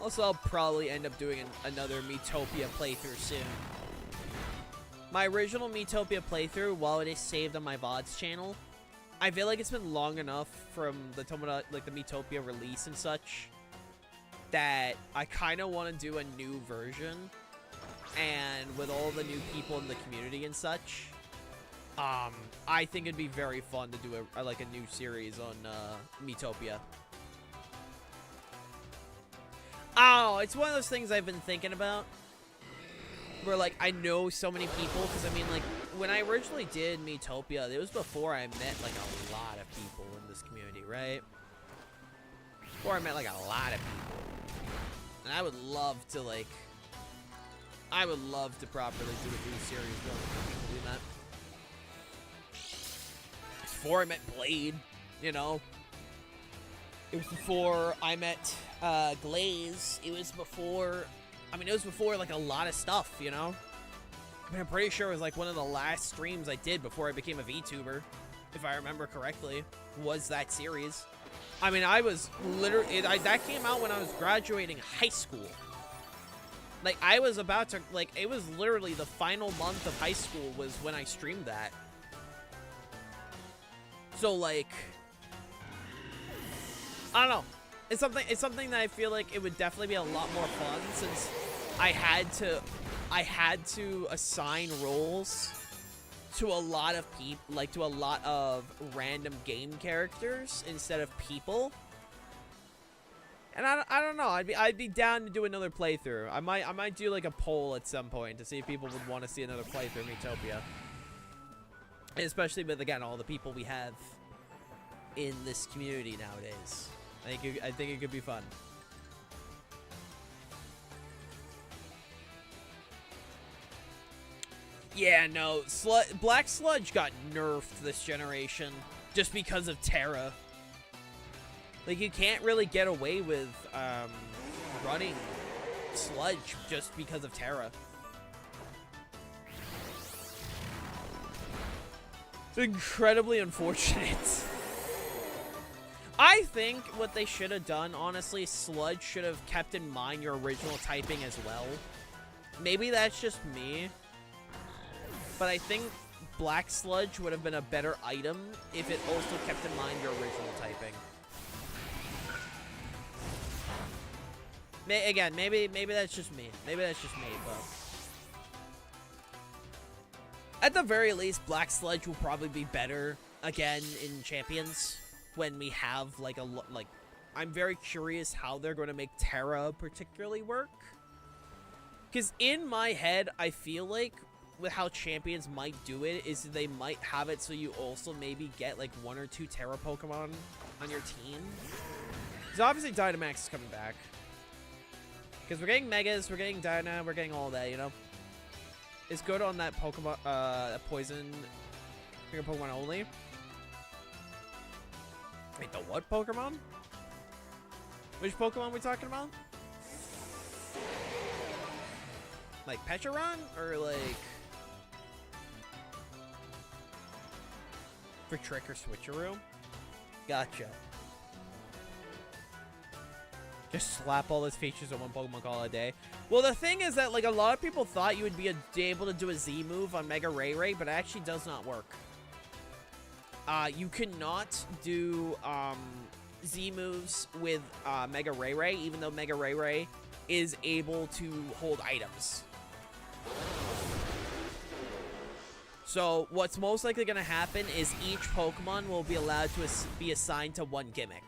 Also, I'll probably end up doing another Miitopia playthrough soon. My original Miitopia playthrough, while it is saved on my VODs channel, I feel like it's been long enough from the Miitopia release and such that I kind of want to do a new version, and with all the new people in the community and such, I think it'd be very fun to do a new series on Miitopia. Oh, it's one of those things I've been thinking about. Where, like, I know so many people, because, I mean, like, when I originally did Miitopia, it was before I met, like, a lot of people in this community, right? Before I met, like, a lot of people. And I would love to, like, properly do a new series with all the people we met. Before I met Blade, you know? It was before I met Glaze. It was before... I mean, it was before, like, a lot of stuff, you know? I mean, I'm pretty sure it was, like, one of the last streams I did before I became a VTuber, if I remember correctly, was that series. I mean, I was literally... that came out when I was graduating high school. Like, I was about to... Like, it was literally the final month of high school was when I streamed that. So, like... I don't know. It's something that I feel like it would definitely be a lot more fun, since I had to assign roles to a lot of people, like to a lot of random game characters instead of people. And I don't know. I'd be down to do another playthrough. I might do like a poll at some point to see if people would want to see another playthrough of Miitopia. Especially with, again, all the people we have in this community nowadays. I think it could be fun. Yeah, no, Black Sludge got nerfed this generation just because of Terra. Like, you can't really get away with running Sludge just because of Terra. It's incredibly unfortunate. I think what they should have done, honestly, Sludge should have kept in mind your original typing as well. Maybe that's just me, but I think Black Sludge would have been a better item if it also kept in mind your original typing. Again, maybe that's just me. Maybe that's just me, but... At the very least, Black Sludge will probably be better, again, in Champions. When we have, like, I'm very curious how they're going to make Terra particularly work. Because in my head, I feel like with how Champions might do it is they might have it so you also maybe get, like, 1 or 2 Terra Pokemon on your team. Because obviously Dynamax is coming back. Because we're getting Megas, we're getting Dyna, we're getting all that, you know? It's good on that Pokemon, Poison Finger Pokemon only. Wait, the what Pokemon? Which Pokemon are we talking about? Like Pecharon? Or like... for Trick or Switcheroo? Gotcha. Just slap all those features on one Pokemon Call a day. Well, the thing is that, like, a lot of people thought you would be able to do a Z move on Mega Ray, but it actually does not work. You cannot do Z moves with Mega Ray, even though Mega Ray is able to hold items. So what's most likely going to happen is each Pokemon will be allowed to be assigned to one gimmick.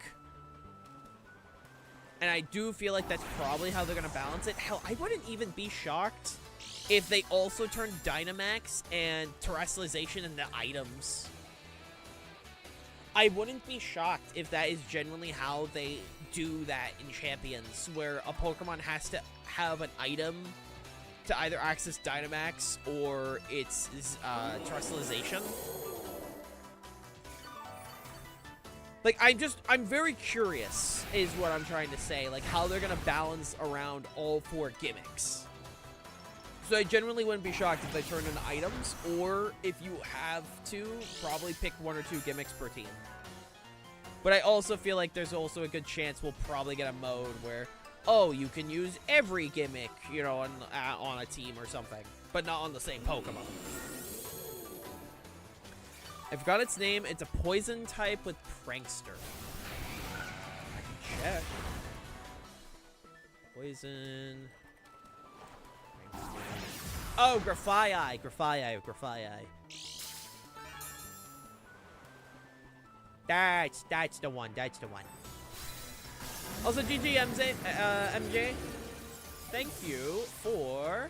And I do feel like that's probably how they're going to balance it. Hell, I wouldn't even be shocked if they also turned Dynamax and Terrestrialization into items. I wouldn't be shocked if that is generally how they do that in Champions, where a Pokemon has to have an item to either access Dynamax or its Terrestrialization. Like, I'm very curious, is what I'm trying to say, like, how they're gonna balance around all 4 gimmicks. So I generally wouldn't be shocked if they turn into items, or if you have to, probably pick 1 or 2 gimmicks per team. But I also feel like there's also a good chance we'll probably get a mode where, oh, you can use every gimmick, you know, on a team or something, but not on the same Pokemon. I forgot its name. It's a poison type with Prankster. I can check. Poison. Prankster. Oh, Grafaiai. That's the one. Also, GG MJ. Thank you for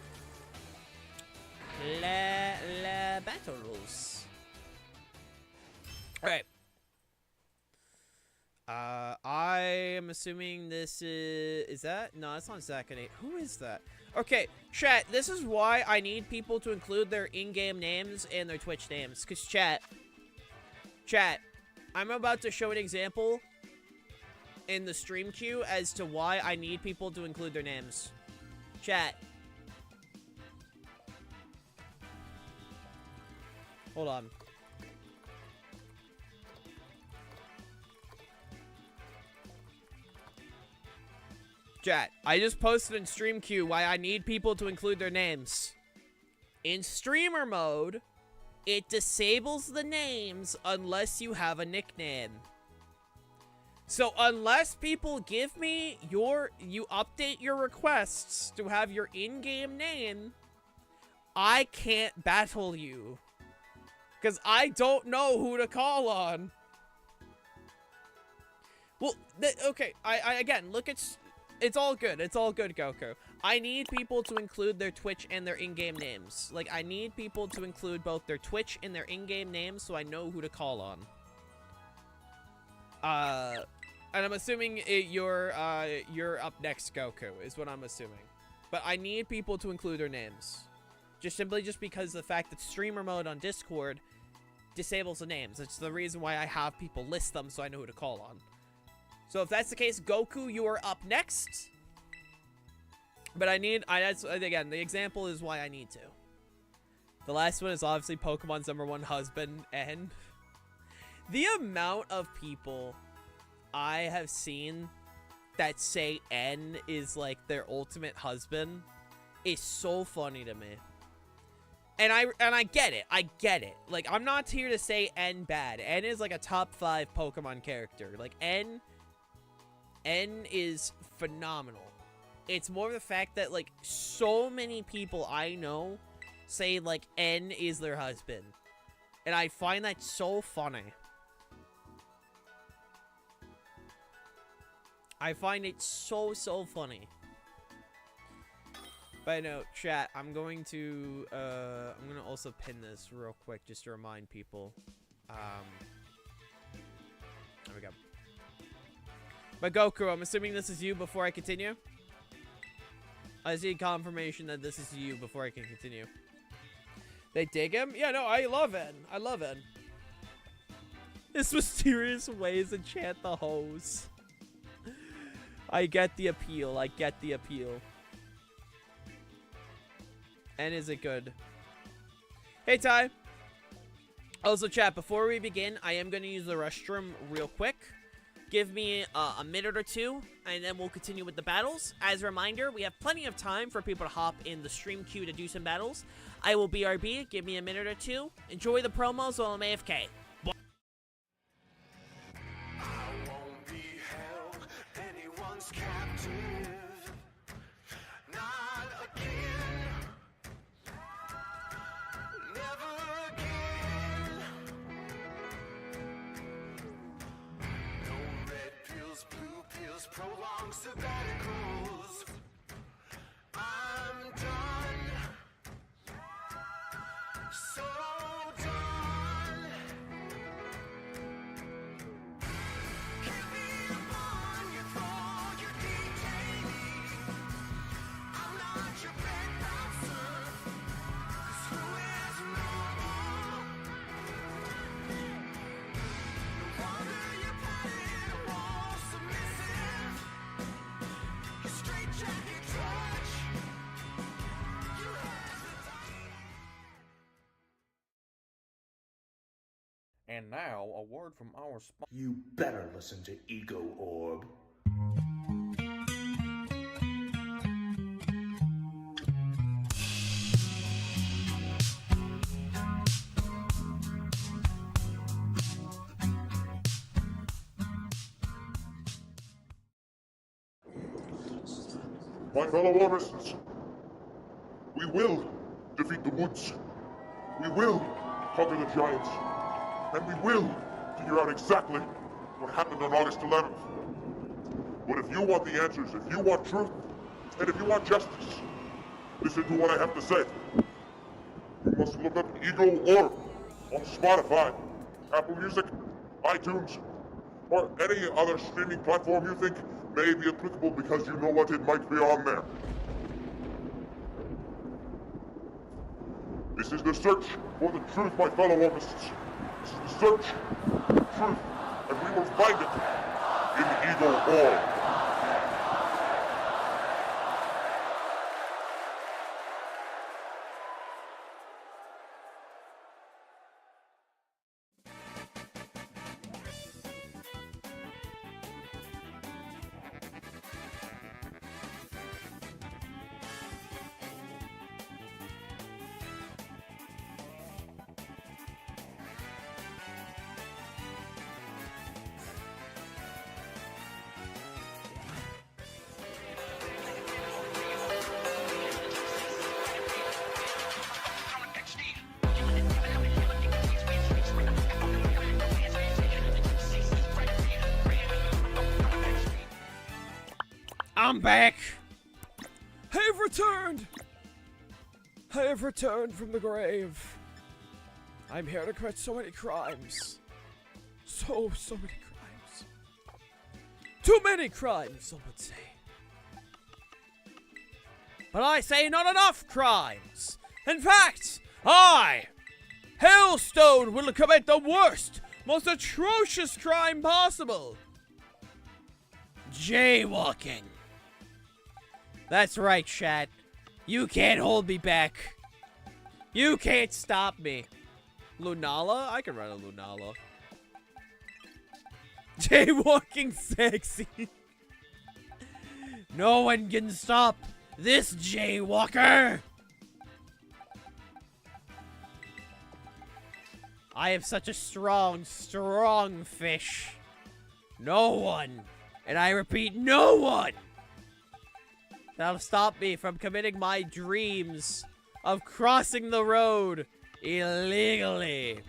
la battles. Alright. I am assuming this is that? No, that's not Zachanate. Who is that? Okay, chat, this is why I need people to include their in-game names and their Twitch names. Because chat, I'm about to show an example in the stream queue as to why I need people to include their names. Chat. Hold on. Chat, I just posted in stream queue why I need people to include their names. In streamer mode, it disables the names unless you have a nickname. So unless people give me you update your requests to have your in-game name, I can't battle you. Because I don't know who to call on. Well, okay, I again, look at... It's all good. It's all good, Goku. I need people to include their Twitch and their in-game names. Like, I need people to include both their Twitch and their in-game names so I know who to call on. And I'm assuming you're up next, Goku, is what I'm assuming. But I need people to include their names. Just because of the fact that streamer mode on Discord disables the names. It's the reason why I have people list them so I know who to call on. So if that's the case, Goku, you are up next. But that's, again, the example is why I need to. The last one is obviously Pokemon's #1 husband, N. The amount of people I have seen that say N is like their ultimate husband is so funny to me. And I get it. I get it. Like, I'm not here to say N bad. N is like a top 5 Pokemon character. Like, N is phenomenal. It's more of the fact that, like, so many people I know say, like, N is their husband. And I find that so funny. I find it so funny. But no, chat, I'm going to also pin this real quick just to remind people. There we go. But Goku, I'm assuming this is you before I continue. I see confirmation that this is you before I can continue. They dig him? Yeah, no, I love it. I love it. This mysterious ways to chant the hose. I get the appeal. I get the appeal. And is it good? Hey, Ty. Also, chat, before we begin, I am going to use the restroom real quick. Give me a minute or two, and then we'll continue with the battles. As a reminder, we have plenty of time for people to hop in the stream queue to do some battles. I will BRB. Give me a minute or two. Enjoy the promos while I'm AFK. Prolonged sabbaticals. I'm done. So done. Give me upon your throne, you detainee. I'm not your bed bouncer. 'Cause who is normal? No wonder you're patting a wall submissive. Straight jacket touch. You hesitate. And now, a word from our sponsor. You better listen to Ego Orb. My fellow Orbists, we will defeat the woods. We will conquer the giants. And we will figure out exactly what happened on August 11th. But if you want the answers, if you want truth, and if you want justice, listen to what I have to say. You must look up Ego Orb on Spotify, Apple Music, iTunes, or any other streaming platform you think may be applicable because you know what, it might be on there. This is the search for the truth, my fellow Orbists. This is the search for the truth, and we will find it in Ego Orb. I'm back! I have returned! I have returned from the grave. I'm here to commit so many crimes. So many crimes. Too many crimes, some would say. But I say not enough crimes. In fact, I, Hailstone, will commit the worst, most atrocious crime possible. Jaywalking. That's right, chat. You can't hold me back. You can't stop me. Lunala? I can run a Lunala. Jaywalking sexy. No one can stop this jaywalker. I am such a strong fish. No one, and I repeat, no one, that'll stop me from committing my dreams of crossing the road illegally.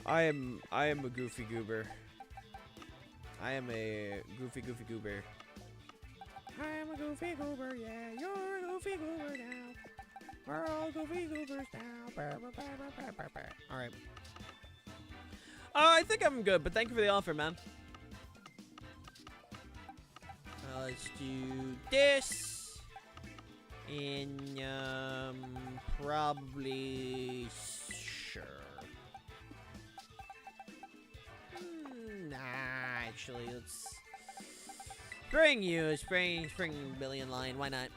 I am a goofy goober. I am a goofy goober. I am a goofy goober, yeah, you're a goofy goober now. We're all goofy goobers now. Alright. I think I'm good, but thank you for the offer, man. Let's do this. And, probably... Sure. Nah, actually, let's... Spring Billion Line, why not?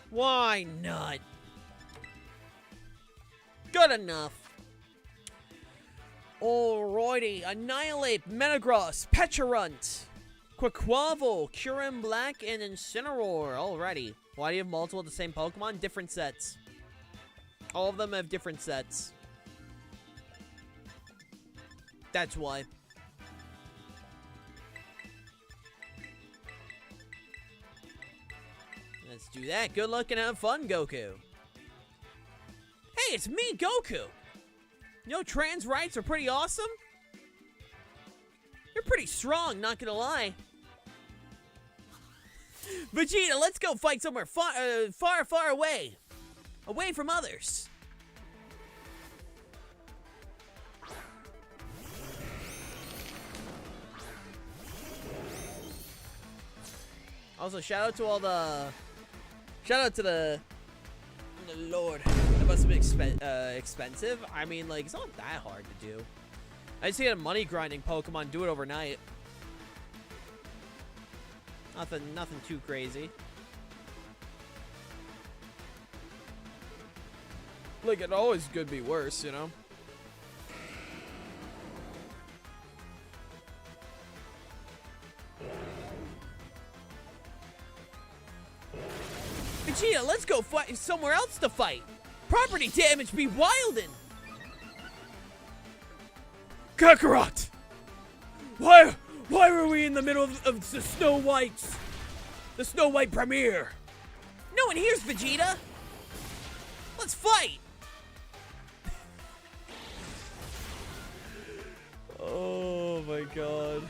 Why not? Good enough. Alrighty, Annihilate, Metagross, Pecharunt, Quaquaval, Kyurem Black, and Incineroar. Alrighty. Why do you have multiple of the same Pokemon? Different sets. All of them have different sets. That's why. Let's do that. Good luck and have fun, Goku. Hey, it's me, Goku. You know, trans rights are pretty awesome. You're pretty strong, not gonna lie. Vegeta, let's go fight somewhere far away. Away from others. Also, shout out to all the... Shout out to the Lord. That must have been expensive. I mean, like, it's not that hard to do. I just get a money grinding Pokemon, do it overnight. Nothing too crazy. Like, it always could be worse, you know? Vegeta, let's go fight somewhere else to fight. Property damage be wildin'. Kakarot! Why were we in the middle of the Snow White's? The Snow White premiere? No one hears Vegeta. Let's fight. Oh my god.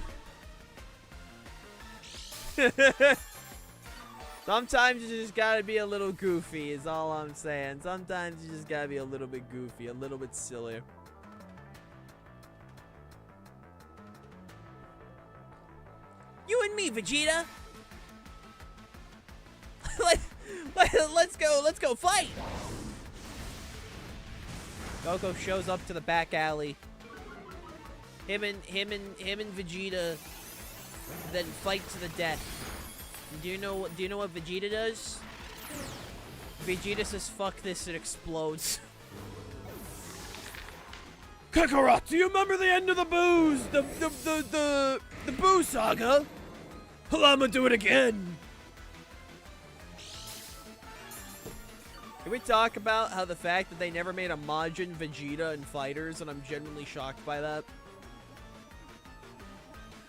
Sometimes you just gotta be a little goofy, is all I'm saying. Sometimes you just gotta be a little bit goofy, a little bit silly. You and me, Vegeta. Let's go fight. Goku shows up to the back alley. Him and Vegeta then fight to the death. Do you know what Vegeta does? Vegeta says, "Fuck this," it explodes. Kakarot, do you remember the end of the Boo's? The Boo saga? Well, I'ma do it again. Can we talk about how the fact that they never made a Majin Vegeta in Fighters, and I'm genuinely shocked by that?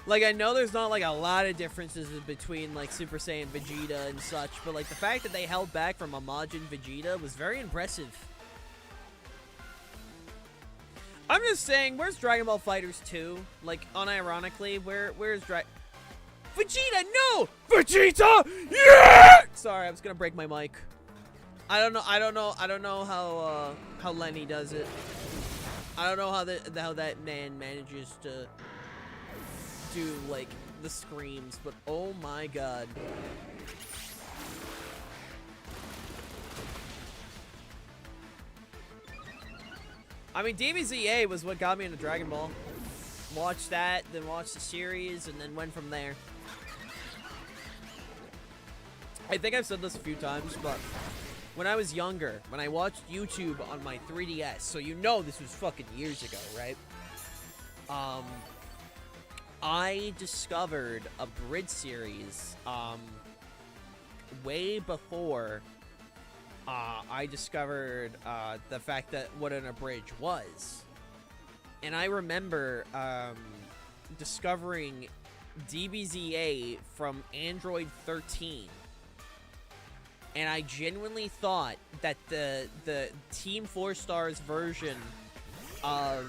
Like, I know there's not, like, a lot of differences between, like, Super Saiyan Vegeta and such, but, like, the fact that they held back from a Majin Vegeta was very impressive. I'm just saying, where's Dragon Ball Fighters 2? Like, unironically, where's Vegeta, no! Vegeta, yeah! Sorry, I was gonna break my mic. I don't know how Lenny does it. I don't know how that man manages to do, like, the screams, but oh my god. I mean, DBZA was what got me into Dragon Ball. Watched that, then watched the series, and then went from there. I think I've said this a few times, but when I was younger, when I watched YouTube on my 3DS, so you know this was fucking years ago, right? I discovered a bridge series, way before, I discovered, the fact that what an abridge was. And I remember, discovering DBZA from Android 13. And I genuinely thought that the Team 4 Stars version of,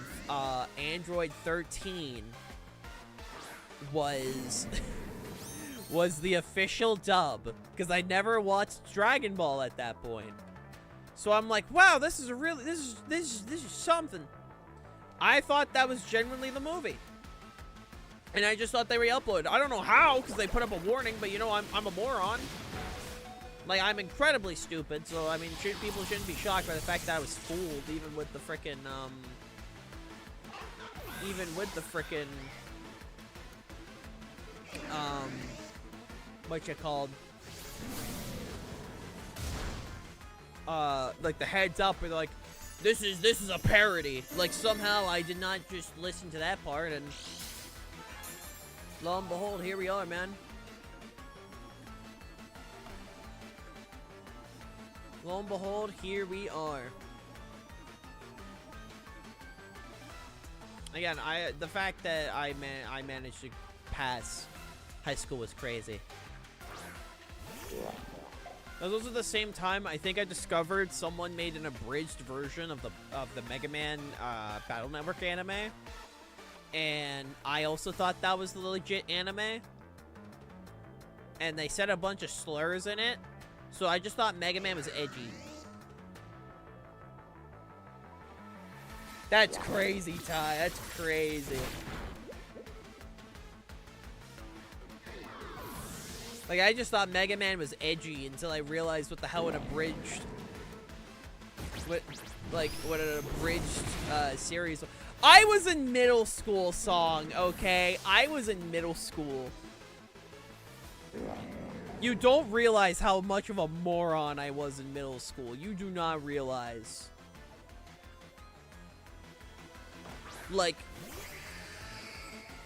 Android 13 was the official dub, because I never watched Dragon Ball at that point. So I'm like, wow, this is a really, this is something. I thought that was genuinely the movie. And I just thought they re-uploaded. I don't know how, because they put up a warning, but you know, I'm a moron. Like, I'm incredibly stupid, so, I mean, people shouldn't be shocked by the fact that I was fooled, even with the frickin', what you called? Like, the heads up, where they're like, this is a parody. Like, somehow I did not just listen to that part, and lo and behold, here we are, man. Lo and behold, here we are. Again, the fact that I managed to pass high school was crazy. That was also the same time I think I discovered someone made an abridged version of the Mega Man Battle Network anime, and I also thought that was the legit anime. And they said a bunch of slurs in it. So I just thought Mega Man was edgy. That's crazy, Ty. That's crazy. Like, I just thought Mega Man was edgy until I realized what the hell an abridged... What an abridged series... I was in middle school, Song, okay? I was in middle school. You don't realize how much of a moron I was in middle school. You do not realize. Like,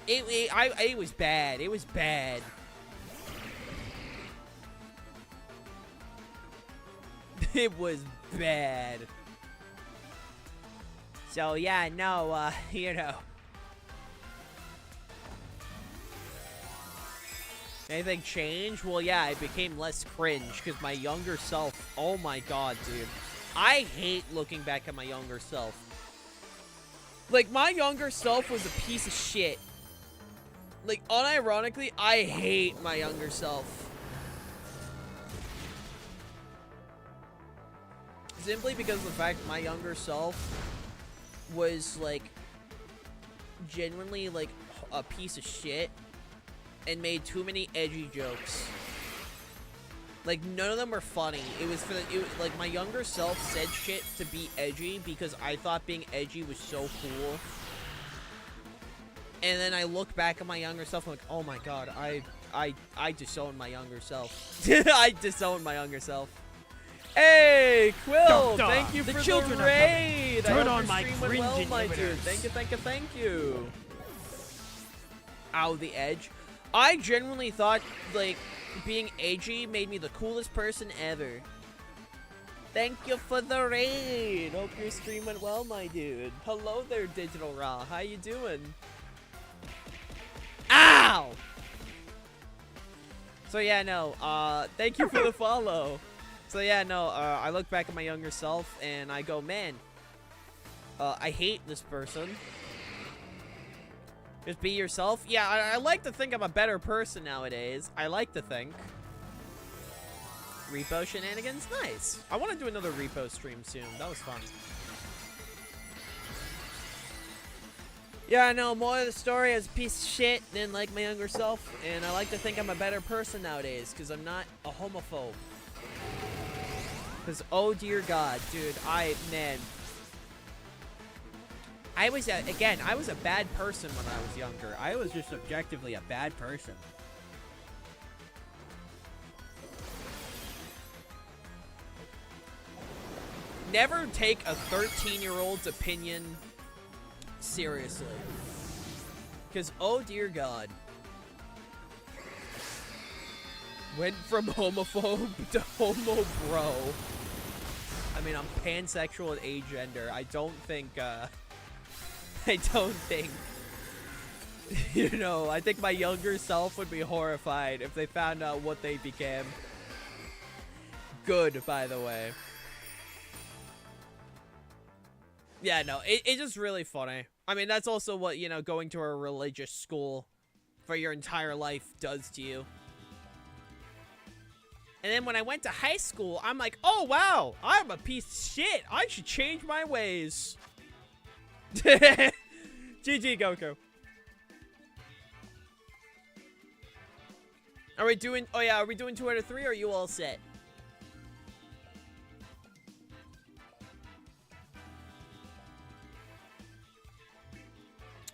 it was bad. It was bad. It was bad. So, yeah, no, you know. Anything change? Well, yeah, I became less cringe because my younger self, oh my god, dude. I hate looking back at my younger self. Like, my younger self was a piece of shit. Like, unironically, I hate my younger self. Simply because of the fact my younger self was, like, genuinely, like, a piece of shit. And made too many edgy jokes. Like, none of them were funny. It was for like, my younger self said shit to be edgy because I thought being edgy was so cool. And then I look back at my younger self and I'm like, oh my god, I disowned my younger self. I disowned my younger self. Hey, Quill, thank you for the raid. Turn on my cringe well, my dude. inhibitors. Thank you, thank you, thank you. Ow, the edge. I genuinely thought, like, being edgy made me the coolest person ever. Thank you for the raid. Hope your stream went well, my dude. Hello there, Digital Raw. How you doing? Ow! So, yeah, no, thank you for the follow. So, yeah, no, I look back at my younger self, and I go, man, I hate this person. Just be yourself. Yeah, I like to think I'm a better person nowadays. I like to think. Repo shenanigans? Nice. I want to do another repo stream soon. That was fun. Yeah, I know. More of the story is a piece of shit than like my younger self. And I like to think I'm a better person nowadays because I'm not a homophobe. Because, oh dear God, dude, man. I was a bad person when I was younger. I was just objectively a bad person. Never take a 13-year-old's opinion seriously. Because, oh dear God. Went from homophobe to homo bro. I mean, I'm pansexual and agender. I don't think, you know, I think my younger self would be horrified if they found out what they became. Good, by the way. Yeah, no, it's just really funny. I mean, that's also what, you know, going to a religious school for your entire life does to you. And then when I went to high school, I'm like, oh, wow, I'm a piece of shit. I should change my ways. GG, Goku. Are we doing, oh yeah, are we doing 2 out of 3 or are you all set?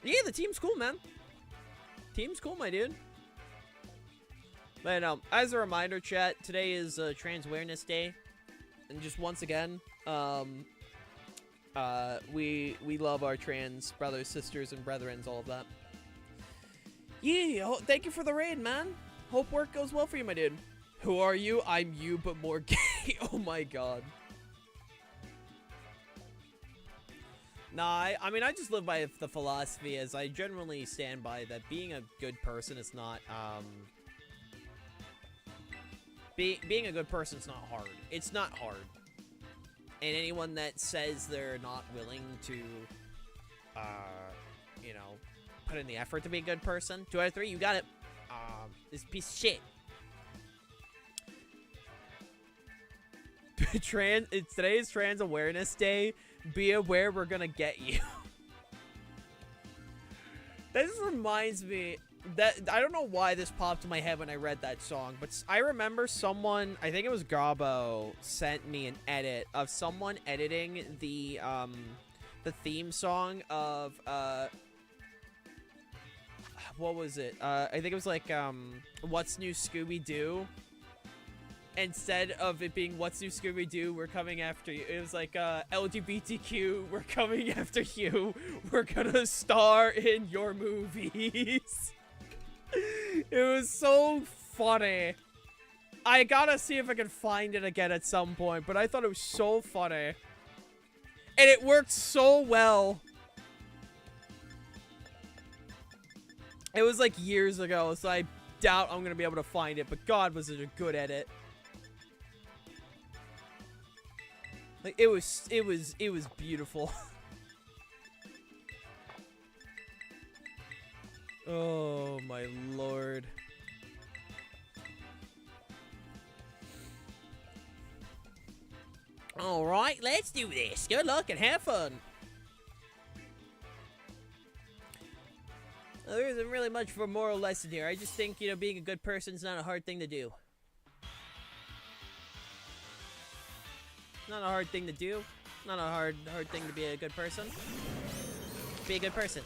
Yeah, the team's cool, man. Team's cool, my dude. But as a reminder, chat, today is Trans Awareness Day. And just once again, we love our trans brothers, sisters, and brethrens, all of that. Yeah, thank you for the raid, man. Hope work goes well for you, my dude. Who are you? I'm you, but more gay. Oh my god. Nah, I mean, I just live by the philosophy as I generally stand by that being a good person is not, being a good person is not hard. It's not hard. And anyone that says they're not willing to, you know, put in the effort to be a good person, 2 out of 3, you got it. This piece of shit. Today's Trans Awareness Day. Be aware we're gonna get you. That just reminds me that I don't know why this popped in my head when I read that song, but I remember someone, I think it was Gabo, sent me an edit of someone editing the theme song of what was it? I think it was like What's New Scooby-Doo. Instead of it being What's New Scooby-Doo, we're coming after you. It was like LGBTQ, we're coming after you. We're gonna star in your movies. It was so funny. I gotta see if I can find it again at some point, but I thought it was so funny. And it worked so well. It was like years ago, so I doubt I'm gonna be able to find it, but God, was it a good edit. Like, it was beautiful. Oh, my lord. Alright, let's do this. Good luck and have fun. Well, there isn't really much of a moral lesson here. I just think, you know, being a good person is not a hard thing to do. Not a hard thing to do. Not a hard thing to be a good person. Be a good person.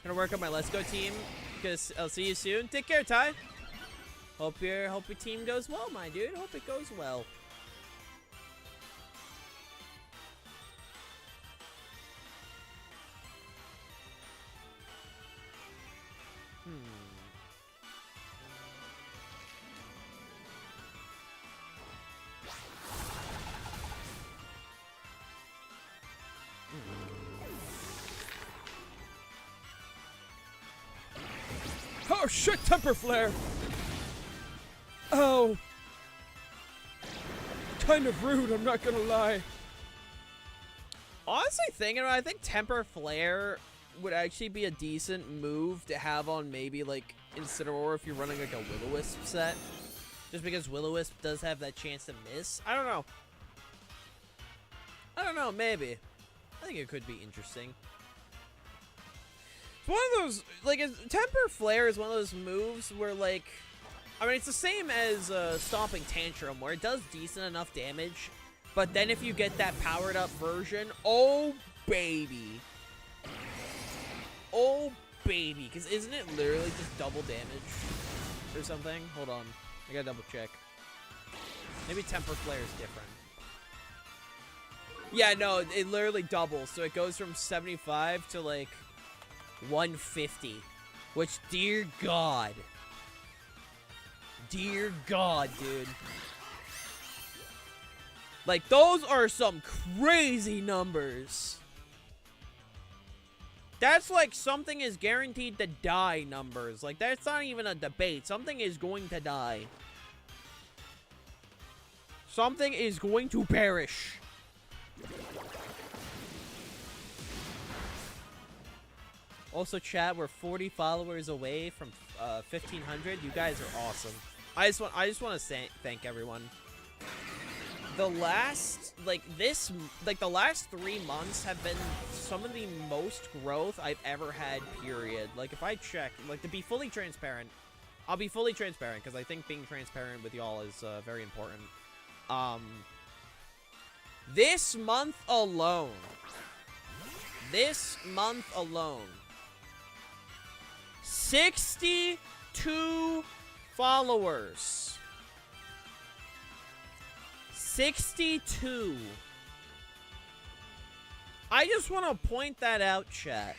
Gonna work on my Let's Go team, because I'll see you soon. Take care, Ty. Hope your team goes well, my dude. Hope it goes well. Oh shit, temper flare! Oh! Kind of rude, I'm not gonna lie. Honestly thinking about it, I think temper flare would actually be a decent move to have on maybe like Incineroar if you're running like a Will-O-Wisp set. Just because Will-O-Wisp does have that chance to miss. I don't know. I don't know, maybe. I think it could be interesting. It's one of those, like, Temper Flare is one of those moves where, like, I mean, it's the same as Stomping Tantrum, where it does decent enough damage, but then if you get that powered up version, oh, baby. Oh, baby. Because isn't it literally just double damage or something? Hold on. I gotta double check. Maybe Temper Flare is different. Yeah, no, it literally doubles, so it goes from 75 to, like, 150, which, dear God, dude, like, those are some crazy numbers. That's like something is guaranteed to die numbers. Like, that's not even a debate. Something is going to die. Something is going to perish. Also, chat, we're 40 followers away from 1,500. You guys are awesome. I just want to say thank everyone. The last the last 3 months have been some of the most growth I've ever had, period. Like, if I check, like, to be fully transparent, I'll be fully transparent because I think being transparent with y'all is very important. This month alone, 62 followers. 62. I just want to point that out, chat.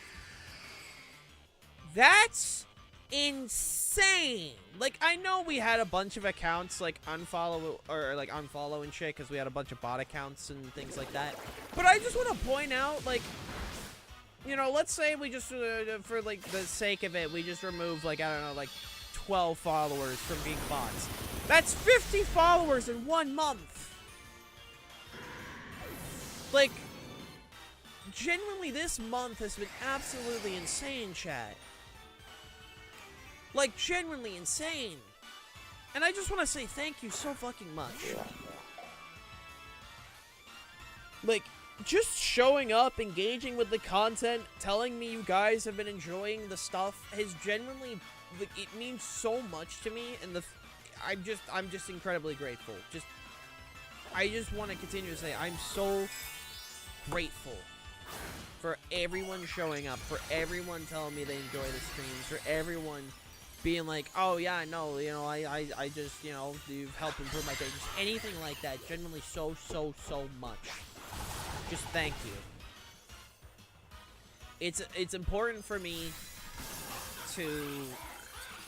That's insane. Like, I know we had a bunch of accounts, like, unfollow and shit, because we had a bunch of bot accounts and things like that. But I just want to point out, like, you know, let's say we just, for, like, the sake of it, we just remove, like, I don't know, like, 12 followers from being bots. That's 50 followers in 1 month. Like, genuinely, this month has been absolutely insane, chat. Like, genuinely insane. And I just want to say thank you so fucking much. Like, just showing up, engaging with the content, telling me you guys have been enjoying the stuff has genuinely, like, it means so much to me, and I'm just incredibly grateful. I just want to continue to say I'm so grateful for everyone showing up, for everyone telling me they enjoy the streams, for everyone being like, oh yeah, no, you know, I just, you know, you've helped improve my day, just anything like that. Genuinely so much. Just thank you. It's important for me to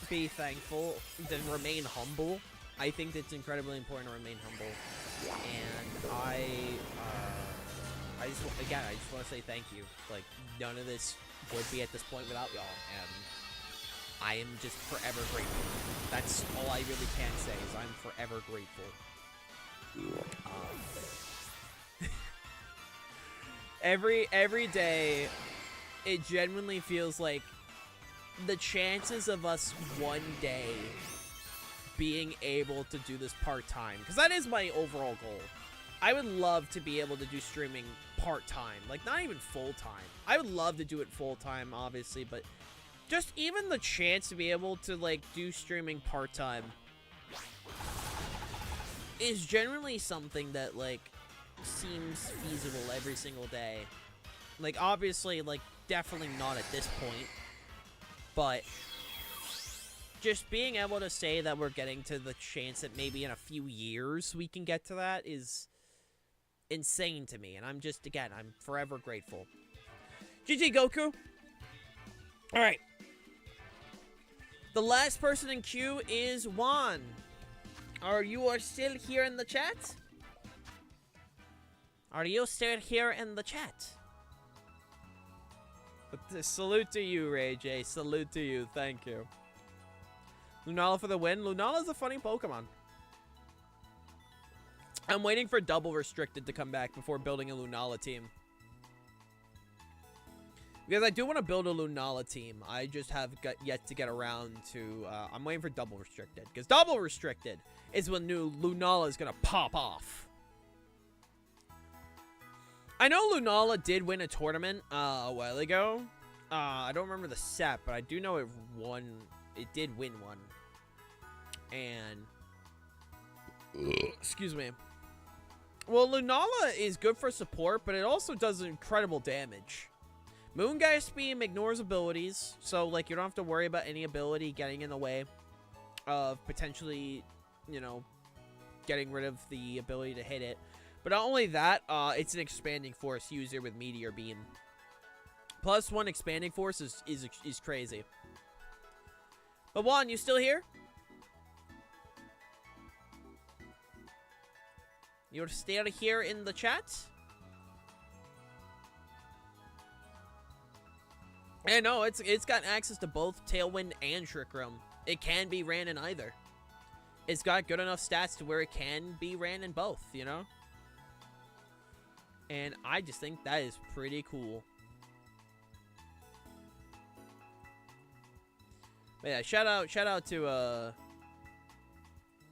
be thankful, to remain humble. I think it's incredibly important to remain humble, and I just want to say thank you. Like, none of this would be at this point without y'all, and I am just forever grateful. That's all I really can say, is I'm forever grateful. Every day, it genuinely feels like the chances of us one day being able to do this part-time, because that is my overall goal. I would love to be able to do streaming part-time, like, not even full-time. I would love to do it full-time, obviously, but just even the chance to be able to, like, do streaming part-time is generally something that, like, seems feasible every single day. Like, obviously, like, definitely not at this point, but just being able to say that we're getting to the chance that maybe in a few years we can get to that is insane to me, and I'm just, again, I'm forever grateful. GG Goku. Alright. The last person in queue is Juan. Are you still here in the chat? Are you still here in the chat? Salute to you, Ray J. Salute to you. Thank you. Lunala for the win. Lunala's a funny Pokemon. I'm waiting for Double Restricted to come back before building a Lunala team. Because I do want to build a Lunala team. I just have yet to get around to... I'm waiting for Double Restricted. Because Double Restricted is when new Lunala is going to pop off. I know Lunala did win a tournament a while ago. I don't remember the set, but I do know it won. It did win one. And... excuse me. Well, Lunala is good for support, but it also does incredible damage. Moongeist Beam ignores abilities, so, like, you don't have to worry about any ability getting in the way of potentially, you know, getting rid of the ability to hit it. But not only that, it's an expanding force user with Meteor Beam. +1 expanding force is crazy. But Juan, you still here? You're still here in the chat? Yeah, no, it's got access to both Tailwind and Trick Room. It can be ran in either. It's got good enough stats to where it can be ran in both, you know? And I just think that is pretty cool. But yeah, shout out to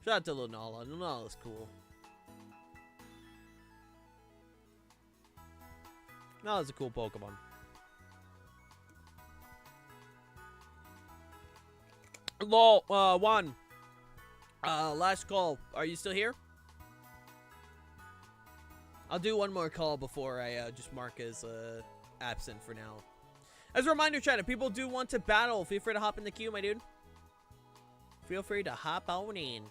Shout out to Lunala. Lunala's cool. Lunala's a cool Pokemon. Lol, Juan. Last call. Are you still here? I'll do one more call before I just mark as absent for now. As a reminder, chat, if people do want to battle, feel free to hop in the queue, my dude. Feel free to hop on in.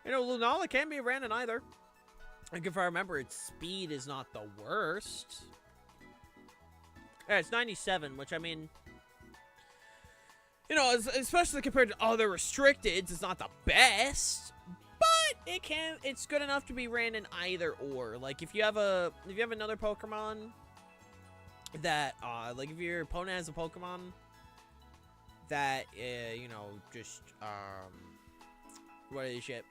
You know, Lunala can be ran in either. Like, if I remember, its speed is not the worst. Yeah, it's 97, which, I mean... You know, especially compared to other restricteds, it's not the best. But it's good enough to be ran in either or. Like, if you have another Pokemon that, like, if your opponent has a Pokemon that, you know, just, what is shit?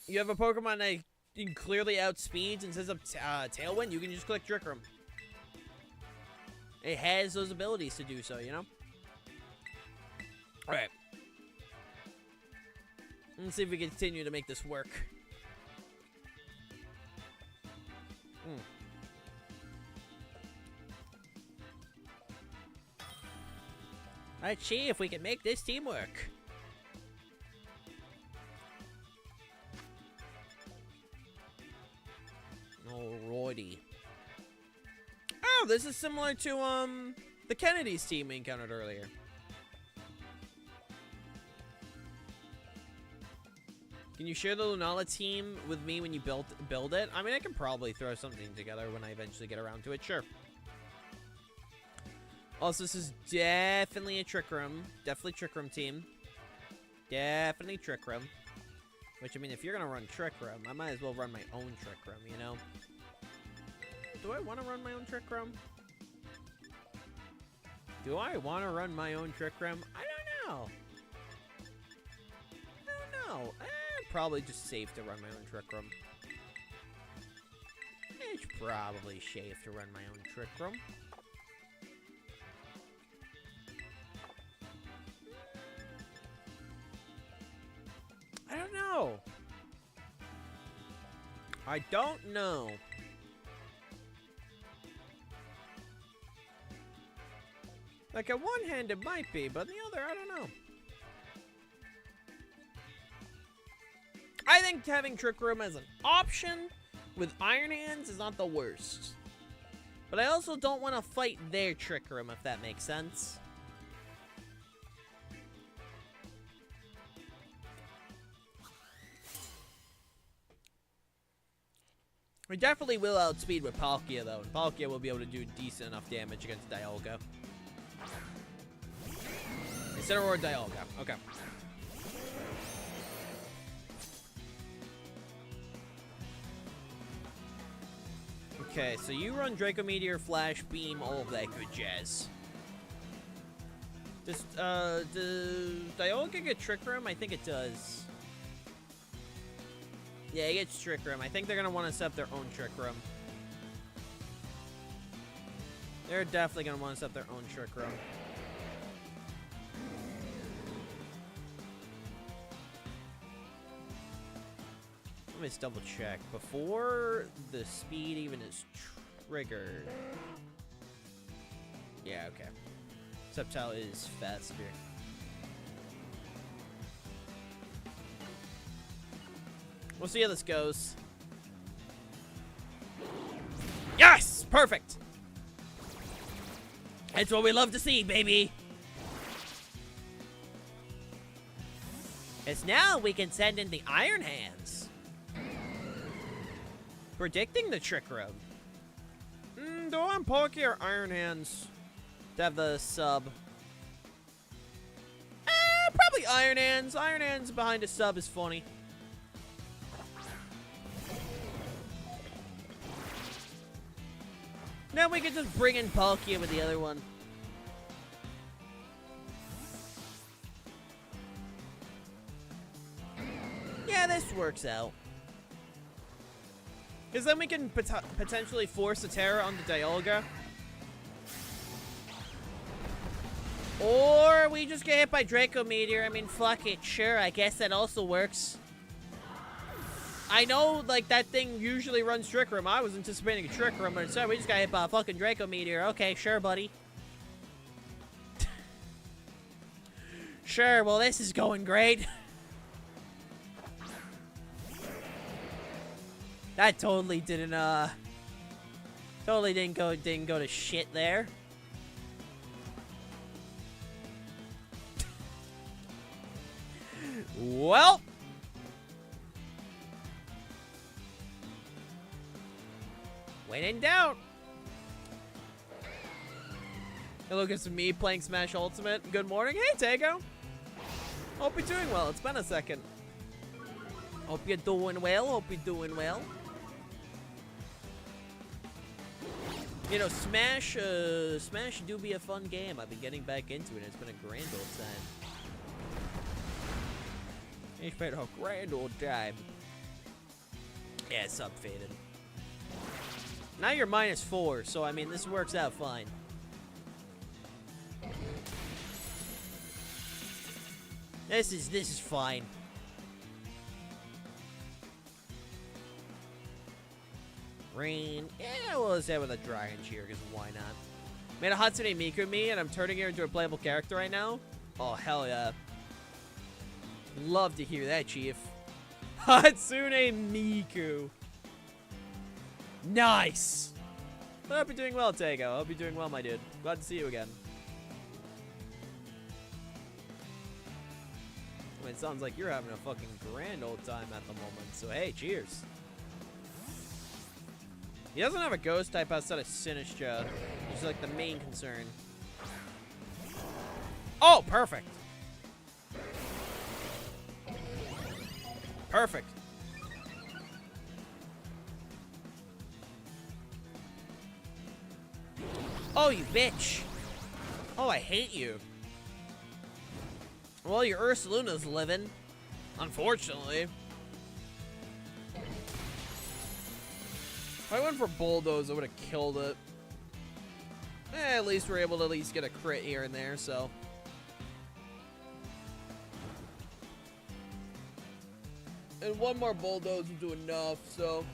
You have a Pokemon that clearly outspeeds and sets up Tailwind, you can just click Trick Room. It has those abilities to do so, you know? Alright. Let's see if we can continue to make this work. Let's see if we can make this team work. Alrighty. Oh, this is similar to, the Kennedy's team we encountered earlier. Can you share the Lunala team with me when you build it? I mean, I can probably throw something together when I eventually get around to it. Sure. Also, this is definitely a Trick Room. Definitely Trick Room team. Definitely Trick Room. Which, I mean, if you're gonna run Trick Room, I might as well run my own Trick Room, you know? Do I want to run my own Trick Room? Do I want to run my own Trick Room? I don't know. I don't know. Probably just safe to run my own Trick Room. It's probably safe to run my own Trick Room. I don't know. I don't know. Like, at one hand it might be, but on the other, I don't know. I think having Trick Room as an option with Iron Hands is not the worst. But I also don't want to fight their Trick Room, if that makes sense. We definitely will outspeed with Palkia, though. And Palkia will be able to do decent enough damage against Dialga. Incineroar Dialga. Okay. Okay, so you run Draco Meteor, Flash, Beam, all of that good jazz. Does Dialga get Trick Room? I think it does. Yeah, it gets Trick Room. I think they're going to want to set up their own Trick Room. They're definitely going to want to set up their own Trick Room. Let me just double check. Before the speed even is triggered. Yeah, okay. Sceptile is faster. We'll see how this goes. Yes! Perfect! That's what we love to see, baby! As now we can send in the Iron Hands. Predicting the Trick Room. Do I want Palkia or Iron Hands to have the sub? Probably Iron Hands. Iron Hands behind a sub is funny. Now we can just bring in Palkia with the other one. Yeah, this works out. Because then we can potentially force a Terra onto Dialga. Or we just get hit by Draco Meteor. I mean, fuck it. Sure, I guess that also works. I know, like, that thing usually runs Trick Room. I was anticipating a Trick Room, but instead we just got hit by a fucking Draco Meteor. Okay, sure, buddy. Sure, well, this is going great. That totally didn't go to shit there. Well, when in doubt. Hey, look, it's me playing Smash Ultimate. Good morning. Hey, Tego. Hope you're doing well. It's been a second. Hope you're doing well. Hope you're doing well. You know, Smash do be a fun game. I've been getting back into it. It's been a grand old time. It's been a grand old time. Yeah, sub faded. Now you're -4, so I mean, this works out fine. This is fine. Rain. Yeah, well, let's have with a Dragon Cheer, because why not? Made a Hatsune Miku me, and I'm turning her into a playable character right now. Oh, hell yeah. Love to hear that, Chief. Hatsune Miku. Nice. I hope you're doing well, Tego. I hope you're doing well, my dude. Glad to see you again. I mean, it sounds like you're having a fucking grand old time at the moment. So, hey, cheers. He doesn't have a ghost type outside of Sinistra, which is like the main concern. Oh, perfect. Perfect. Oh, you bitch. Oh, I hate you. Well, your Ursaluna's living. Unfortunately. If I went for Bulldoze, I would have killed it. At least we're able to at least get a crit here and there, so. And one more Bulldoze will do enough, so.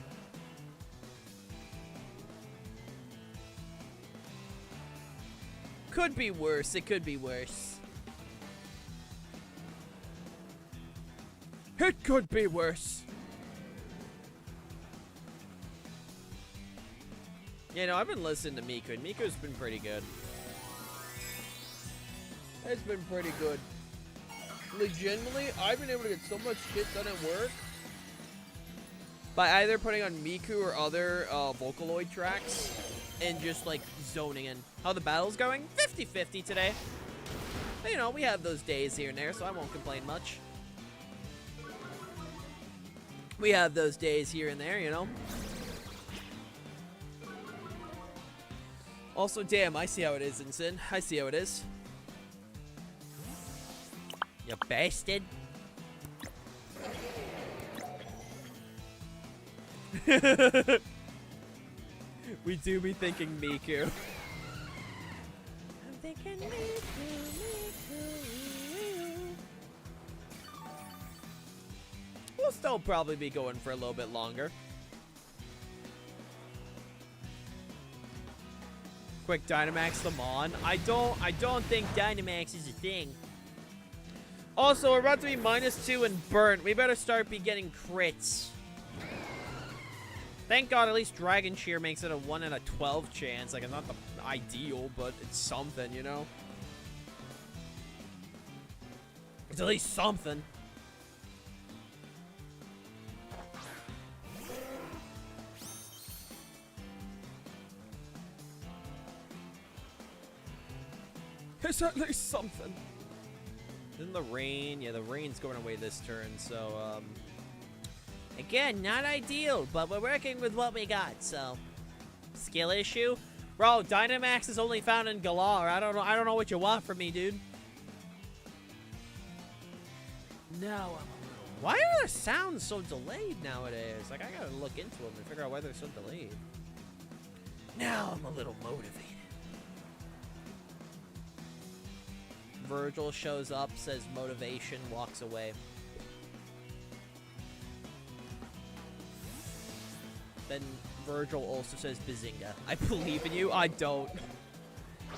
Could be worse. It could be worse. It could be worse. You know, I've been listening to Miku, and Miku's been pretty good. It's been pretty good. Legitimately, I've been able to get so much shit done at work by either putting on Miku or other Vocaloid tracks and just, like, zoning in. How the battle's going? 50-50 today. But, you know, we have those days here and there, so I won't complain much. We have those days here and there, you know. Also, damn, I see how it is, Ensign. I see how it is. You bastard. We do be thinking Miku. I'm thinking Miku. We'll still probably be going for a little bit longer. Quick Dynamax them on. I don't think Dynamax is a thing. Also, we're about to be -2 and burnt. We better start be getting crits. Thank God at least Dragon Cheer makes it a 1 in a 12 chance. Like, it's not the ideal, but it's something, you know? It's at least something. It's at least something. Then the rain. Yeah, the rain's going away this turn, so, again, not ideal, but we're working with what we got, so. Skill issue? Bro, Dynamax is only found in Galar. I don't know what you want from me, dude. Now I'm a little Why are the sounds so delayed nowadays? Like, I gotta look into them and figure out why they're so delayed. Now I'm a little motivated. Virgil shows up, says motivation, walks away. Then Virgil also says Bazinga. I believe in you. I don't.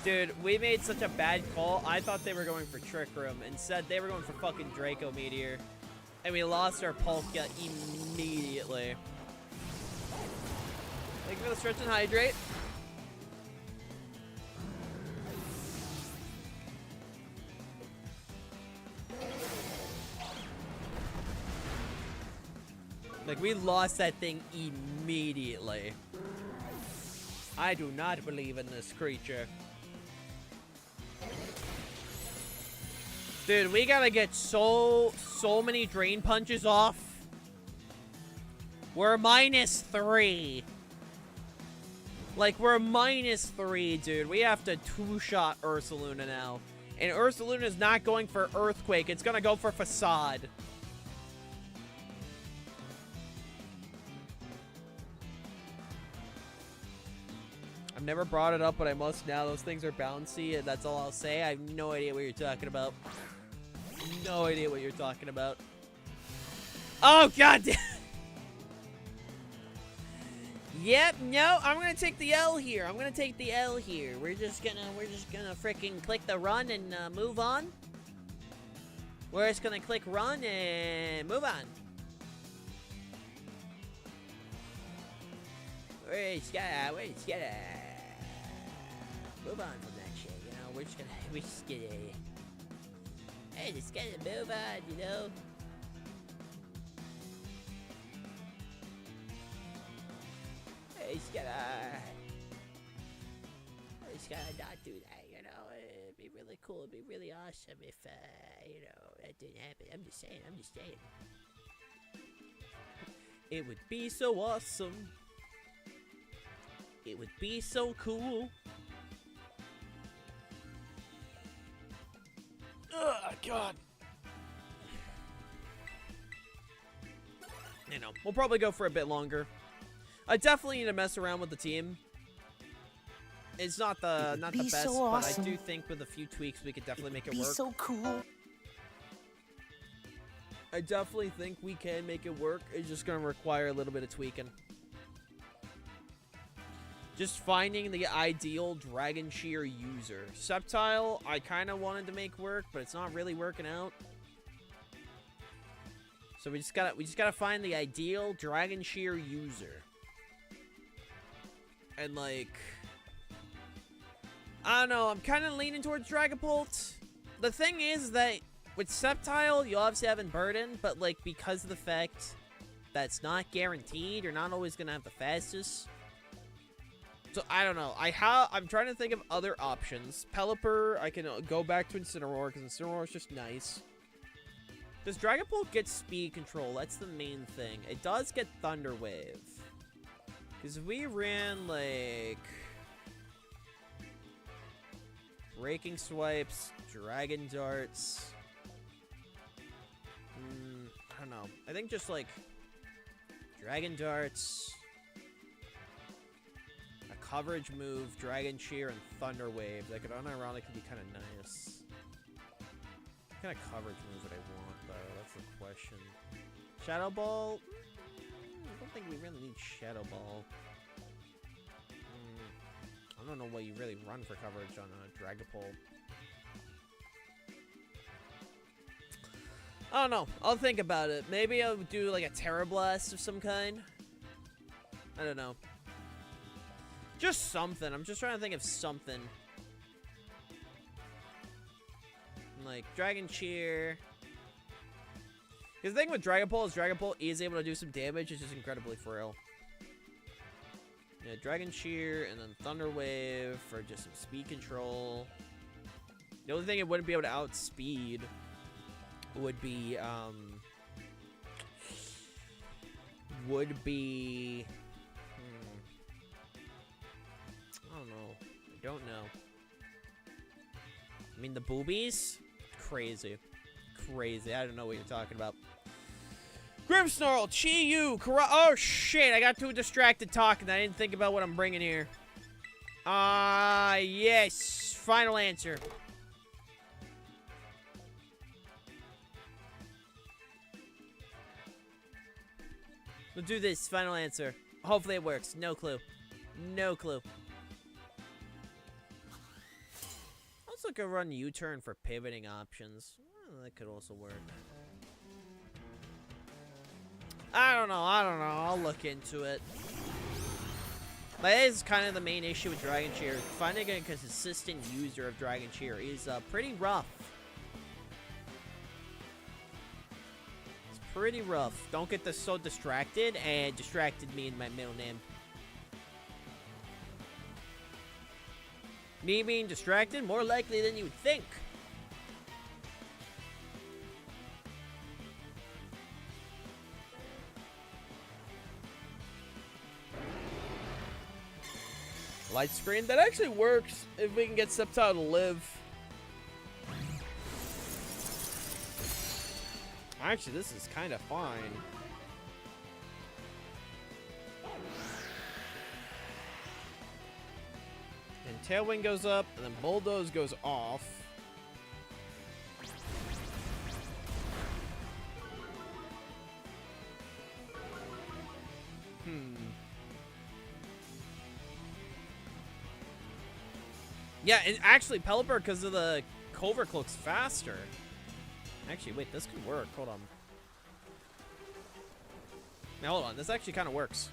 Dude, we made such a bad call. I thought they were going for Trick Room. Instead, they were going for fucking Draco Meteor. And we lost our Polka immediately. Thank you for the stretch and hydrate. Like, we lost that thing immediately. I do not believe in this creature. Dude, we gotta get so many drain punches off. We're -3. Like, we're -3, dude. We have to two-shot Ursaluna now. And Ursaluna is not going for Earthquake. It's gonna go for Facade. I've never brought it up, but I must now. Those things are bouncy, and that's all I'll say. I have no idea what you're talking about. No idea what you're talking about. Oh, god damn. Yep, no, I'm gonna take the L here. I'm gonna take the L here. We're just gonna freaking click the run and move on. We're just gonna click run and move on. We're just gonna move on from that shit, you know. We're just gonna move on, you know. We just gotta not do that, you know. It'd be really cool. It'd be really awesome if, you know, that didn't happen. I'm just saying. It would be so awesome. It would be so cool. Ugh, God. You know, we'll probably go for a bit longer. I definitely need to mess around with the team. It's not the best, so but awesome. I do think with a few tweaks we could definitely make it Be work. so cool. I definitely think we can make it work. It's just gonna require a little bit of tweaking. Just finding the ideal Dragon Shear user. Sceptile, I kind of wanted to make work, but it's not really working out. So we just gotta find the ideal Dragon Shear user. And like, I don't know, I'm kind of leaning towards Dragapult. The thing is that with Sceptile, you obviously have in Burden, but like because of the fact that it's not guaranteed, you're not always gonna have the fastest. So I don't know. I'm trying to think of other options. Pelipper, I can go back to Incineroar because Incineroar is just nice. Does Dragapult get speed control? That's the main thing. It does get Thunder Wave. Because if we ran, like, Breaking Swipes, Dragon Darts, I don't know. I think just, like, Dragon Darts, a coverage move, Dragon Shear, and Thunder Wave. That could unironically be kind of nice. What kind of coverage move would I want, though? That's the question. Shadow Ball? I don't think we really need Shadow Ball. I don't know what you really run for coverage on a Dragapult. I don't know. I'll think about it. Maybe I'll do like a Terra Blast of some kind. I don't know. Just something. I'm just trying to think of something. Like Dragon Cheer. Because the thing with Dragapult is Dragapult is able to do some damage. It's just incredibly frail. Yeah, Dragon Cheer and then Thunder Wave for just some speed control. The only thing it wouldn't be able to outspeed would be I don't know. I mean, the boobies? Crazy. I don't know what you're talking about. Grimmsnarl, Chi-Yu, oh shit, I got too distracted talking. I didn't think about what I'm bringing here. Yes. Final answer. We'll do this. Final answer. Hopefully it works. No clue. No clue. Also could run U-turn for pivoting options. Well, that could also work. I don't know. I'll look into it. But that is kind of the main issue with Dragon Cheer. Finding a consistent user of Dragon Cheer is pretty rough. It's pretty rough. Don't get this so distracted, and distracted me in my middle name. Me being distracted, more likely than you would think. Light screen, that actually works if we can get Sceptile to live. Actually, this is kind of fine. And Tailwind goes up, and then Bulldoze goes off. Yeah, and actually, Pelipper, because of the Covert Cloak's faster. Actually, wait, this could work. Hold on. Now, hold on. This actually kind of works.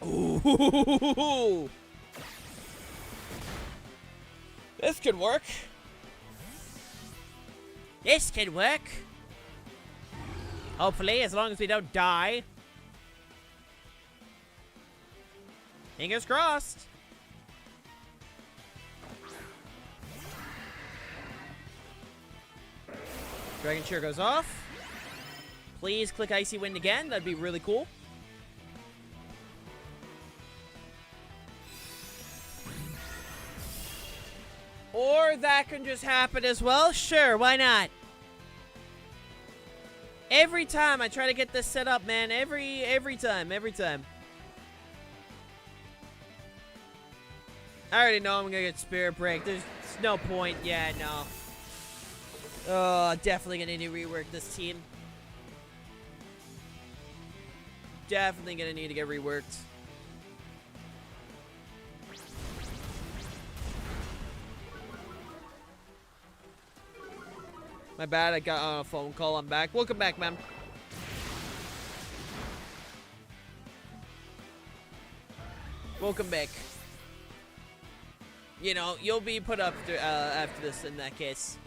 Ooh! This could work. This could work. Hopefully, as long as we don't die. Fingers crossed. Dragon Cheer goes off. Please click Icy Wind again. That'd be really cool. Or that can just happen as well. Sure, why not? Every time I try to get this set up, man. Every time. I already know I'm gonna get Spirit Break. There's no point. Yeah, no. Oh, definitely gonna need to rework this team. Definitely gonna need to get reworked. My bad, I got on a phone call. I'm back. Welcome back, man. Welcome back. You know, you'll be put up to, after this in that case.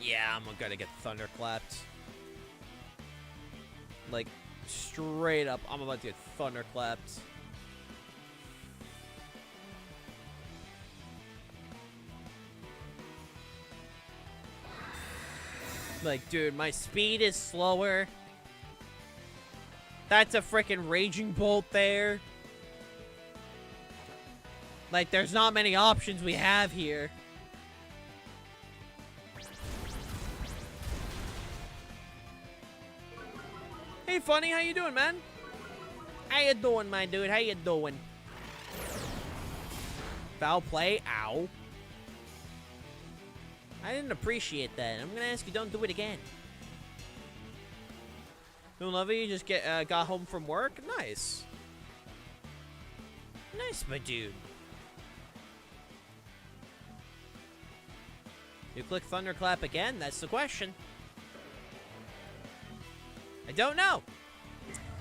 Yeah, I'm gonna get thunderclapped. Like, straight up, I'm about to get thunderclapped. Like, dude, my speed is slower. That's a freaking Raging Bolt there. Like, there's not many options we have here. Hey, Funny, how you doing, man? How you doing, my dude? How you doing? Foul play? Ow. I didn't appreciate that. I'm gonna ask you, don't do it again. Don't love it. You just got home from work. Nice. Nice, my dude. You click Thunderclap again? That's the question. I don't know.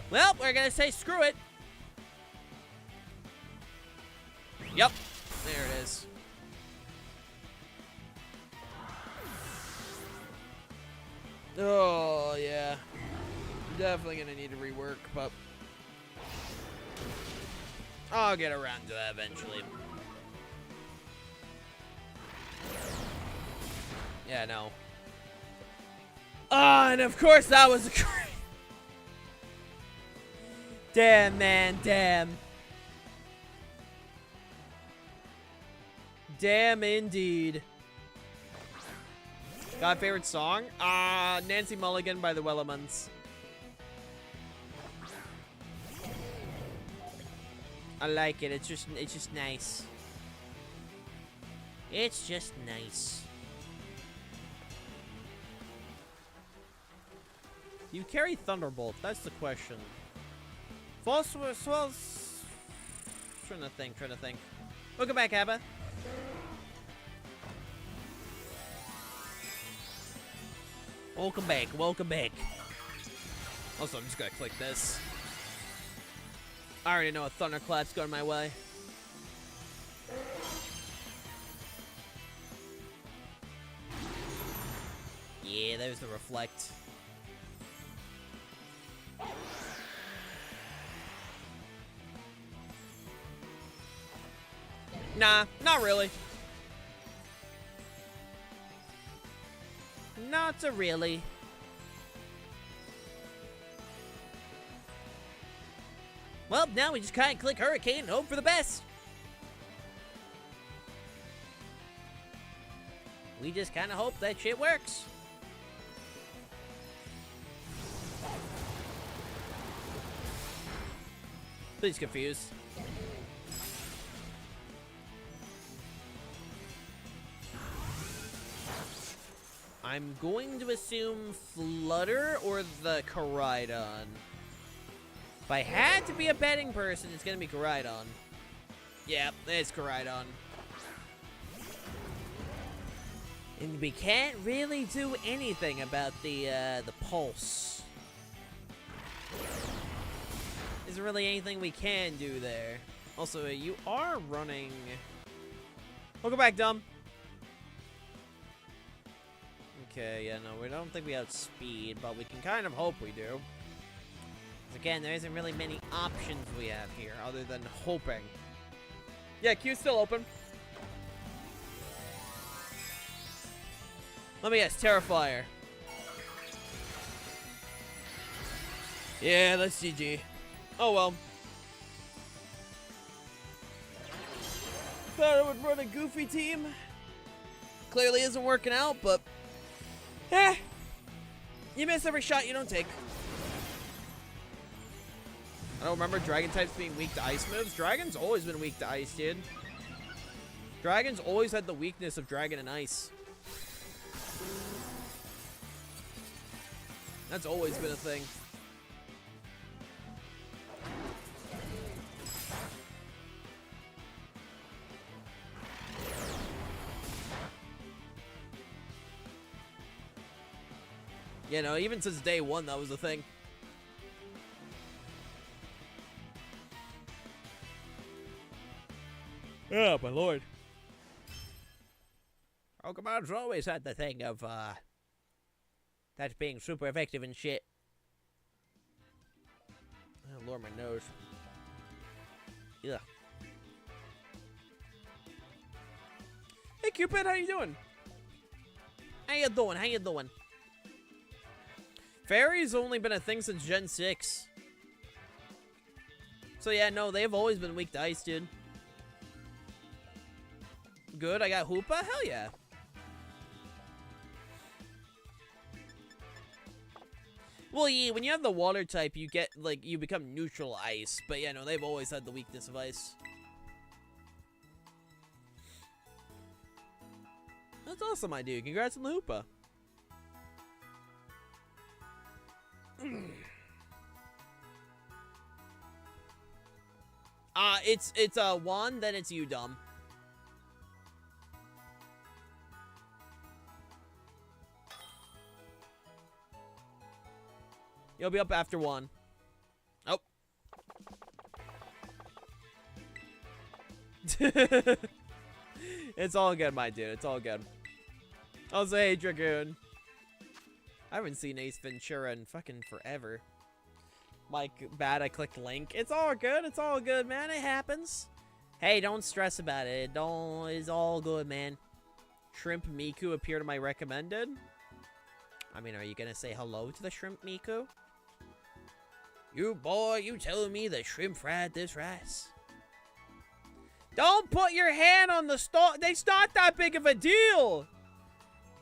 Well, we're gonna say screw it. Yep. There it is. Oh, yeah. Definitely gonna need to rework, but I'll get around to that eventually. Yeah, no. Ah, and of course that was a crit. Damn, man, damn. Damn indeed. Got a favorite song? Nancy Mulligan by the Wellermans. I like it. It's just nice. It's just nice. You carry Thunderbolt. That's the question. False. Trying to think. Welcome back, Abba. Welcome back. Also, I'm just gonna click this. I already know a thunderclap's going my way. Yeah, there's the reflect. Nah, not really. Not a really. Well, now we just kind of click Hurricane and hope for the best. We just kind of hope that shit works. Please confused. I'm going to assume Flutter or the Koraidon. If I had to be a betting person, it's gonna be Koraidon. Yeah, it's Koraidon. And we can't really do anything about the pulse. Isn't really anything we can do there. Also, you are running... Welcome back, dumb. Okay, yeah, no, we don't think we outspeed, but we can kind of hope we do. Again, there isn't really many options we have here other than hoping. Yeah, Q's still open. Let me guess, Terrifier. Yeah, that's GG. Oh well. Thought I would run a goofy team. Clearly isn't working out, but... you miss every shot you don't take. I don't remember dragon types being weak to ice moves. Dragon's always been weak to ice, dude. Dragon's always had the weakness of dragon and ice. That's always been a thing. You know, even since day one, that was a thing. Oh, my lord. Pokemon's always had the thing of, that being super effective and shit. Oh, lord, my nose. Yeah. Hey, Cupid, how you doing? How you doing? Fairy's only been a thing since Gen 6. So yeah, no, they've always been weak to ice, dude. Good, I got Hoopa? Hell yeah. Well, yeah, when you have the water type, you get, like, you become neutral ice. But yeah, no, they've always had the weakness of ice. That's awesome, my dude. Congrats on the Hoopa. It's Juan, then it's you, dumb. You'll be up after one. Oh. It's all good, my dude. It's all good. I'll say, hey, Dragoon. I haven't seen Ace Ventura in fucking forever. Like, bad, I clicked link. It's all good. It's all good, man. It happens. Hey, don't stress about it. It's all good, man. Shrimp Miku appeared in my recommended. I mean, are you gonna say hello to the Shrimp Miku? You boy, you telling me the shrimp fried this rice? Don't put your hand on the stall. It's not that big of a deal.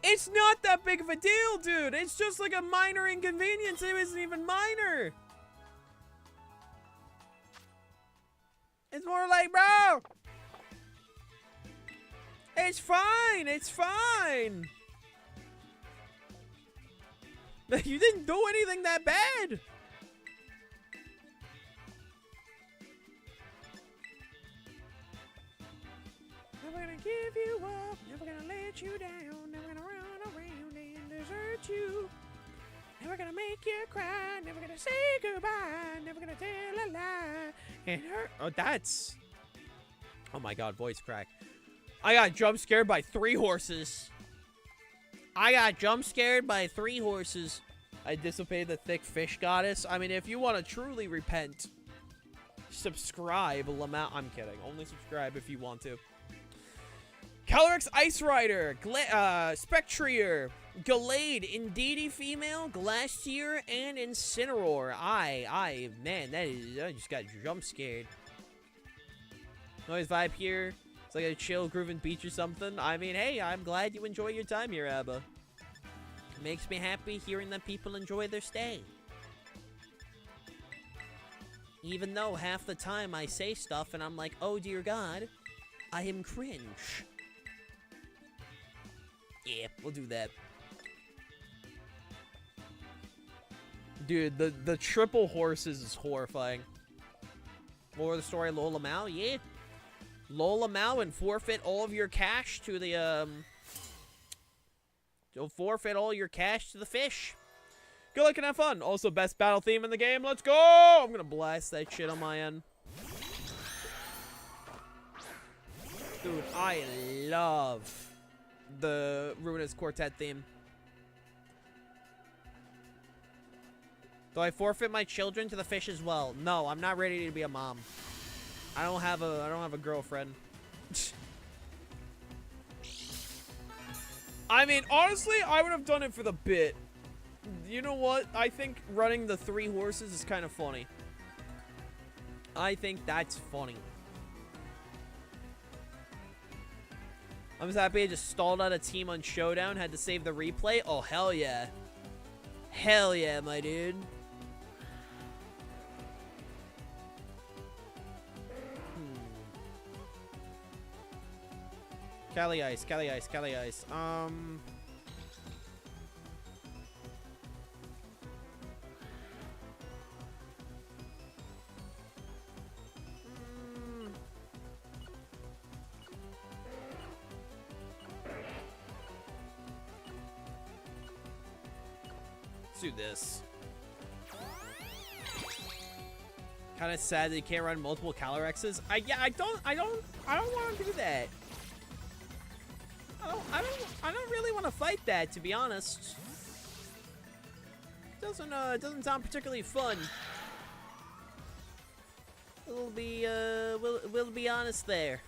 It's not that big of a deal, dude. It's just like a minor inconvenience. It isn't even minor. It's more like, bro, it's fine. It's fine. You didn't do anything that bad. Never gonna give you up, never gonna let you down, never gonna run around and desert you. Never gonna make you cry, never gonna say goodbye, never gonna tell a lie and hurt. Oh, that's... Oh my god, voice crack. I got jump scared by 3 horses. I got jump scared by 3 horses. I disobeyed the thick fish goddess. I mean, if you want to truly repent, subscribe. I'm kidding. Only subscribe if you want to. Calyrex Ice Rider, Spectrier, Gallade, Indeedee Female, Glacier, and Incineroar. Man, I just got jump scared. Noise vibe here. It's like a chill, grooving beach or something. I mean, hey, I'm glad you enjoy your time here, Abba. It makes me happy hearing that people enjoy their stay. Even though half the time I say stuff and I'm like, oh dear God, I am cringe. Yeah, we'll do that. Dude, the triple horses is horrifying. More of the story, Lola Mao, yeah. Lola Mao and forfeit all of your cash to the, You'll forfeit all your cash to the fish. Good luck and have fun. Also, best battle theme in the game. Let's go! I'm gonna blast that shit on my end. Dude, I love the Ruinous Quartet theme. Do I forfeit my children to the fish as well? No, I'm not ready to be a mom. I don't have a girlfriend. I mean, honestly, I would have done it for the bit. You know what? I think running the 3 horses is kind of funny. I think that's funny. I'm just happy I just stalled out a team on Showdown, had to save the replay. Oh, hell yeah. Hell yeah, my dude. Cali Ice, Cali Ice, Cali Ice. Let's do this. Kind of sad that you can't run multiple Calyrexes. I don't want to do that. I don't really want to fight that, to be honest. It doesn't sound particularly fun. We'll be honest there.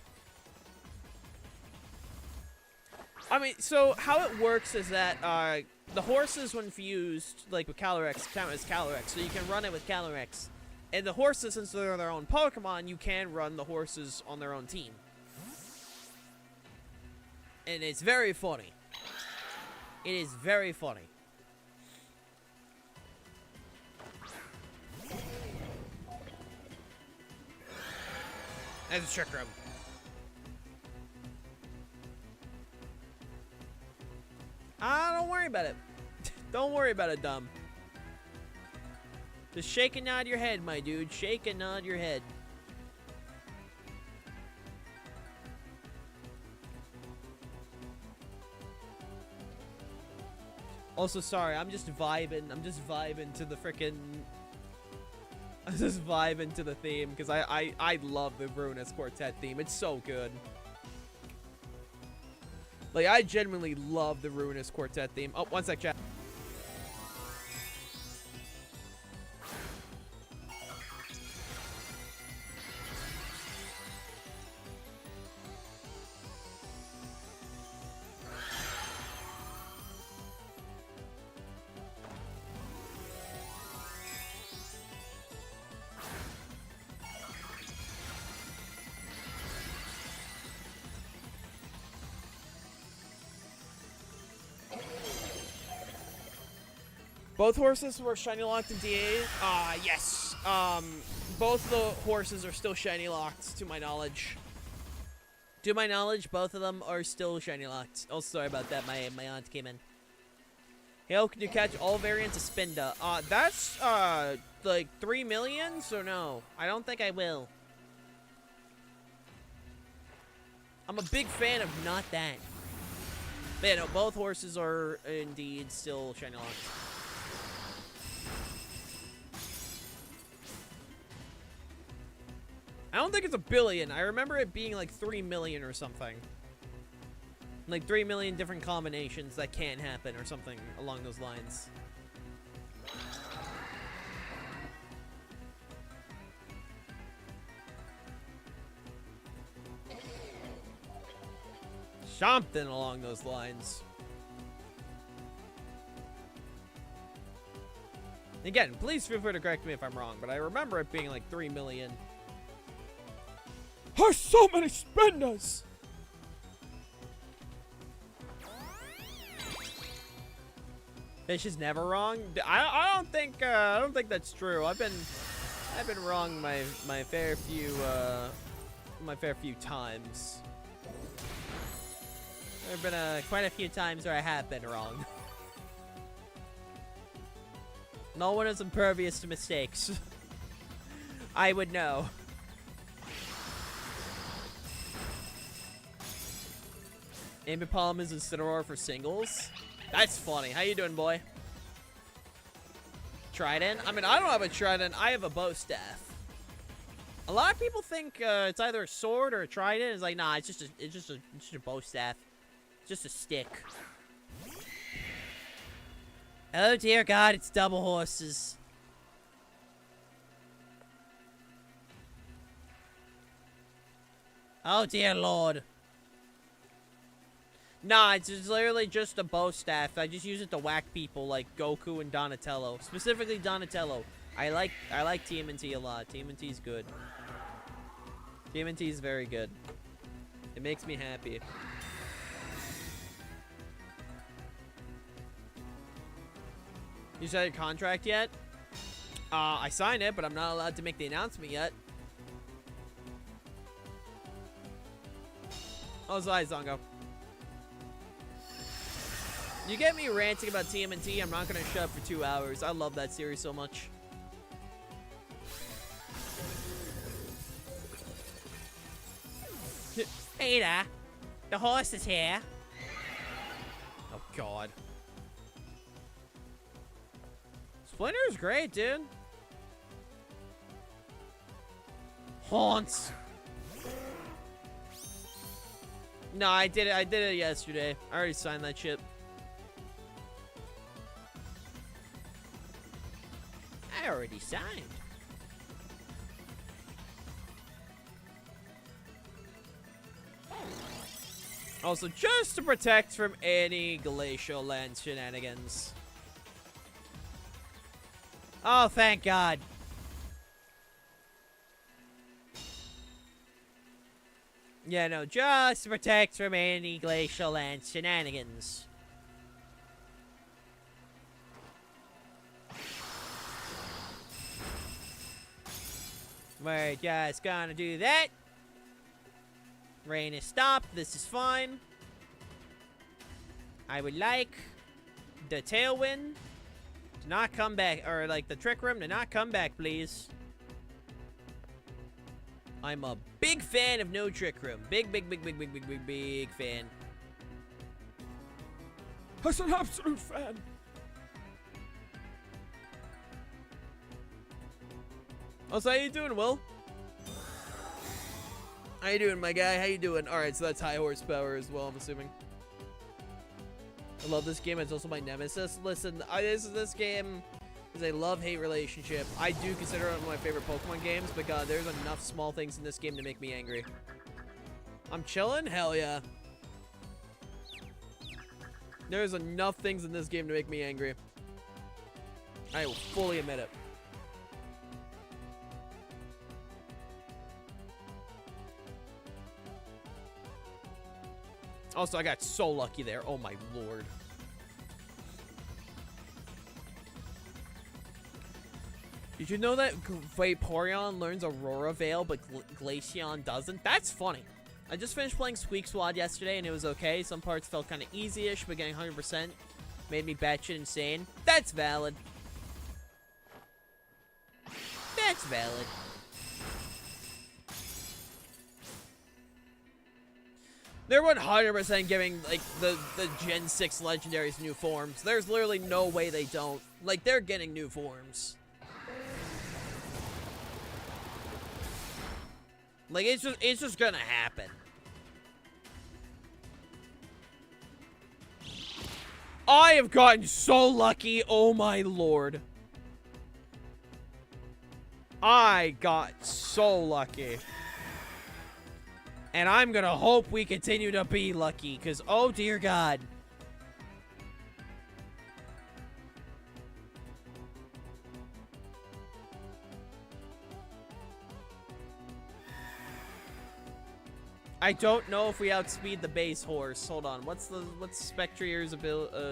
I mean, so how it works is that the horses, when fused, like with Calyrex, count as Calyrex, so you can run it with Calyrex. And the horses, since they're their own Pokemon, you can run the horses on their own team. And it's very funny. It is very funny. That's a Trick Room. Don't worry about it. Don't worry about it, dumb. Just shake and nod your head, my dude. Shake and nod your head. Also, sorry, I'm just vibing. I'm just vibing to the frickin'... I'm just vibing to the theme, because I love the Ruinous Quartet theme. It's so good. Like, I genuinely love the Ruinous Quartet theme. Oh, one sec, chat. Both horses were shiny locked in DA. Yes. Both the horses are still shiny locked, to my knowledge. To my knowledge, both of them are still shiny locked. Oh, sorry about that. My aunt came in. Hail, can you catch all variants of Spinda? That's, like 3 million? So no, I don't think I will. I'm a big fan of not that. But yeah, no, both horses are indeed still shiny locked. I don't think it's 1 billion. I remember it being like 3 million or something. Like 3 million different combinations that can't happen or something along those lines. Something along those lines. Again, please feel free to correct me if I'm wrong, but I remember it being like 3 million. There's so many Spindas! Fish is never wrong. I don't think that's true. I've been wrong my fair few times. There've been quite a few times where I have been wrong. No one is impervious to mistakes. I would know. Ambipalm is Incineroar for singles. That's funny. How you doing, boy? Trident? I mean, I don't have a trident. I have a bow staff. A lot of people think it's either a sword or a trident. It's like, nah, it's just a bow staff. It's just a stick. Oh dear God, it's double horses. Oh dear Lord. Nah, it's literally just a bow staff. I just use it to whack people like Goku and Donatello. Specifically Donatello. I like TMNT a lot. TMNT's good. TMNT's very good. It makes me happy. You signed your contract yet? I signed it, but I'm not allowed to make the announcement yet. Oh, sorry, Zongo. You get me ranting about TMNT, I'm not gonna shut up for 2 hours. I love that series so much. Peter, the horse is here. Oh God. Splinter's great, dude. Haunts. No, I did it yesterday. I already signed that shit. I already signed. Also, just to protect from any glacial land shenanigans. Oh, thank God. Yeah, no, just to protect from any glacial land shenanigans. We're just gonna do that. Rain is stopped. This is fine. I would like the tailwind to not come back, or like the trick room to not come back, please. I'm a big fan of no trick room. Big fan. That's an absolute fan. Also, how you doing, Will? How you doing, my guy? How you doing? Alright, so that's high horsepower as well, I'm assuming. I love this game. It's also my nemesis. Listen, this game is a love-hate relationship. I do consider it one of my favorite Pokemon games, but God, there's enough small things in this game to make me angry. I'm chilling? Hell yeah. There's enough things in this game to make me angry. I will fully admit it. Also, I got so lucky there. Oh my lord. Did you know that Vaporeon learns Aurora Veil, but Glaceon doesn't? That's funny. I just finished playing Squeak Squad yesterday, and it was okay. Some parts felt kind of easy-ish, but getting 100% made me batshit insane. That's valid. That's valid. They're 100% giving, like, the Gen 6 legendaries new forms. There's literally no way they don't. Like, they're getting new forms. Like, it's just gonna happen. I have gotten so lucky, oh my lord. I got so lucky. And I'm gonna hope we continue to be lucky, because oh dear God. I don't know if we outspeed the base horse. Hold on. What's Spectreer's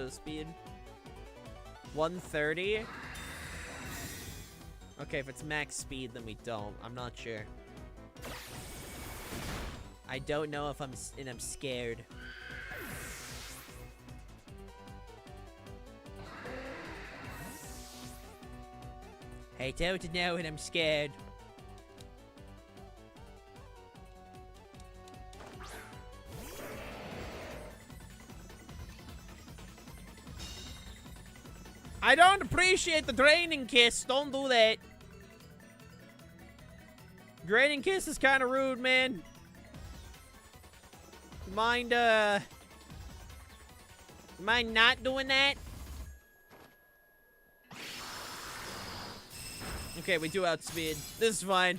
speed? 130? Okay, if it's max speed, then we don't. I'm not sure. I don't know if I'm scared. I don't know and I'm scared. I don't appreciate the draining kiss. Don't do that. Draining kiss is kind of rude, man. Mind not doing that? Okay, we do outspeed. This is fine.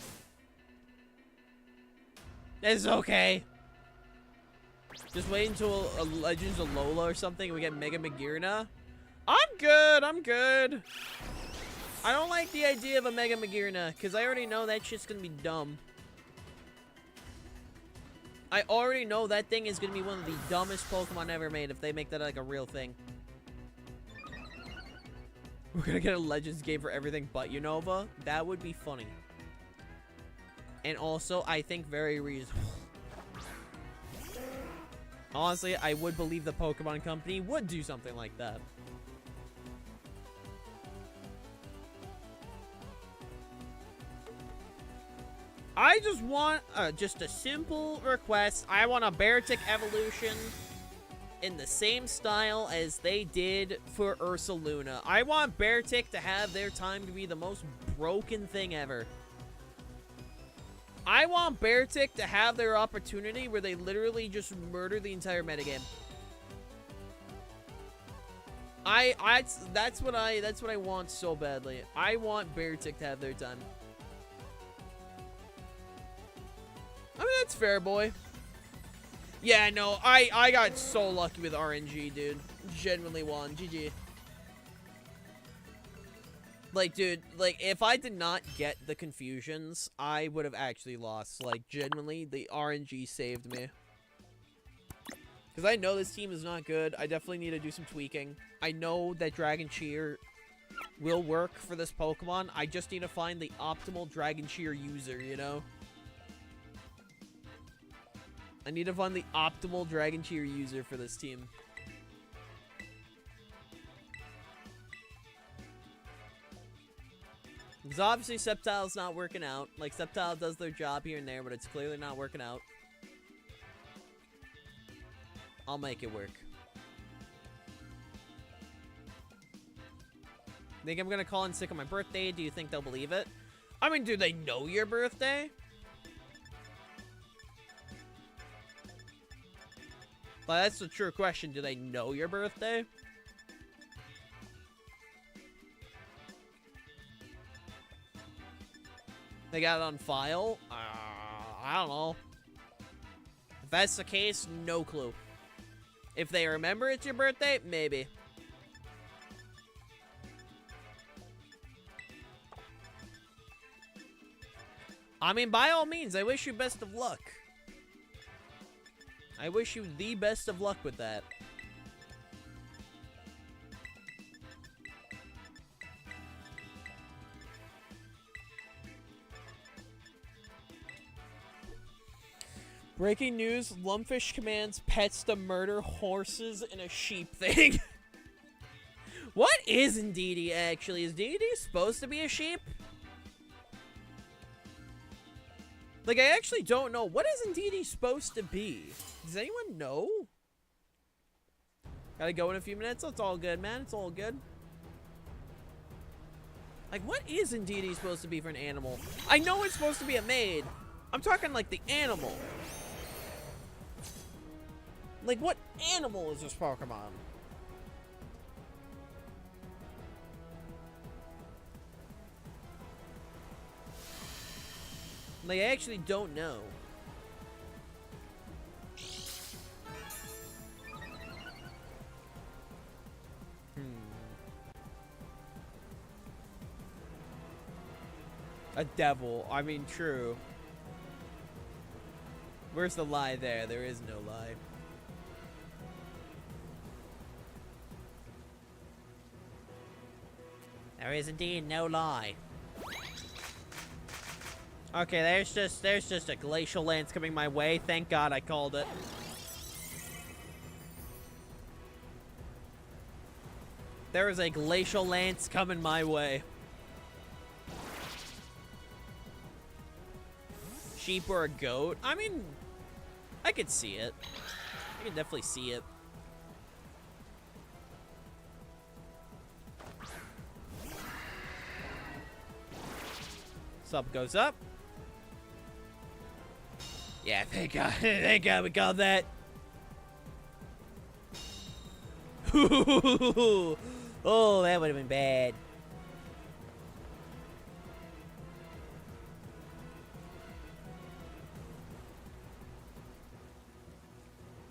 This is okay. Just wait until a Legends of Lola or something and we get Mega Magirna. I'm good. I'm good. I don't like the idea of a Mega Magirna because I already know that shit's gonna be dumb. I already know that thing is gonna be one of the dumbest Pokemon ever made if they make that like a real thing. We're gonna get a Legends game for everything but Unova. That would be funny. And also, I think very reasonable. Honestly, I would believe the Pokemon Company would do something like that. I just want just a simple request. I want a Beartic evolution in the same style as they did for Ursaluna. I want Beartic to have their time to be the most broken thing ever. I want Beartic to have their opportunity where they literally just murder the entire metagame. That's what I want so badly. I want Beartic to have their time. I mean, that's fair, boy. Yeah, no, I got so lucky with RNG, dude. Genuinely won. GG. Like, dude, like, if I did not get the confusions, I would have actually lost. Like, genuinely, the RNG saved me. Because I know this team is not good. I definitely need to do some tweaking. I know that Dragon Cheer will work for this Pokemon. I just need to find the optimal Dragon Cheer user, you know? I need to find the optimal Dragon Cheer user for this team. Because obviously Sceptile's not working out. Like, Sceptile does their job here and there, but it's clearly not working out. I'll make it work. Think I'm gonna call in sick on my birthday? Do you think they'll believe it? I mean, do they know your birthday? Like, that's the true question. Do they know your birthday? They got it on file? I don't know. If that's the case, no clue. If they remember it's your birthday, maybe. I mean, by all means, I wish you best of luck. I wish you the best of luck with that. Breaking news, Lumpfish commands pets to murder horses in a sheep thing. What is Indeedee, actually? Is Deedee supposed to be a sheep? Like, I actually don't know. What is Indeedee supposed to be? Does anyone know? Gotta go in a few minutes. It's all good, man. It's all good. Like, what is Indeedee supposed to be for an animal? I know it's supposed to be a maid. I'm talking like the animal. Like, what animal is this Pokemon? Like, I actually don't know. A devil. I mean, true. Where's the lie there? There is no lie. There is indeed no lie. Okay, there's just a glacial lance coming my way. Thank God I called it. There is a glacial lance coming my way. Sheep or a goat? I mean, I could see it. I can definitely see it. Sub goes up. Yeah, thank God. Thank God we called that. Oh, that would have been bad.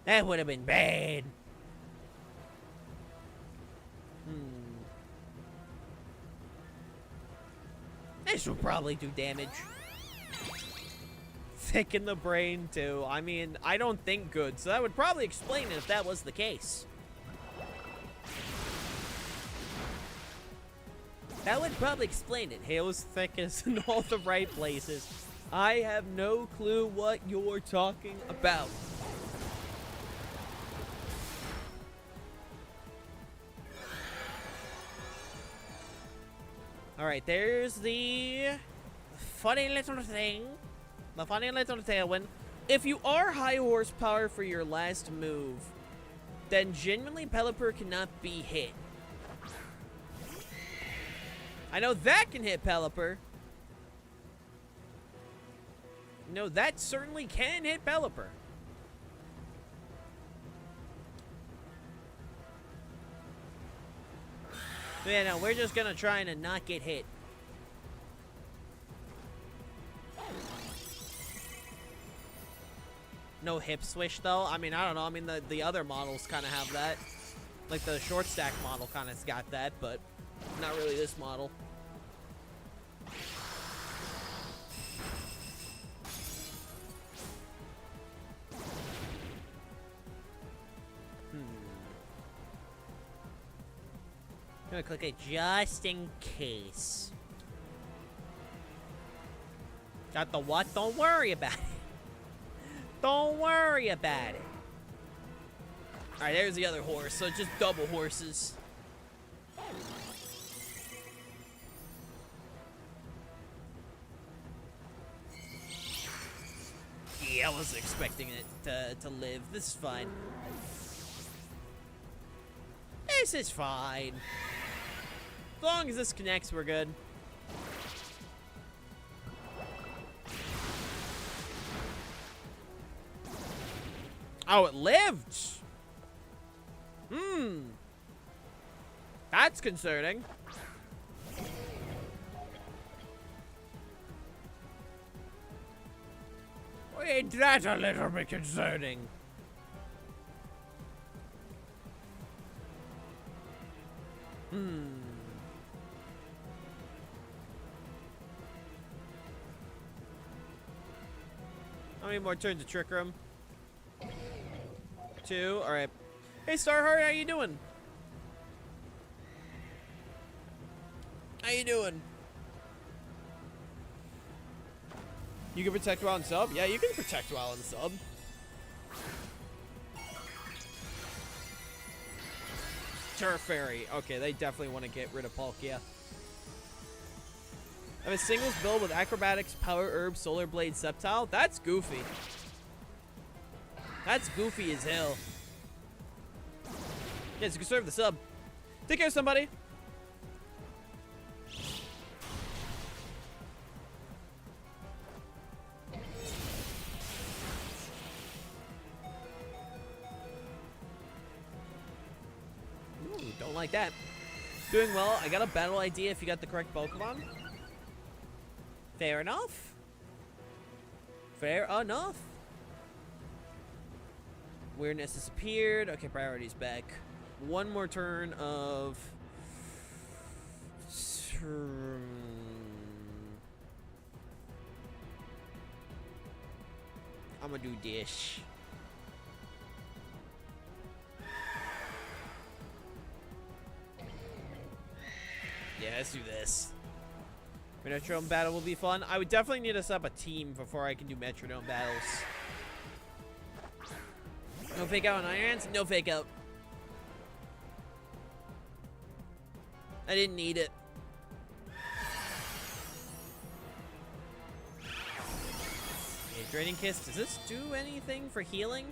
That would have been bad. This will probably do damage. Thicken the brain, too. I mean, I don't think good, so that would probably explain it if that was the case. That would probably explain it. Hail's thickest in all the right places. I have no clue what you're talking about. Alright, there's the funny little thing. The funny little tailwind. If you are high horsepower for your last move, then genuinely Pelipper cannot be hit. I know that can hit Pelipper. No, that certainly can hit Pelipper. Yeah, no, we're just gonna try and not get hit. No hip swish, though. I mean, I don't know. I mean, the other models kind of have that. Like, the short stack model kind of got that, but not really this model. I'm gonna click it just in case. Got the what? Don't worry about it. Don't worry about it. Alright, there's the other horse, so just double horses. Yeah, I wasn't expecting it to live. This is fine. This is fine. As long as this connects, we're good. Oh, it lived! That's concerning. Ain't that a little bit concerning? How many more turns to Trick Room? 2. All right. Hey, Starheart, how you doing? How you doing? You can protect while in sub? Yeah, you can protect while in sub. Turf Fairy. Okay, they definitely want to get rid of Palkia. I have a singles build with Acrobatics, Power Herb, Solar Blade, Sceptile. That's goofy. That's goofy as hell. Yes, you can serve the sub. Take care, somebody. Ooh, don't like that. Doing well. I got a battle idea if you got the correct Pokemon. Fair enough. Fair enough. Weirdness disappeared. Okay, priority's back. One more turn of... I'm gonna do dish. Yeah, let's do this. Metrodome battle will be fun. I would definitely need to set up a team before I can do Metrodome battles. No fake out on irons? No fake out. I didn't need it. Okay, Draining Kiss. Does this do anything for healing?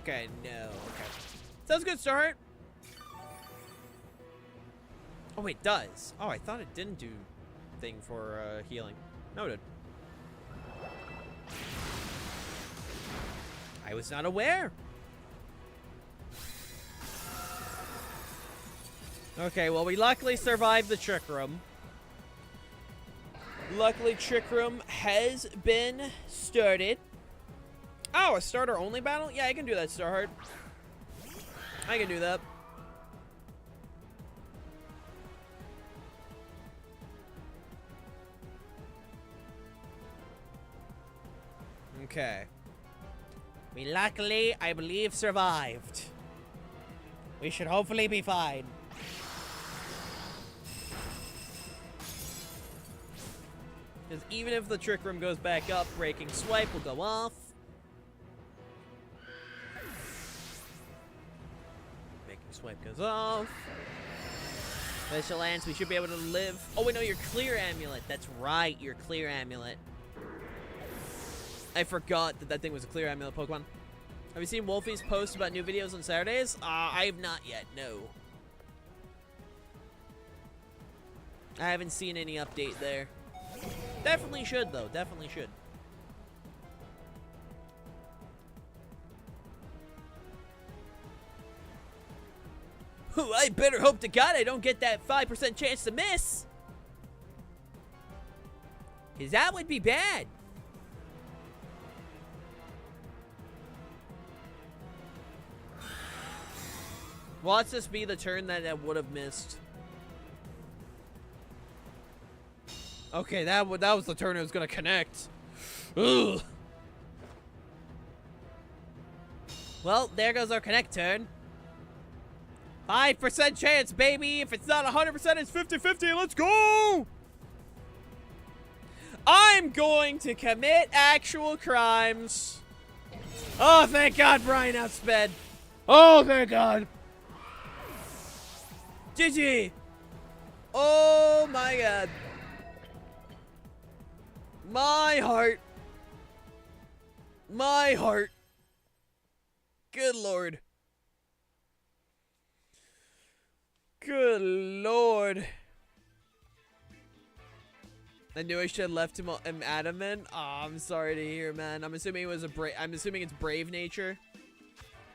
Okay, no. Okay. Sounds good, Starheart. Oh, wait, it does. Oh, I thought it didn't do thing for healing. No, it did. I was not aware. Okay, well, we luckily survived the Trick Room. Luckily, Trick Room has been started. Oh, a starter-only battle? Yeah, I can do that, Starheart. I can do that. Okay. We luckily, I believe, survived. We should hopefully be fine. Because even if the Trick Room goes back up, Breaking Swipe will go off. Breaking Swipe goes off. Special Lance, we should be able to live. Oh, wait, no, your Clear Amulet. That's right, your Clear Amulet. I forgot that that thing was a Clear Amulet Pokemon. Have you seen Wolfie's post about new videos on Saturdays? I have not yet, no. I haven't seen any update there. Definitely should, though. Definitely should. Ooh, I better hope to God I don't get that 5% chance to miss. Because that would be bad. Watch this be the turn that I would have missed. Okay, that was the turn it was gonna connect. Ugh. Well, there goes our connect turn. 5% chance, baby. If it's not 100%, it's 50-50. Let's go! I'm going to commit actual crimes. Oh, thank God Brian outsped. Oh, thank God. GG. Oh, my God. My heart. My heart. Good Lord. Good Lord. I knew I should have left him adamant. Oh, I'm sorry to hear, man. I'm assuming it was I'm assuming it's brave nature.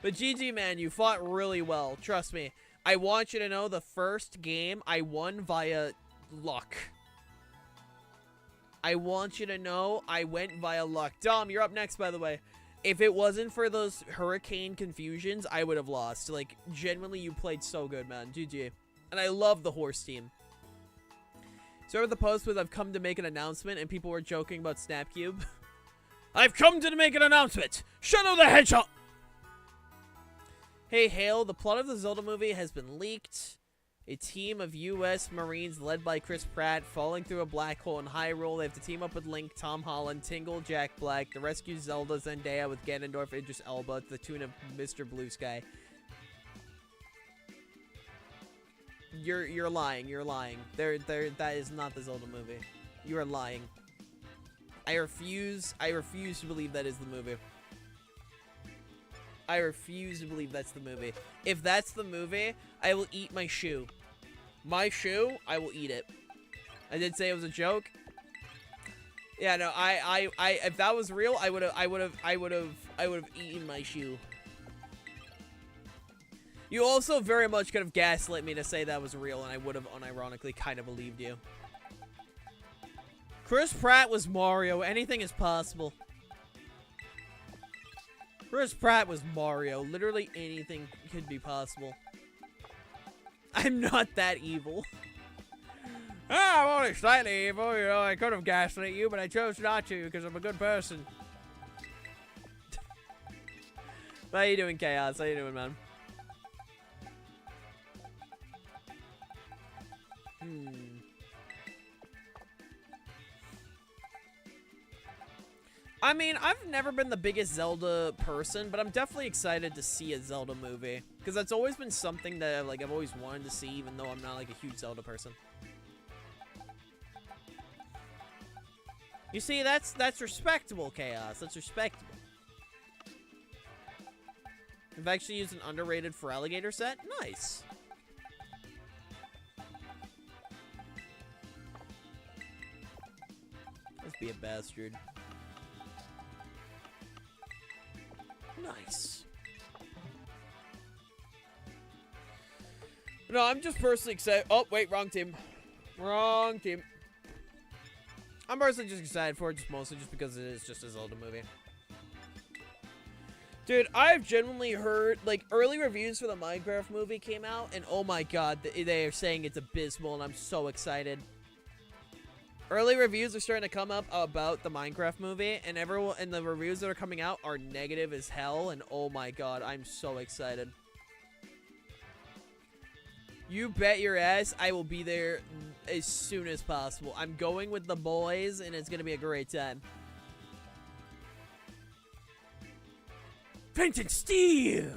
But GG, man, you fought really well. Trust me. I want you to know the first game I won via luck. I want you to know I went via luck. Dom, you're up next, by the way. If it wasn't for those hurricane confusions, I would have lost. Like, genuinely, you played so good, man. GG. And I love the horse team. So with the post was, I've come to make an announcement, and people were joking about Snapcube. I've come to make an announcement. Shadow the Hedgehog. Hey, Hale, the plot of the Zelda movie has been leaked. A team of U.S. Marines led by Chris Pratt falling through a black hole in Hyrule. They have to team up with Link, Tom Holland, Tingle, Jack Black to rescue Zelda, Zendaya with Ganondorf, Idris Elba to the tune of Mr. Blue Sky. You're lying. You're lying. That is not the Zelda movie. You are lying. I refuse to believe that is the movie. I refuse to believe that's the movie. If that's the movie, I will eat my shoe. My shoe, I will eat it. I did say it was a joke. Yeah, no, if that was real, I would have eaten my shoe. You also very much could have gaslit me to say that was real, and I would have unironically kind of believed you. Chris Pratt was Mario. Anything is possible. Chris Pratt was Mario. Literally anything could be possible. I'm not that evil. I'm only slightly evil, you know. I could have gaslit you, but I chose not to because I'm a good person. How you doing, Chaos? How you doing, man? I mean, I've never been the biggest Zelda person, but I'm definitely excited to see a Zelda movie. Because that's always been something that I've always wanted to see, even though I'm not like a huge Zelda person. You see, that's respectable, Chaos. That's respectable. I've actually used an underrated for alligator set. Nice. Let's be a bastard. Nice. No, I'm just personally excited. Oh, wait, wrong team. Wrong team. I'm personally just excited for it, mostly just because it is just a Zelda movie. Dude, I've genuinely heard, like, early reviews for the Minecraft movie came out, and oh my god, they are saying it's abysmal, and I'm so excited. Early reviews are starting to come up about the Minecraft movie, and everyone, and the reviews that are coming out are negative as hell, and oh my god, I'm so excited. You bet your ass I will be there as soon as possible. I'm going with the boys, and it's gonna be a great time. Painted steel!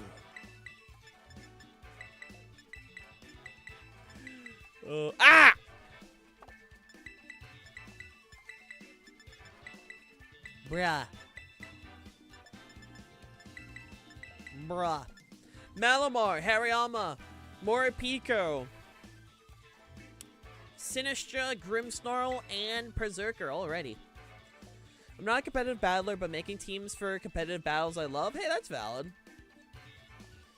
Ah! Bruh. Bruh. Malamar, Hariyama, Moripiko, Sinistra, Grimmsnarl, and Berserker already. I'm not a competitive battler, but making teams for competitive battles I love. Hey, that's valid.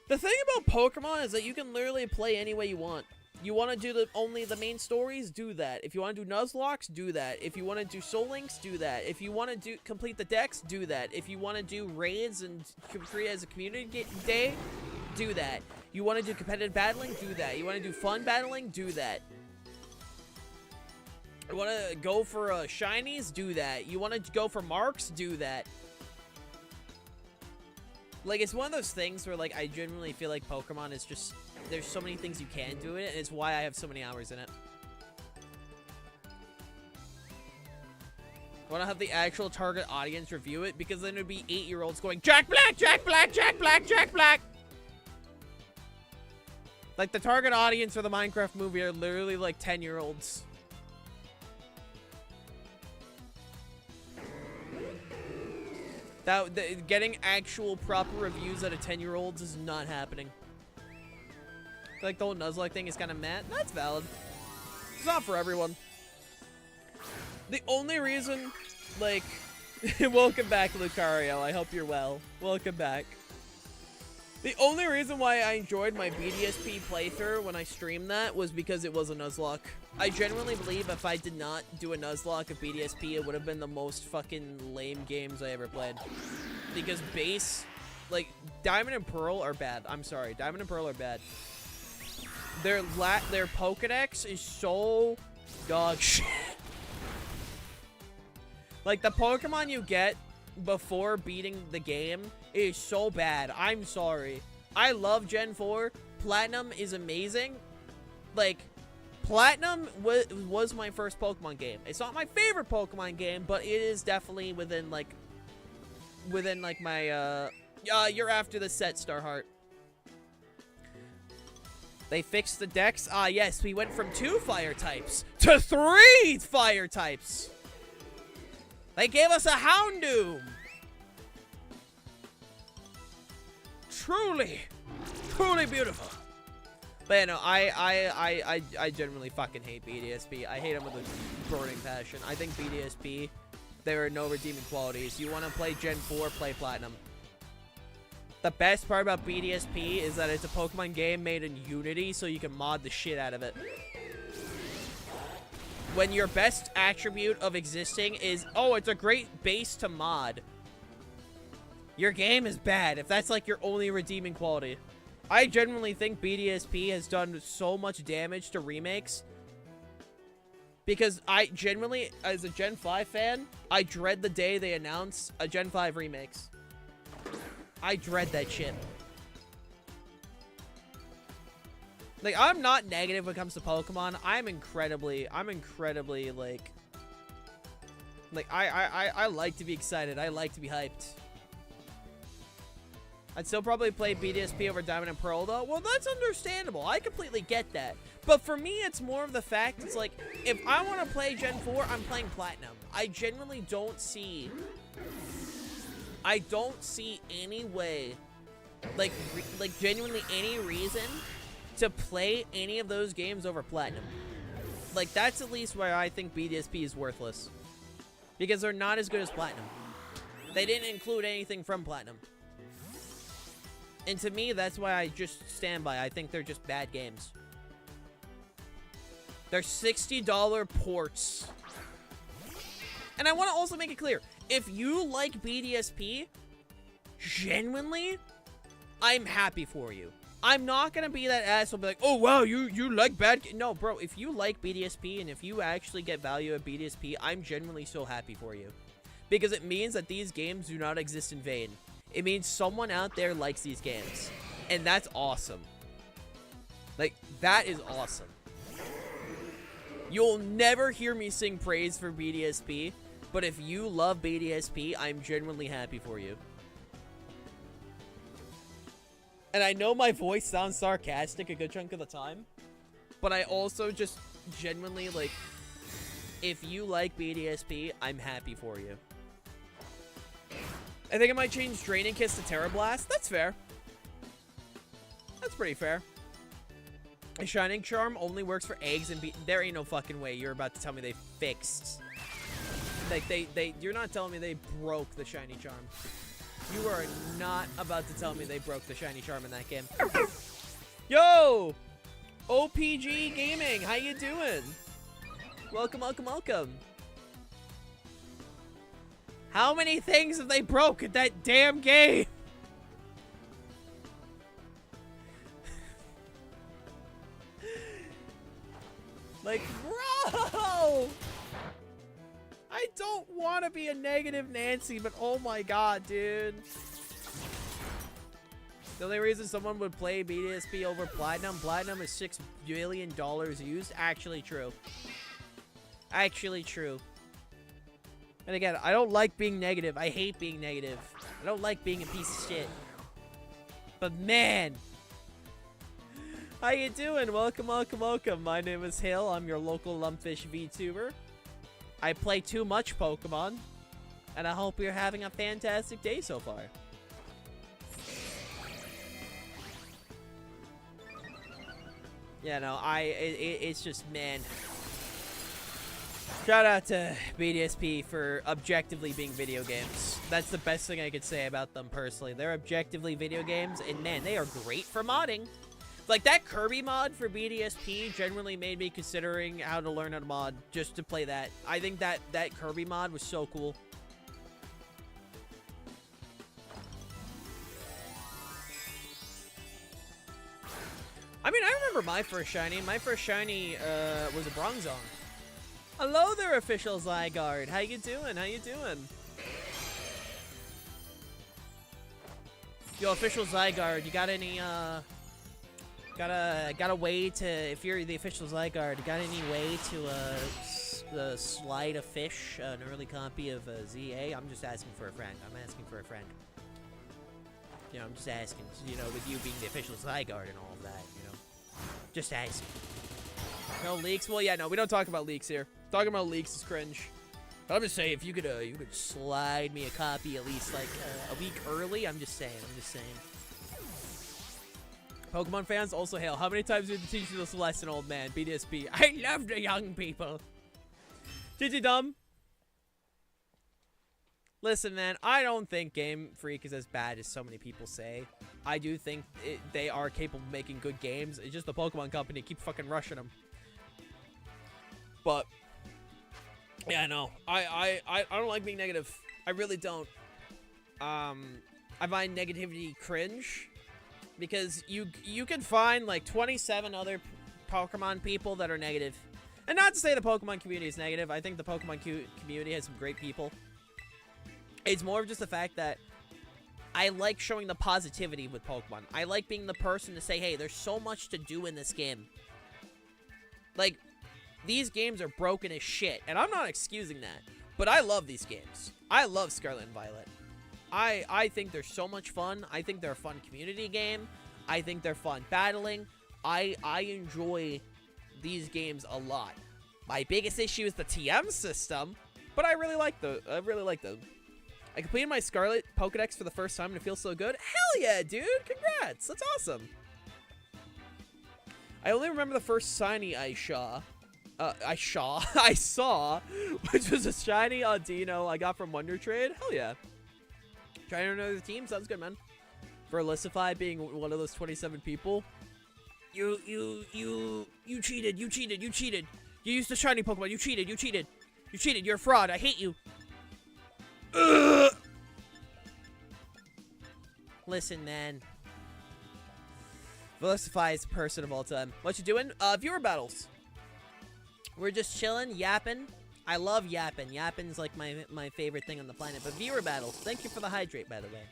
The thing about Pokemon is that you can literally play any way you want. You want to do only the main stories? Do that. If you want to do Nuzlocke, do that. If you want to do Soul Links, do that. If you want to complete the decks, do that. If you want to do raids and create as a community day, do that. You want to do competitive battling, do that. You want to do fun battling, do that. You want to go for shinies, do that. You want to go for marks, do that. Like, it's one of those things where, like, I genuinely feel like Pokemon is just... There's so many things you can do in it, and it's why I have so many hours in it. I want to have the actual target audience review it, because then it would be 8-year-olds going, Jack Black, Jack Black, Jack Black, Jack Black! Like, the target audience for the Minecraft movie are literally, like, 10-year-olds. Getting actual proper reviews out of 10-year-olds is not happening. Like, the whole Nuzlocke thing is kind of mad. That's valid. It's not for everyone. The only reason, like... Welcome back, Lucario. I hope you're well. Welcome back. The only reason why I enjoyed my BDSP playthrough when I streamed that was because it was a Nuzlocke. I genuinely believe if I did not do a Nuzlocke of BDSP, it would have been the most fucking lame games I ever played. Because base... Like, Diamond and Pearl are bad. I'm sorry. Diamond and Pearl are bad. Their Pokedex is so dog shit. Like, the Pokemon you get before beating the game is so bad. I'm sorry. I love Gen 4. Platinum is amazing. Like, Platinum was my first Pokemon game. It's not my favorite Pokemon game, but it is definitely within my, you're after the set, Starheart. They fixed the decks. Ah, yes, we went from 2 fire types to 3 fire types. They gave us a Houndoom. Truly, truly beautiful. But yeah, no, I genuinely fucking hate BDSP. I hate them with a burning passion. I think BDSP, there are no redeeming qualities. You want to play Gen 4, play Platinum. The best part about BDSP is that it's a Pokemon game made in Unity, so you can mod the shit out of it. When your best attribute of existing is, oh, it's a great base to mod, your game is bad if that's like your only redeeming quality. I genuinely think BDSP has done so much damage to remakes because I genuinely, as a Gen 5 fan, I dread the day they announce a Gen 5 remakes. I dread that shit. Like, I'm not negative when it comes to Pokemon. I'm incredibly, like I like to be excited. I like to be hyped. I'd still probably play BDSP over Diamond and Pearl, though. Well, that's understandable. I completely get that. But for me, it's more of the fact, it's like, if I want to play Gen 4, I'm playing Platinum. I genuinely don't see any way, like genuinely any reason to play any of those games over Platinum. Like, that's at least where I think BDSP is worthless. Because they're not as good as Platinum. They didn't include anything from Platinum. And to me, that's why I just stand by. I think they're just bad games. They're $60 ports. And I want to also make it clear, if you like BDSP, genuinely, I'm happy for you. I'm not going to be that asshole be like, oh, wow, you like bad... No, bro, if you like BDSP and if you actually get value at BDSP, I'm genuinely so happy for you. Because it means that these games do not exist in vain. It means someone out there likes these games. And that's awesome. Like, that is awesome. You'll never hear me sing praise for BDSP, but if you love BDSP, I'm genuinely happy for you. And I know my voice sounds sarcastic a good chunk of the time, but I also just genuinely, like, if you like BDSP, I'm happy for you. I think I might change Draining Kiss to Terra Blast. That's fair. That's pretty fair. A Shining Charm only works for eggs and there ain't no fucking way you're about to tell me they fixed. Like, you're not telling me they broke the Shiny Charm. You are not about to tell me they broke the Shiny Charm in that game. Yo! OPG Gaming, how you doing? Welcome, welcome, welcome. How many things have they broke in that damn game? Like, bro! I don't want to be a negative Nancy, but oh my god, dude. The only reason someone would play BDSP over Platinum is $6 billion used. Actually true. Actually true. And again, I don't like being negative. I hate being negative. I don't like being a piece of shit. But man, how you doing? Welcome, welcome, welcome. My name is Hill. I'm your local Lumpfish Vtuber. I play too much Pokemon, and I hope you're having a fantastic day so far. Yeah, no, it's just, man. Shout out to BDSP for objectively being video games. That's the best thing I could say about them personally. They're objectively video games, and man, they are great for modding. Like, that Kirby mod for BDSP genuinely made me considering how to learn how to mod just to play that. I think that Kirby mod was so cool. I mean, I remember my first shiny. My first shiny was a Bronzong. Hello there, official Zygarde. How you doing? How you doing? Yo, official Zygarde, you got any, got a way to, if you're the official Zygarde, you got any way to, slide a fish, an early copy of ZA? I'm just asking for a friend. I'm asking for a friend. You know, I'm just asking, you know, with you being the official Zygarde and all of that, you know. Just asking. No leaks? Well, yeah, no, we don't talk about leaks here. Talking about leaks is cringe. But I'm just saying, if you could slide me a copy at least like a week early. I'm just saying. Pokemon fans also hail. How many times did you teach this lesson, old man? BDSP. I love the young people. GG dumb. Listen, man, I don't think Game Freak is as bad as so many people say. I do think they are capable of making good games. It's just the Pokemon company keep fucking rushing them. But yeah, no, I don't like being negative. I really don't. I find negativity cringe because you can find like 27 other Pokemon people that are negative. And not to say the Pokemon community is negative. I think the Pokemon community has some great people. It's more of just the fact that I like showing the positivity with Pokemon. I like being the person to say, hey, there's so much to do in this game. Like, these games are broken as shit, and I'm not excusing that. But I love these games. I love Scarlet and Violet. I think they're so much fun. I think they're a fun community game. I think they're fun battling. I enjoy these games a lot. My biggest issue is the TM system, but I really like them. I completed my Scarlet Pokedex for the first time and it feels so good. Hell yeah, dude! Congrats! That's awesome. I only remember the first shiny I saw, which was a shiny Audino I got from Wonder Trade. Hell yeah. Trying to know the team? Sounds good, man. For ScVi being one of those 27 people. You cheated. You used the shiny Pokemon. You cheated. You're a fraud. I hate you. Ugh. Listen, man. ScVi's person of all time. What you doing? Viewer battles. We're just chilling, yapping. I love yapping. Yapping's like my favorite thing on the planet. But viewer battles. Thank you for the hydrate, by the way.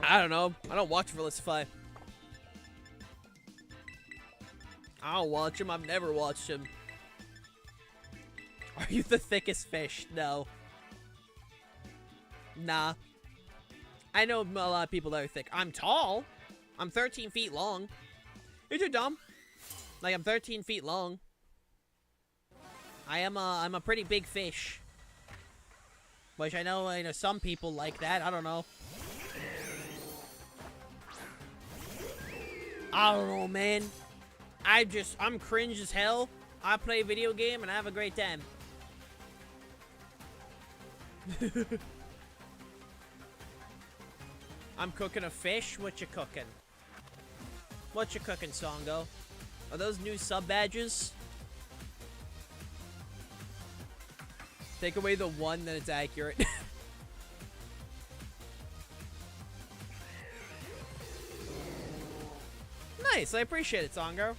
I don't know. I don't watch ScVi. I don't watch him. I've never watched him. Are you the thickest fish? No. Nah. I know a lot of people that are thick. I'm tall. I'm 13 feet long. You're too dumb. Like, I'm 13 feet long. I'm a pretty big fish. Which I know some people like that. I don't know. I don't know, man. I'm cringe as hell. I play a video game and I have a great time. I'm cooking a fish. What you cooking? What you cooking, Songo? Are those new sub badges? Take away the one that it's accurate. Nice, I appreciate it, Songo.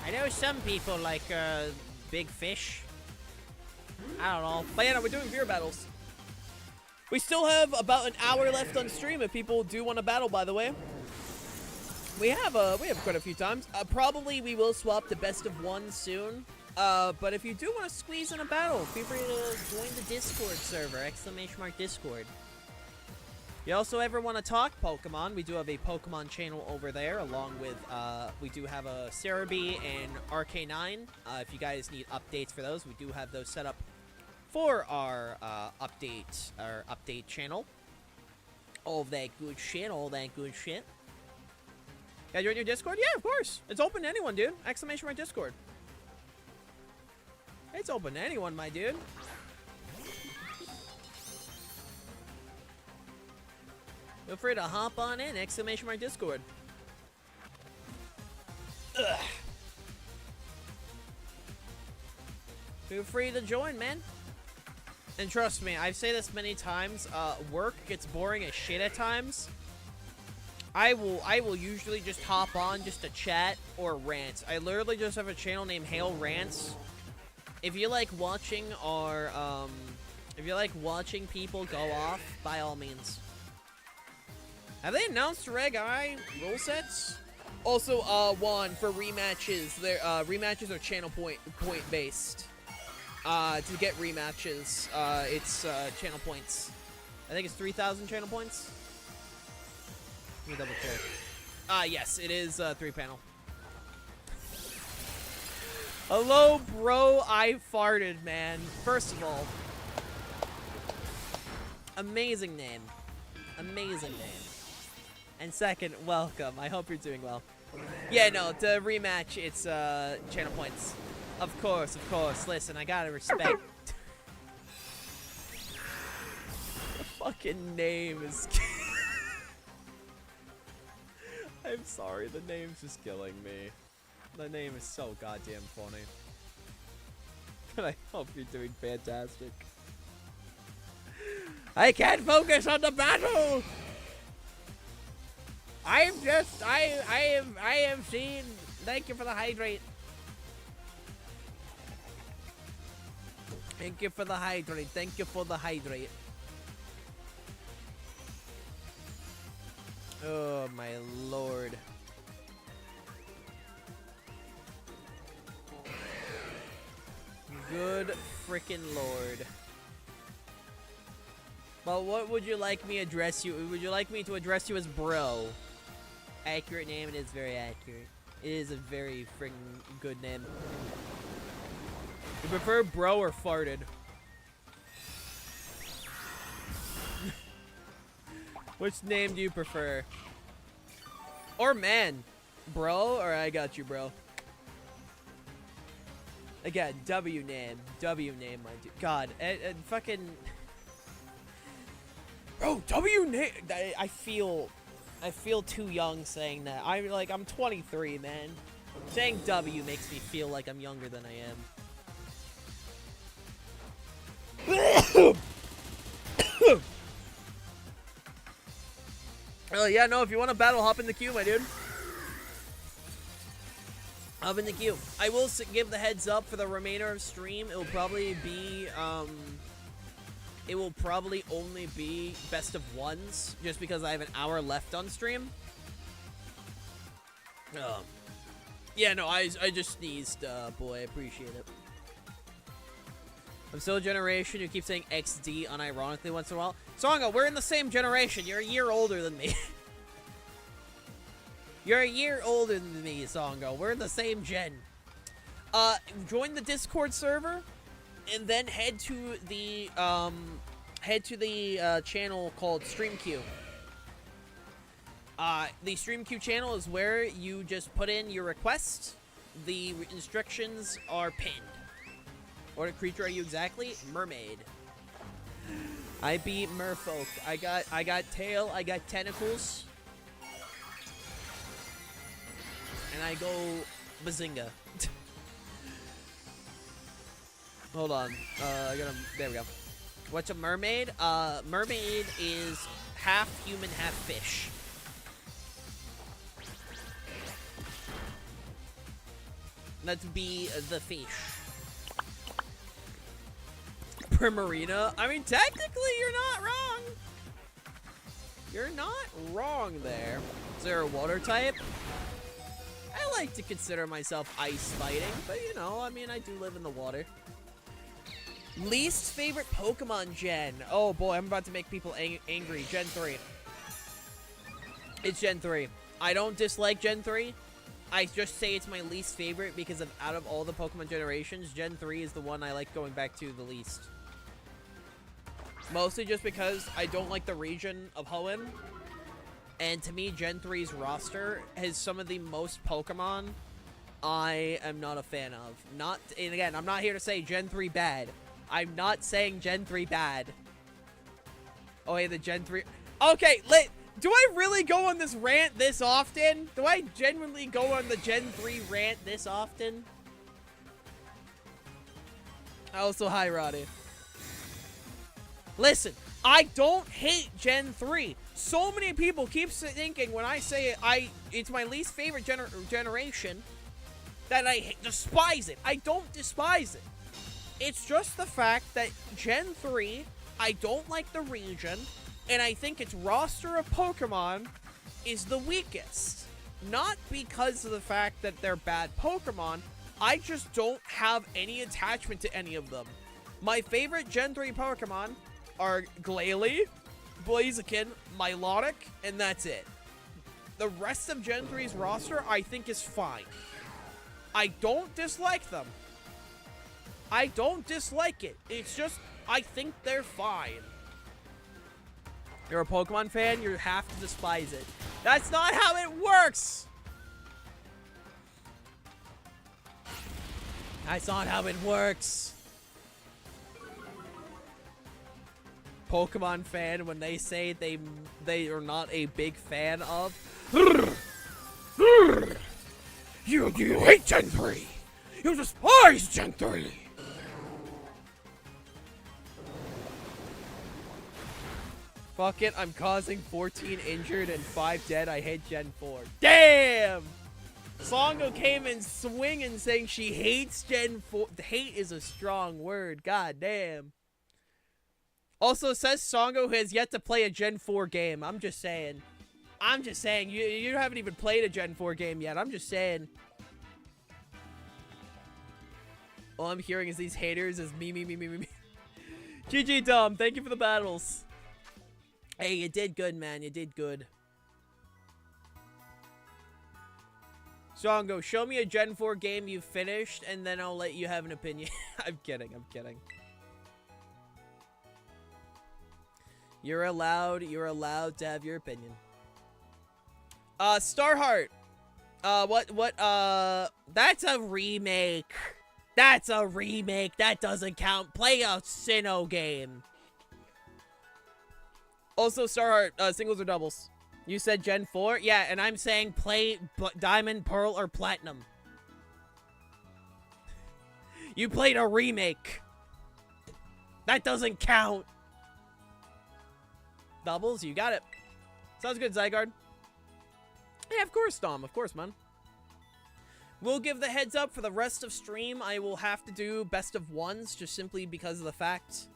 I know some people like big fish. I don't know. But yeah, no, we're doing beer battles. We still have about an hour left on stream if people do want to battle, by the way. We have quite a few times. Probably we will swap to best of one soon. But if you do want to squeeze in a battle, feel free to join the Discord server, !Discord. You also ever want to talk Pokemon, we do have a Pokemon channel over there, along with, we do have a Cerebi and RK9. If you guys need updates for those, we do have those set up for our, update channel. All of that good shit, Yeah, join your Discord? Yeah, of course. It's open to anyone, dude. !Discord. It's open to anyone, my dude. Feel free to hop on in, !Discord. Ugh. Feel free to join, man. And trust me, I've said this many times, work gets boring as shit at times. I will usually just hop on just to chat or rant. I literally just have a channel named Hail Rants. If you like watching our, if you like watching people go off, by all means. Have they announced Reg I rule sets? Also, Juan, for rematches, their rematches are channel point based. To get rematches, it's channel points. I think it's 3,000 channel points. Let me double check. Yes, it is 3-panel. Hello, bro. I farted, man. First of all, amazing name. Amazing name. And second, welcome. I hope you're doing well. Yeah, no, the rematch, it's channel points. Of course, of course. Listen, I gotta respect. The fucking name is... I'm sorry, the name's just killing me. The name is so goddamn funny. But I hope you're doing fantastic. I can't focus on the battle! I have seen... Thank you for the hydrate. Thank you for the hydrate. Thank you for the hydrate. Oh, my lord. Good frickin' lord. Well, what would you like me to address you? Would you like me to address you as bro? Accurate name, it is very accurate. It is a very friggin' good name. You prefer bro or farted? Which name do you prefer? Or man? Bro, or I got you, bro. Again, W name, my dude. God, fucking... Bro, W name. I feel too young saying that. I'm 23, man. Saying W makes me feel like I'm younger than I am. Oh yeah, no. If you want to battle, hop in the queue, my dude. Hop in the queue. I will give the heads up for the remainder of stream. It will probably be it will probably only be best of ones, just because I have an hour left on stream. Yeah, no, I just sneezed, boy. I appreciate it. I'm still a generation who keeps saying XD unironically once in a while. Songo, we're in the same generation. You're a year older than me. You're a year older than me, Songo. We're in the same gen. Join the Discord server, and then head to the channel called StreamQ. The StreamQ channel is where you just put in your request. The instructions are pinned. What creature are you exactly? Mermaid. I beat merfolk. I got tail, I got tentacles. And I go bazinga. Hold on. There we go. What's a mermaid? Mermaid is half human, half fish. Let's be the fish. Primarina? I mean, technically, you're not wrong. You're not wrong there. Is there a water type? I like to consider myself ice fighting, but you know, I mean, I do live in the water. Least favorite Pokemon gen? Oh boy, I'm about to make people angry. Gen 3. It's Gen 3. I don't dislike Gen 3. I just say it's my least favorite because out of all the Pokemon generations, Gen 3 is the one I like going back to the least. Mostly just because I don't like the region of Hoenn. And to me, Gen 3's roster has some of the most Pokemon I am not a fan of. And again, I'm not here to say Gen 3 bad. I'm not saying Gen 3 bad. Oh, hey, the Gen 3... Okay, do I really go on this rant this often? Do I genuinely go on the Gen 3 rant this often? Also, hi, Roddy. Listen, I don't hate Gen 3. So many people keep thinking when I say it's my least favorite generation that I despise it. I don't despise it. It's just the fact that Gen 3, I don't like the region, and I think its roster of Pokemon is the weakest. Not because of the fact that they're bad Pokemon, I just don't have any attachment to any of them. My favorite Gen 3 Pokemon are Glalie, Blaziken, Milotic, and that's it. The rest of Gen 3's roster, I think, is fine. I don't dislike them. I don't dislike it. It's just, I think they're fine. You're a Pokemon fan, you have to despise it. That's not how it works! That's not how it works. Pokemon fan, when they say they are not a big fan of. You hate Gen 3! You despise Gen 3! Fuck it, I'm causing 14 injured and 5 dead. I hate Gen 4. Damn! Songo came in swinging saying she hates Gen 4. Hate is a strong word. God damn. Also says Songo has yet to play a Gen 4 game. I'm just saying. I'm just saying. You haven't even played a Gen 4 game yet. I'm just saying. All I'm hearing is these haters is me. GG Dom, thank you for the battles. Hey, you did good, man. You did good. Songo, show me a Gen 4 game you finished, and then I'll let you have an opinion. I'm kidding. I'm kidding. You're allowed to have your opinion. Starheart. That's a remake. That's a remake. That doesn't count. Play a Sinnoh game. Also, Starheart, singles or doubles? You said Gen 4? Yeah, and I'm saying play Diamond, Pearl, or Platinum. You played a remake. That doesn't count. Doubles? You got it. Sounds good, Zygarde. Yeah, of course, Dom. Of course, man. We'll give the heads up for the rest of stream. I will have to do best of ones just simply because of the fact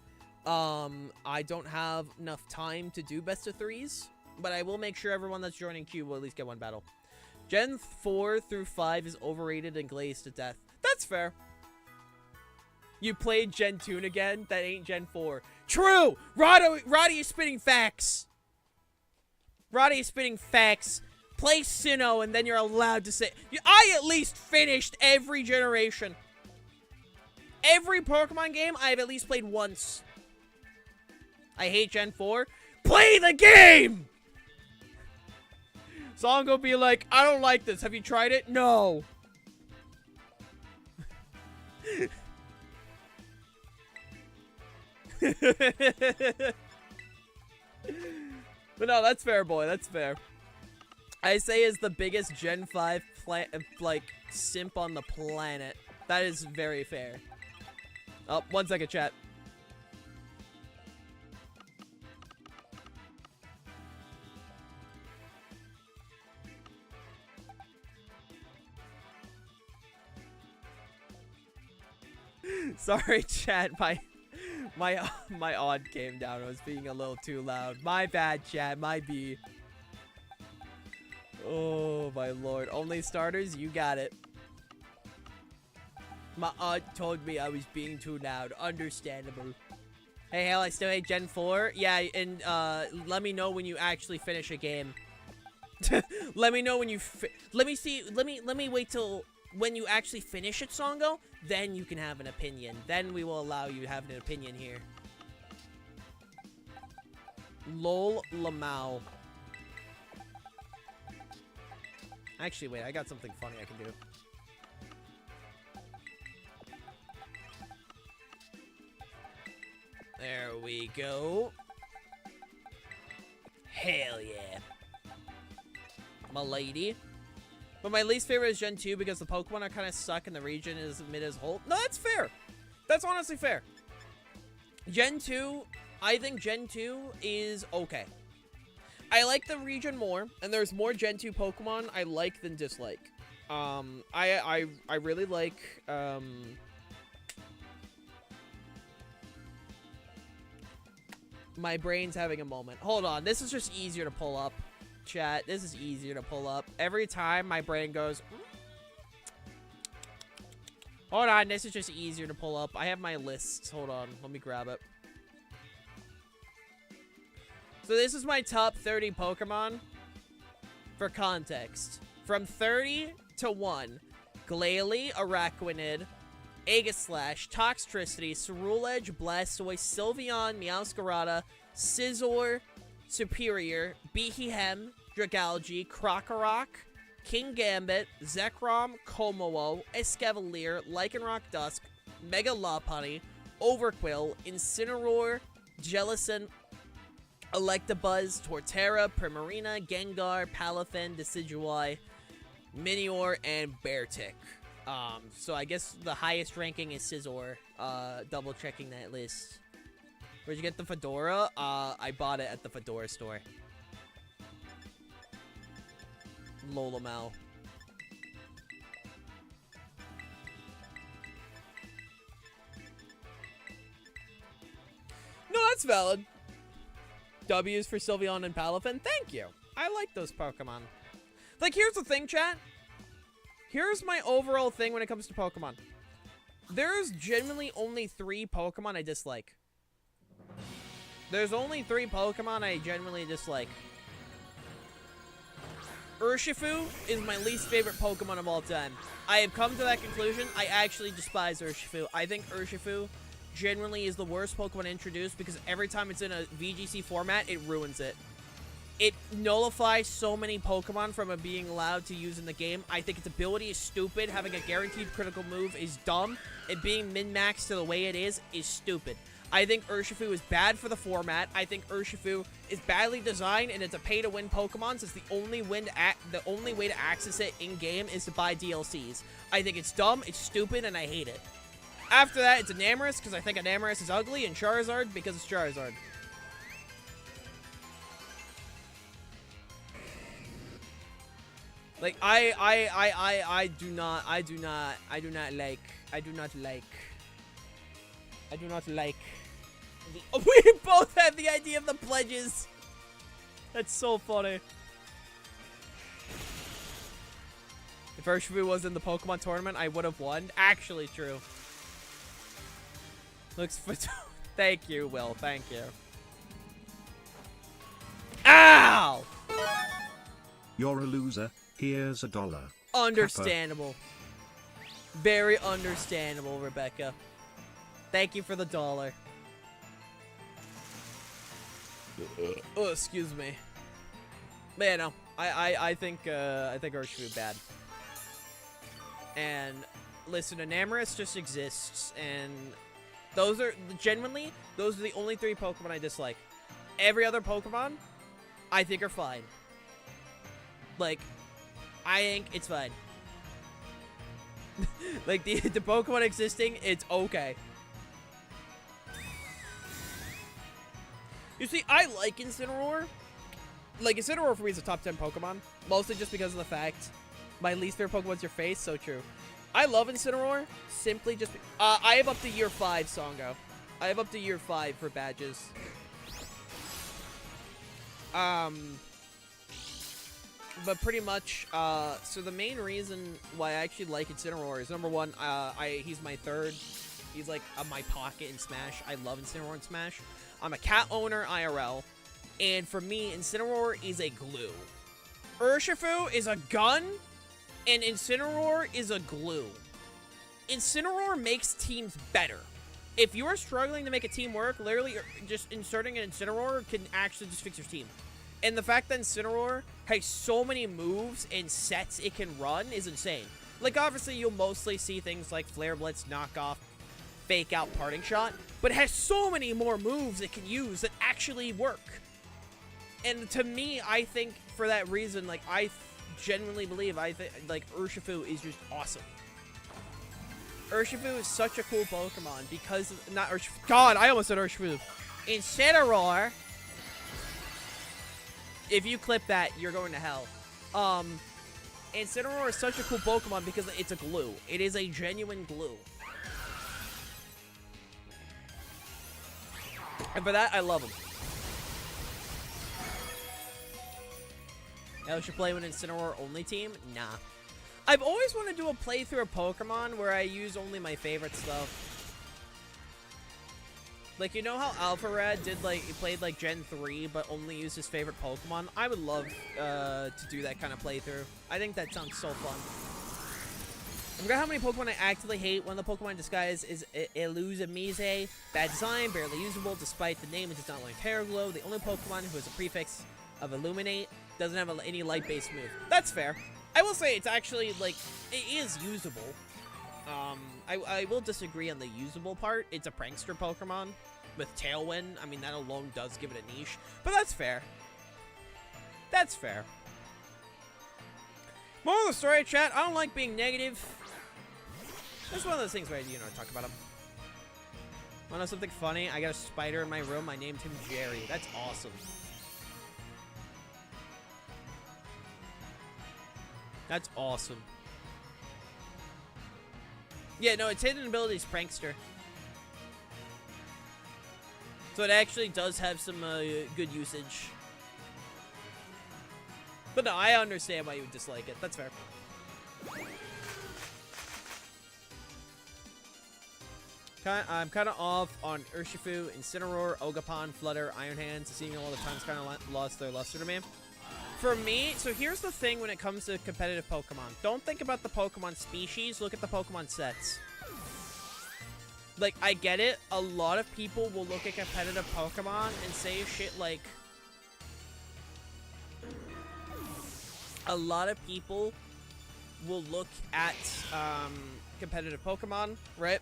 I don't have enough time to do best of threes. But I will make sure everyone that's joining queue will at least get one battle. Gen 4 through 5 is overrated and glazed to death. That's fair. You played Gen 2 again? That ain't Gen 4. True! Roddy is spitting facts. Roddy is spitting facts. Play Sinnoh and then you're allowed to say... I at least finished every generation. Every Pokemon game I've at least played once. I hate Gen 4. Play the game! Songo be like, I don't like this. Have you tried it? No. But no, that's fair, boy. That's fair. I say is the biggest Gen 5 simp on the planet. That is very fair. Oh, 1 second, chat. Sorry, chat. My odd came down. I was being a little too loud. My bad, chat. My B. Oh, my lord. Only starters? You got it. My aunt told me I was being too loud. Understandable. Hey, hell, I still hate Gen 4. Yeah, and let me know when you actually finish a game. Let me know when you let me wait till when you actually finish it, Songo. Then you can have an opinion. Then we will allow you to have an opinion here. Lol Lamau. Actually, wait, I got something funny I can do. There we go. Hell yeah. My lady. But my least favorite is Gen 2 because the Pokemon are kind of stuck and the region is mid as a whole. No, that's fair. That's honestly fair. Gen 2, I think Gen 2 is okay. I like the region more, and there's more Gen 2 Pokemon I like than dislike. I really like, my brain's having a moment. Hold on, this is just easier to pull up. Chat, this is easier to pull up. Every time my brain goes... Hold on, this is just easier to pull up. I have my lists. Hold on, let me grab it. So this is my top 30 Pokemon. for context. From 30 to 1, Glalie, Araquanid, Aegislash, Toxtricity, Ceruledge, Blastoise, Sylveon, Meowscarada, Scizor, Superior, Behehem, Dragalge, Krokorok, King Gambit, Zekrom, Kommo-o, Escavalier, Lycanroc Dusk, Mega Lopunny, Overqwil, Incineroar, Jellicent, Electabuzz, Torterra, Primarina, Gengar, Palafin, Decidueye, Minior, and Beartick. So I guess the highest ranking is Scizor. Double checking that list. Where'd you get the Fedora? I bought it at the Fedora store. Lolamal. No, that's valid. W's for Sylveon and Palafin. Thank you. I like those Pokemon. Like, here's the thing, chat. Here's my overall thing when it comes to Pokemon. There's genuinely only 3 Pokemon I dislike. There's only 3 Pokemon I genuinely dislike. Urshifu is my least favorite Pokemon of all time. I have come to that conclusion. I actually despise Urshifu. I think Urshifu generally is the worst Pokemon introduced because every time it's in a VGC format, it ruins it. It nullifies so many Pokemon from it being allowed to use in the game. I think its ability is stupid. Having a guaranteed critical move is dumb. It being min-maxed to the way it is stupid. I think Urshifu is bad for the format. I think Urshifu is badly designed, and it's a pay-to-win Pokemon, since the only way to access it in-game is to buy DLCs. I think it's dumb, it's stupid, and I hate it. After that, it's Enamorus, because I think Enamorus is ugly, and Charizard, because it's Charizard. Like, I do not like. We both had the idea of the pledges. That's so funny. If Urshifu was in the Pokemon tournament, I would have won. Actually true. Looks for. Thank you, Will. Thank you. Ow! You're a loser. Here's $1. Understandable. Very understandable, Rebecca. Thank you for the $1. Oh, excuse me. But yeah, no. I think Urshifu bad. And listen, Enamorus just exists, and those are the only 3 Pokemon I dislike. Every other Pokemon I think are fine. Like, I think it's fine. Like, the Pokemon existing, it's okay. You see, I like Incineroar. Like, Incineroar for me is a top 10 Pokemon. Mostly just because of the fact my least favorite Pokemon's your face. So true. I love Incineroar. Simply just... I have up to year 5, Songo. I have up to year 5 for badges. But pretty much, so the main reason why I actually like Incineroar is, number 1, he's my 3rd. He's like my pocket in Smash. I love Incineroar in Smash. I'm a cat owner IRL, and for me, Incineroar is a glue. Urshifu is a gun, and Incineroar is a glue. Incineroar makes teams better. If you are struggling to make a team work, literally just inserting an Incineroar can actually just fix your team. And the fact that Incineroar has so many moves and sets it can run is insane. Like, obviously, you'll mostly see things like Flare Blitz, Knockoff, Fake Out, Parting Shot, but it has so many more moves it can use that actually work. And to me, I think for that reason, like, I genuinely believe, like, Urshifu is just awesome. Urshifu is such a cool Pokemon because, not Urshifu, God, I almost said Urshifu. Incineroar, if you clip that, you're going to hell. Incineroar is such a cool Pokemon because it's a glue. It is a genuine glue. And for that, I love him. I should play with an Incineroar only team? Nah. I've always wanted to do a playthrough of Pokemon where I use only my favorite stuff. Like, you know how Alpharad did, like, he played, like, Gen 3, but only used his favorite Pokemon? I would love to do that kind of playthrough. I think that sounds so fun. I forgot how many Pokemon I actively hate. One of the Pokemon in disguise is Illumise. Bad design, barely usable, despite the name, it does not like Paraglow. The only Pokemon who has a prefix of Illuminate doesn't have any light-based move. That's fair. I will say it's actually, like, it is usable. I will disagree on the usable part. It's a prankster Pokemon with Tailwind. I mean, that alone does give it a niche, but that's fair. That's fair. Moral of the story, chat, I don't like being negative. That's one of those things where I, you know, talk about them. Wanna know something funny? I got a spider in my room. I named him Jerry. That's awesome. That's awesome. Yeah, no, its hidden ability is Prankster. So it actually does have some good usage. But no, I understand why you would dislike it. That's fair. I'm kind of off on Urshifu, Incineroar, Ogerpon, Flutter, Iron Hands. Seeing all the times kind of lost their luster to me. For me, so here's the thing when it comes to competitive Pokemon. Don't think about the Pokemon species, look at the Pokemon sets. Like, I get it, a lot of people will look at competitive Pokemon and say shit like... A lot of people will look at competitive Pokemon, right?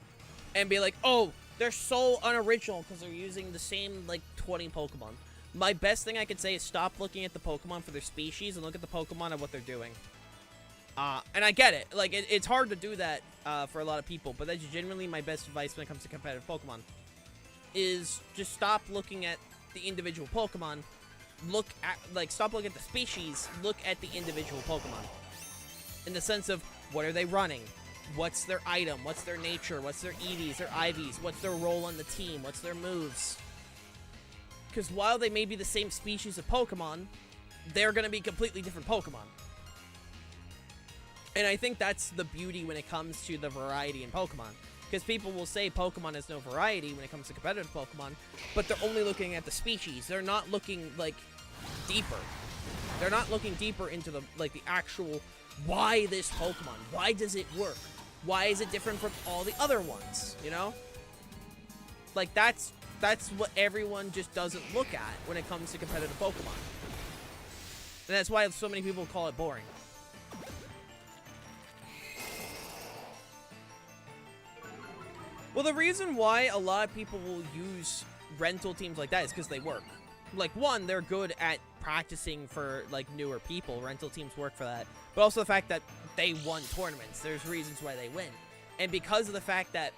And be like, oh, they're so unoriginal because they're using the same, like, 20 Pokemon. My best thing I could say is stop looking at the Pokemon for their species and look at the Pokemon and what they're doing. And I get it. Like, it's hard to do that for a lot of people, but that's genuinely my best advice when it comes to competitive Pokemon. Is just stop looking at the individual Pokemon. Look at, like, stop looking at the species. Look at the individual Pokemon. In the sense of, what are they running? What's their item? What's their nature? What's their EVs, their IVs? What's their role on the team? What's their moves? Because while they may be the same species of Pokemon, they're going to be completely different Pokemon. And I think that's the beauty when it comes to the variety in Pokemon. Because people will say Pokemon has no variety when it comes to competitive Pokemon, but they're only looking at the species. They're not looking, like, deeper. They're not looking deeper into the, like, the actual, why this Pokemon? Why does it work? Why is it different from all the other ones, you know? Like, that's what everyone just doesn't look at when it comes to competitive Pokemon. And that's why so many people call it boring. Well, the reason why a lot of people will use rental teams like that is because they work. Like, one, they're good at practicing for, like, newer people. Rental teams work for that. But also the fact that they won tournaments. There's reasons why they win. And because of the fact that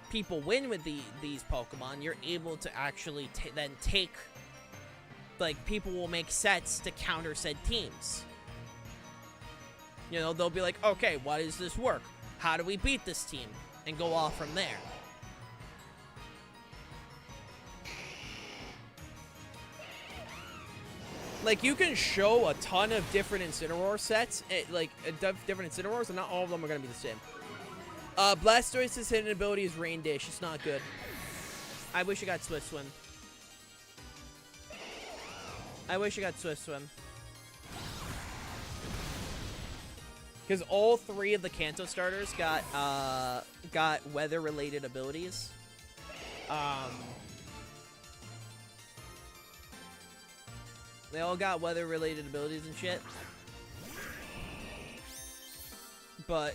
people win with these Pokemon, you're able to actually then take, like, people will make sets to counter said teams. You know, they'll be like, okay, why does this work? How do we beat this team? And go off from there. Like, you can show a ton of different Incineroar sets, like, different Incineroars, and not all of them are going to be the same. Blastoise's hidden ability is Rain Dish. It's not good. I wish I got Swift Swim. I wish I got Swift Swim. Because all three of the Kanto starters got weather-related abilities. They all got weather-related abilities and shit. But,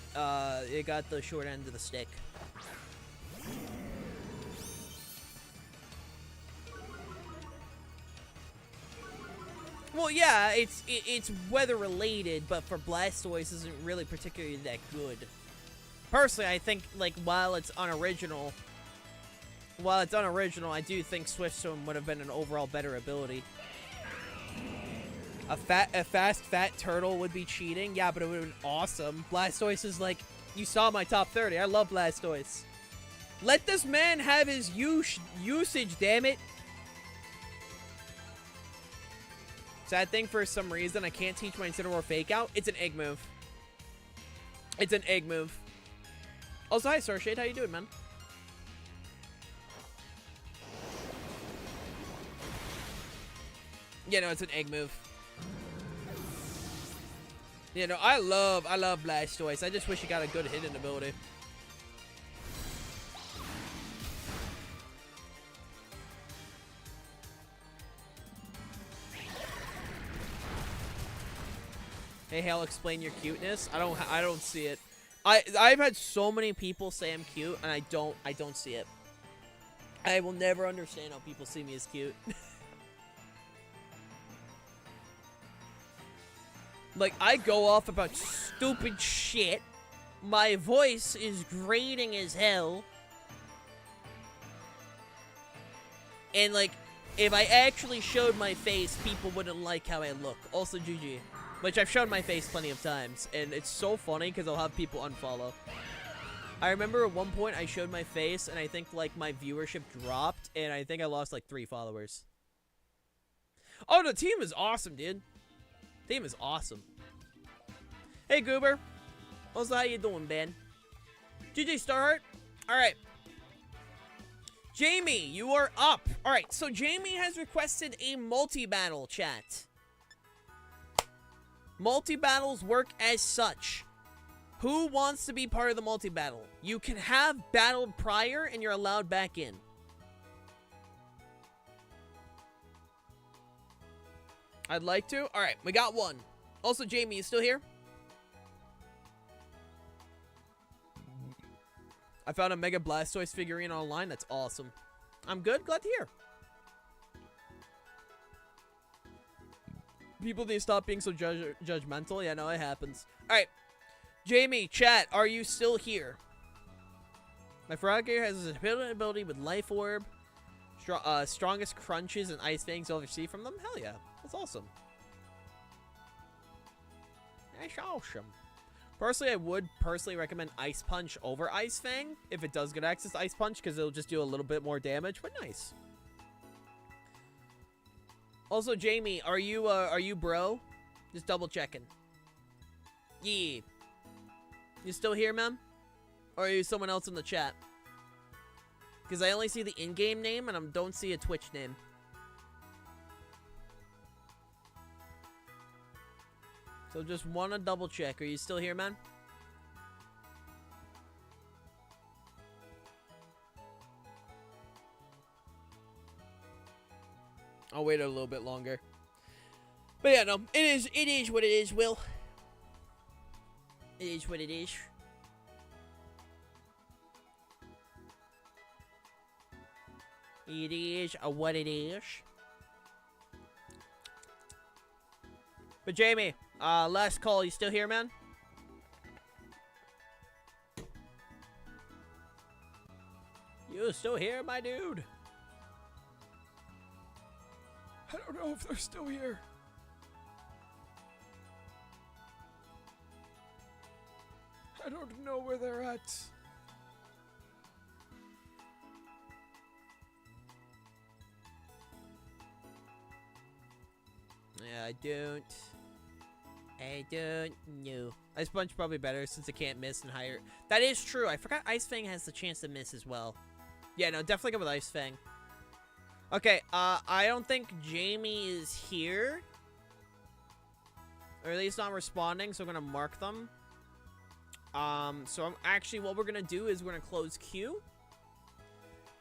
it got the short end of the stick. Well, yeah, it's weather-related, but for Blastoise isn't really particularly that good. Personally, I think, like, while it's unoriginal, I do think Swift Swim would have been an overall better ability. A fast, fat turtle would be cheating. Yeah, but it would have been awesome. Blastoise is like, you saw my top 30. I love Blastoise. Let this man have his usage, damn it. Sad thing, for some reason, I can't teach my Incineroar Fake Out. It's an egg move. It's an egg move. Also, hi, Starshade. How you doing, man? Yeah, no, it's an egg move. You know, I love Blastoise. I just wish he got a good hitting ability. Hey, Hale, explain your cuteness. I don't see it. I've had so many people say I'm cute, and I don't see it. I will never understand how people see me as cute. Like, I go off about stupid shit. My voice is grating as hell. And, like, if I actually showed my face, people wouldn't like how I look. Also, GG. Which I've shown my face plenty of times. And it's so funny because I'll have people unfollow. I remember at one point I showed my face and I think, like, my viewership dropped. And I think I lost, like, 3 followers. Oh, the team is awesome, dude. Team is awesome. Hey, Goober. Also, how you doing, Ben? GG Starheart. Alright. Jamie, you are up. Alright, so Jamie has requested a multi-battle, chat. Multi-battles work as such. Who wants to be part of the multi-battle? You can have battled prior and you're allowed back in. I'd like to. Alright, we got one. Also, Jamie, you still here? I found a Mega Blastoise figurine online. That's awesome. I'm good. Glad to hear. People need to stop being so judgmental. Yeah, no, it happens. Alright. Jamie, chat, are you still here? My Frogger has his ability with Life Orb. Strongest crunches and ice fangs you'll ever see from them? Hell yeah. That's awesome. That's awesome. Personally, I would recommend Ice Punch over Ice Fang if it does get access to Ice Punch, because it'll just do a little bit more damage, but nice. Also, Jamie, are you bro? Just double checking. Yeah. You still here, man? Or are you someone else in the chat? Because I only see the in-game name and I don't see a Twitch name. So just want to double check. Are you still here, man? I'll wait a little bit longer. But yeah, no. It is what it is, Will. It is what it is. It is what it is. But Jamie, last call. You still here, man? You still here, my dude? I don't know if they're still here. I don't know where they're at. Yeah, I don't know. Ice Punch probably better since it can't miss and higher. That is true. I forgot Ice Fang has the chance to miss as well. Yeah, no, definitely go with Ice Fang. Okay, I don't think Jamie is here. Or at least not responding, so I'm gonna mark them. So I'm actually, what we're gonna do is we're gonna close queue.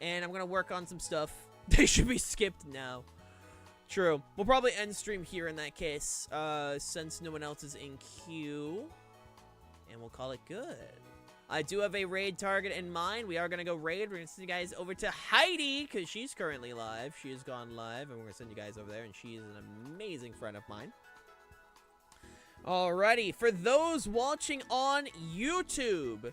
And I'm gonna work on some stuff. They should be skipped now. True. We'll probably end stream here in that case, since no one else is in queue. And we'll call it good. I do have a raid target in mind. We are going to go raid. We're going to send you guys over to Heidi, because she's currently live. She has gone live, and we're going to send you guys over there, and she is an amazing friend of mine. Alrighty. For those watching on YouTube,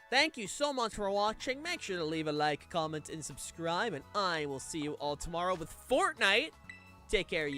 thank you so much for watching. Make sure to leave a like, comment, and subscribe, and I will see you all tomorrow with Fortnite. Take care, you.